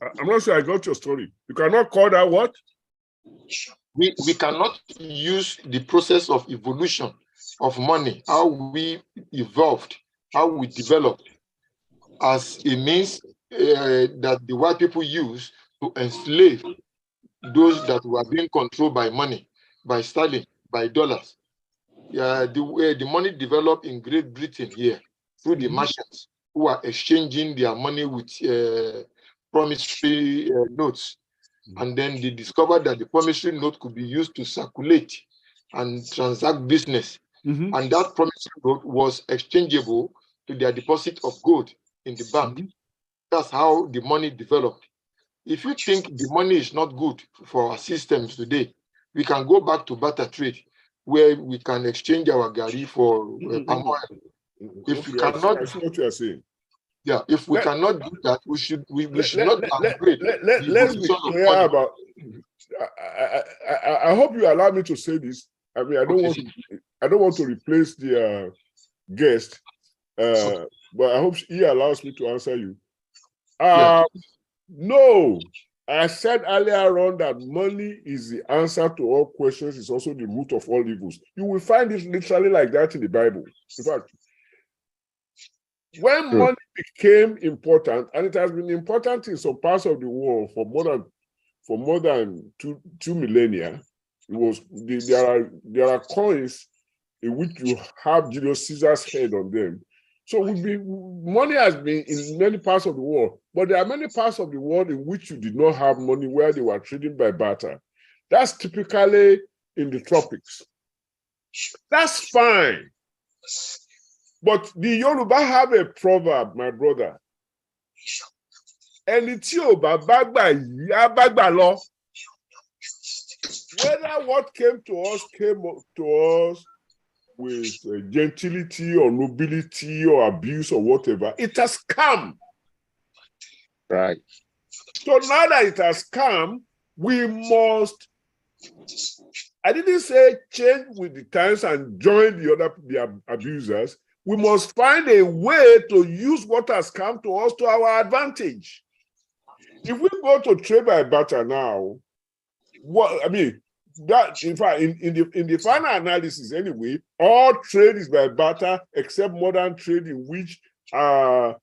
I'm not sure I got your story. You cannot call that what? We cannot use the process of evolution of money, how we evolved, how we developed, as a means that the white people use to enslave those that were being controlled by money, by sterling, by dollars. The way the money developed in Great Britain here through the merchants who are exchanging their money with promissory notes. And then they discovered that the promissory note could be used to circulate and transact business. And that promissory note was exchangeable to their deposit of gold in the bank. That's how the money developed. If you think the money is not good for our systems today, we can go back to barter trade, where we can exchange our gari for palm oil. If we cannot, I see what you are saying. Yeah, if we cannot do that, we should not upgrade. Let's be clear about. I hope you allow me to say this. I mean, I don't want to replace the guest, but I hope he allows me to answer you. No, I said earlier on that money is the answer to all questions. It's also the root of all evils. You will find it literally like that in the Bible. In fact, when money became important, and it has been important in some parts of the world for more than two millennia, there are coins in which you have Julius Caesar's head on them. So money has been in many parts of the world, but there are many parts of the world in which you did not have money, where they were trading by barter. That's typically in the tropics. That's fine. But the Yoruba have a proverb, my brother. Ẹni tí ò bá bá gbà yí, á bá gbà lọ. Whether what came to us with gentility or nobility or abuse or whatever, it has come. Right. So now that it has come, we must, I didn't say change with the times and join the abusers. We must find a way to use what has come to us to our advantage. If we go to trade by barter now, that in fact, in the final analysis anyway, all trade is by barter except modern trade, in which the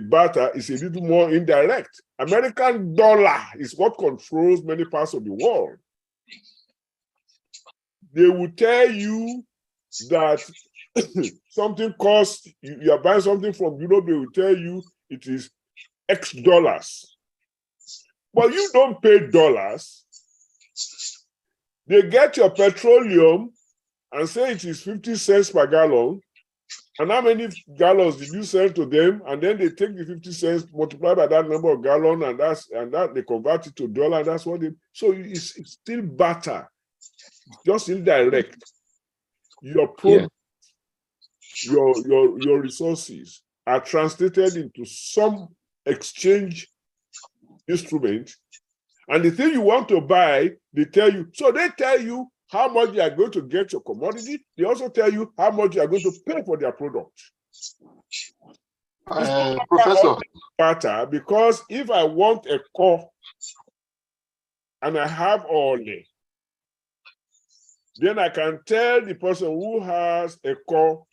barter is a little more indirect. American dollar is what controls many parts of the world. They will tell you that something costs, you are buying something from Europe, they will tell you it is X dollars. But you don't pay dollars. They get your petroleum and say it is 50 cents per gallon. And how many gallons did you sell to them? And then they take the 50 cents, multiply by that number of gallons, and that they convert it to dollar. And that's what they. So it's still barter, just indirect. Your product, your resources are translated into some exchange instrument, and the thing you want to buy, they tell you. So they tell you how much you are going to get your commodity. They also tell you how much you are going to pay for their product. Professor, barter, because if I want a core and I have all, then I can tell the person who has a core,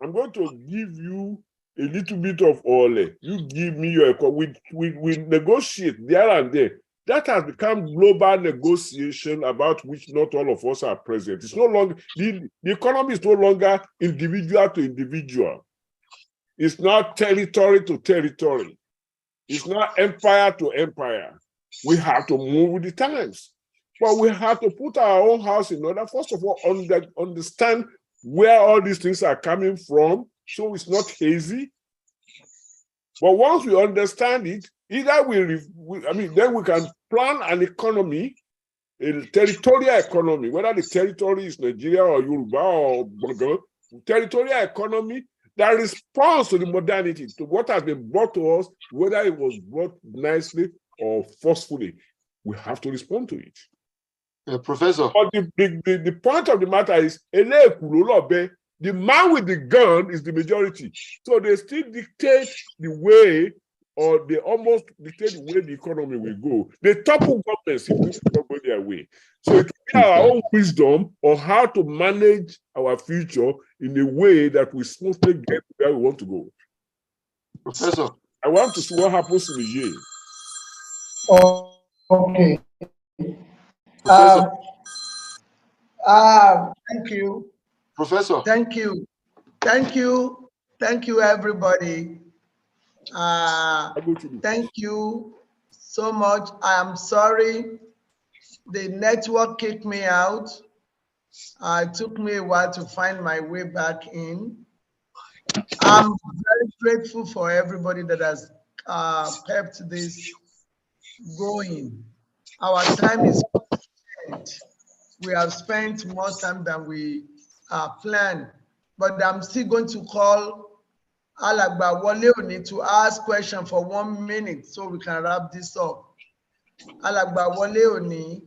I'm going to give you a little bit of ole. You give me your core. We negotiate there and there. That has become global negotiation about which not all of us are present. It's no longer, the economy is no longer individual to individual. It's not territory to territory. It's not empire to empire. We have to move with the times. But we have to put our own house in order, first of all, understand where all these things are coming from, so it's not hazy. But once we understand it, either then we can plan an economy a territorial economy, whether the territory is Nigeria or Yoruba or Gbode, territorial economy that responds to the modernity, to what has been brought to us, whether it was brought nicely or forcefully. We have to respond to it. Professor. But the point of the matter is, the man with the gun is the majority. So they still dictate the way, or they almost dictate the way the economy will go. They topple governments if we don't go their way. So it will be our own wisdom on how to manage our future in a way that we smoothly get where we want to go. Professor. I want to see what happens in Niger. Oh, okay. Thank you. Professor. Thank you. Thank you. Thank you, everybody. Thank you so much. I am sorry. The network kicked me out. It took me a while to find my way back in. I'm very grateful for everybody that has kept this going. Our time is spent. We have spent more time than we planned, but I'm still going to call Alagba Wole to ask question for 1 minute so we can wrap this up. Alagba Wole.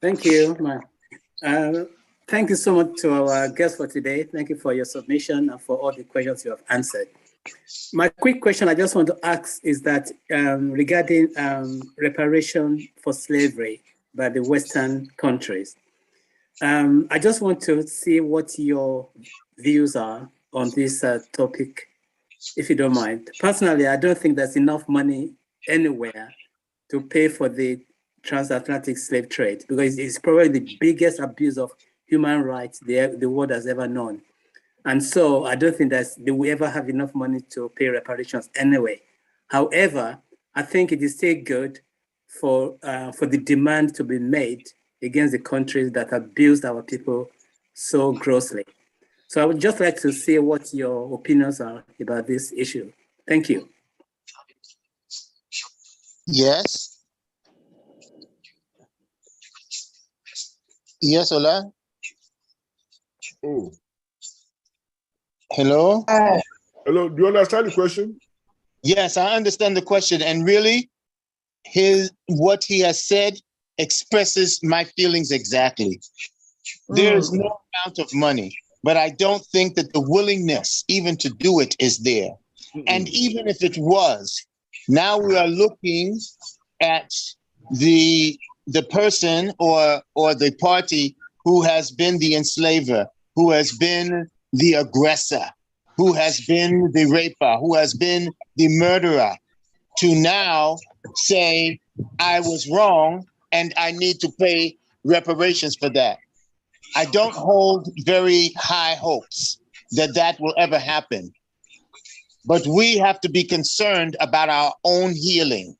Thank you, man. Thank you so much to our guests for today. Thank you for your submission and for all the questions you have answered. My quick question I just want to ask is that regarding reparation for slavery by the Western countries. I just want to see what your views are on this topic, if you don't mind. Personally, I don't think there's enough money anywhere to pay for the transatlantic slave trade, because it's probably the biggest abuse of human rights the world has ever known. And so I don't think that we ever have enough money to pay reparations anyway. However, I think it is still good for the demand to be made against the countries that abused our people so grossly. So I would just like to see what your opinions are about this issue. Thank you. Yes. Yes, Ola. Oh. Hello? Hello, do you understand the question? Yes, I understand the question. And really, what he has said expresses my feelings exactly. There is no amount of money, but I don't think that the willingness even to do it is there. And even if it was, now we are looking at the person or the party who has been the enslaver, who has been the aggressor, who has been the raper, who has been the murderer, to now say, I was wrong and I need to pay reparations for that. I don't hold very high hopes that that will ever happen. But we have to be concerned about our own healing.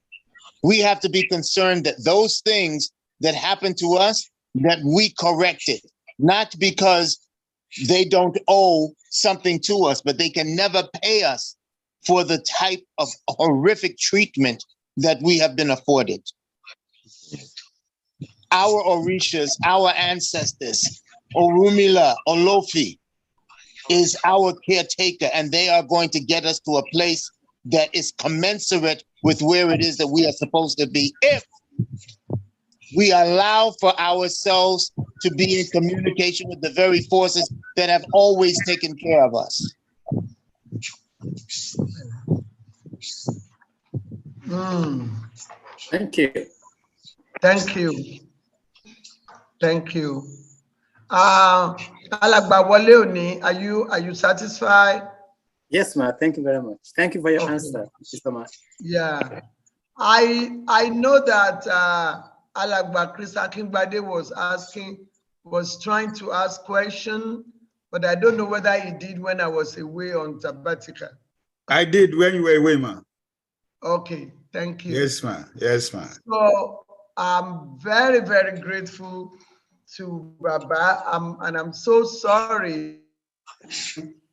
We have to be concerned that those things that happen to us, that we correct it, not because they don't owe something to us, but they can never pay us for the type of horrific treatment that we have been afforded. Our Orishas, our ancestors, Orumila, Olofi, is our caretaker, and they are going to get us to a place that is commensurate with where it is that we are supposed to be if we allow for ourselves to be in communication with the very forces that have always taken care of us. Thank you. Thank you. Thank you. Alagba Wole Oni, are you satisfied? Yes, ma'am. Thank you very much. Thank you for your answer. Thank you so much. Yeah, I know that Alagba Chris Akingbade was trying to ask question, but I don't know whether he did when I was away on sabbatical. I did when you were away, ma'am. Okay, thank you. Yes, ma'am. Yes, ma'am. So I'm very, very grateful to Baba, and I'm so sorry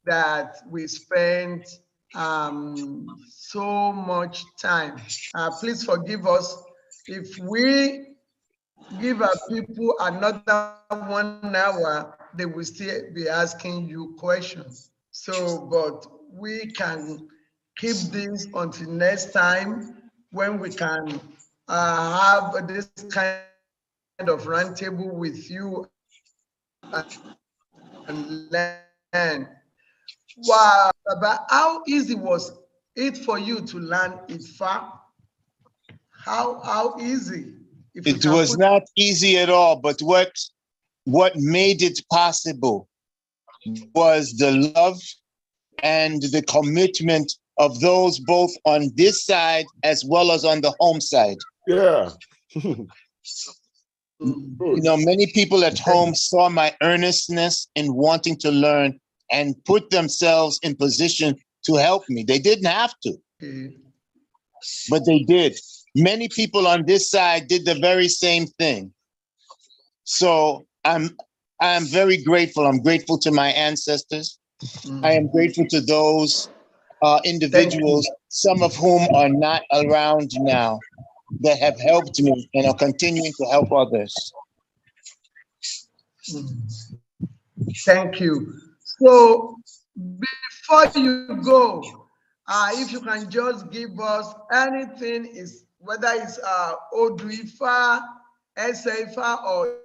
that we spent so much time. Please forgive us. If we give our people another 1 hour, they will still be asking you questions. So, but we can keep this until next time when we can have this kind of roundtable with you and learn. Wow, but how easy was it for you to learn Ifa? How easy? If It was not easy at all, but what made it possible was the love and the commitment of those both on this side as well as on the home side. Yeah. Many people at home saw my earnestness in wanting to learn and put themselves in position to help me. They didn't have to, but they did. Many people on this side did the very same thing. So I'm very grateful. I'm grateful to my ancestors. I am grateful to those individuals, some of whom are not around now, that have helped me and are continuing to help others. Thank you. So before you go, if you can just give us anything, is whether it's Oduifa, Eseifa, or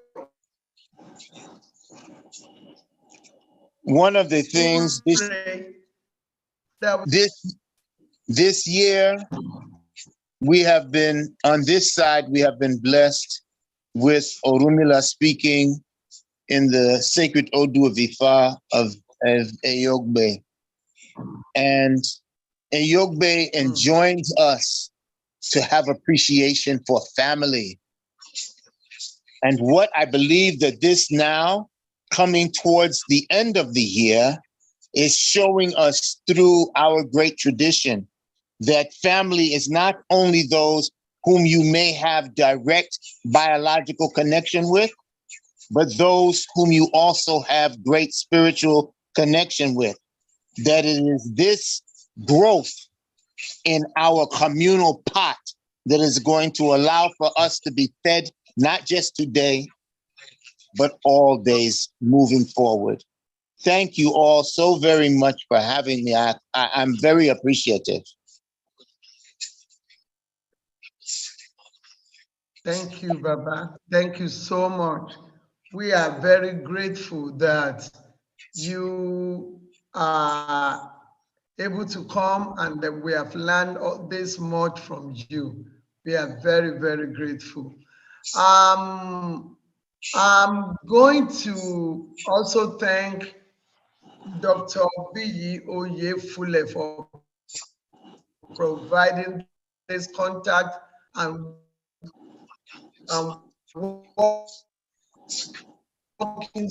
one of the things this year, we have been, on this side, we have been blessed with Orunmila speaking in the sacred Odu of Ifa of Eyogbe. And Eyogbe enjoins us to have appreciation for family. And what I believe that this now, coming towards the end of the year, is showing us through our great tradition that family is not only those whom you may have direct biological connection with, but those whom you also have great spiritual connection with. That it is this growth in our communal pot that is going to allow for us to be fed, not just today, but all days moving forward. Thank you all so very much for having me. I'm very appreciative. Thank you, Baba. Thank you so much. We are very grateful that you are able to come and that we have learned all this much from you. We are very, very grateful. I'm going to also thank Dr. B. Oyefule for providing this contact and working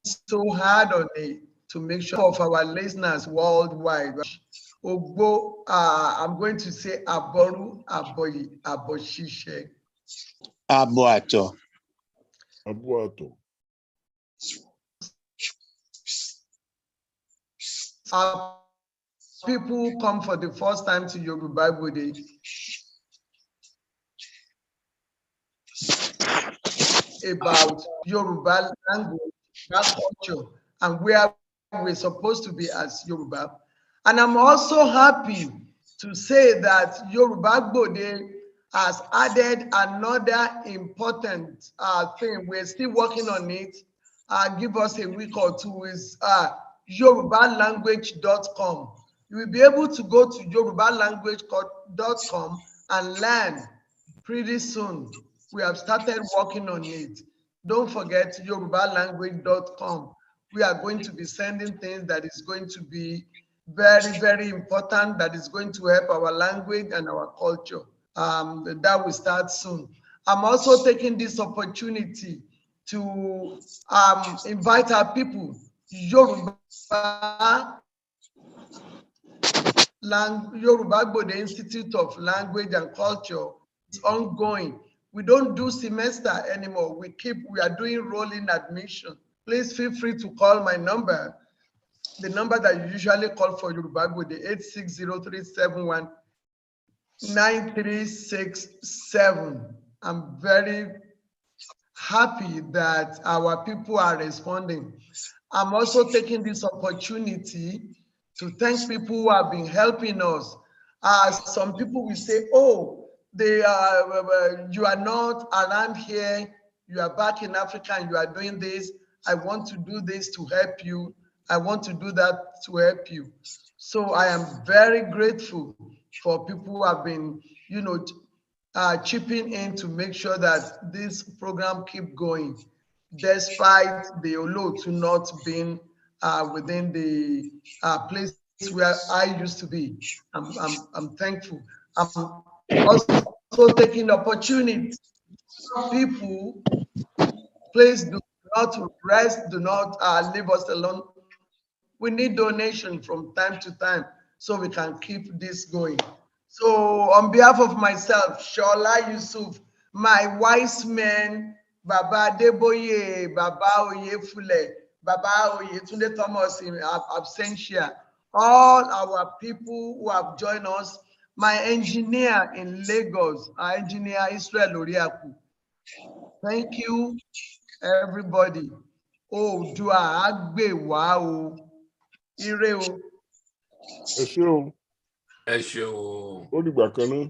so hard on it to make sure of our listeners worldwide. Ogbo, I'm going to say Aboru, Aboyi, Aboshishe. Abuato. Abuato. People come for the first time to Yoruba Gbode. About Yoruba language, culture, and where we're supposed to be as Yoruba. And I'm also happy to say that Yoruba Gbode has added another important thing. We're still working on it. Give us a week or two. Is yorubalanguage.com. You will be able to go to yorubalanguage.com and learn pretty soon. We have started working on it. Don't forget yorubalanguage.com. We are going to be sending things that is going to be very, very important, that is going to help our language and our culture. That will start soon. I'm also taking this opportunity to invite our people. Yoruba Gbode Institute of Language and Culture is ongoing. We don't do semester anymore. We are doing rolling admission. Please feel free to call my number, the number that you usually call for Yoruba Gbode, 860-371 9367. I'm very happy that our people are responding. I'm also taking this opportunity to thank people who have been helping us. Some people will say, oh, you are not around here, you are back in Africa and you are doing this. I want to do this to help you. I want to do that to help you. So I am very grateful for people who have been, chipping in to make sure that this program keep going, despite the Olo to not being within the place where I used to be. I'm thankful. I'm also taking the opportunity. People, please do not rest, do not leave us alone. We need donation from time to time so we can keep this going. So on behalf of myself, Shola Yusuf, my wise men, Baba Deboye, Baba Oyefule, Baba Oyetunde Thomas in absentia, all our people who have joined us, my engineer in Lagos, our engineer Israel Oriaku. Thank you, everybody. Oh, do I agbe wow. Ire o. Ẹ ṣé o. Ẹ ṣé o. Ó dìgbà kan náà.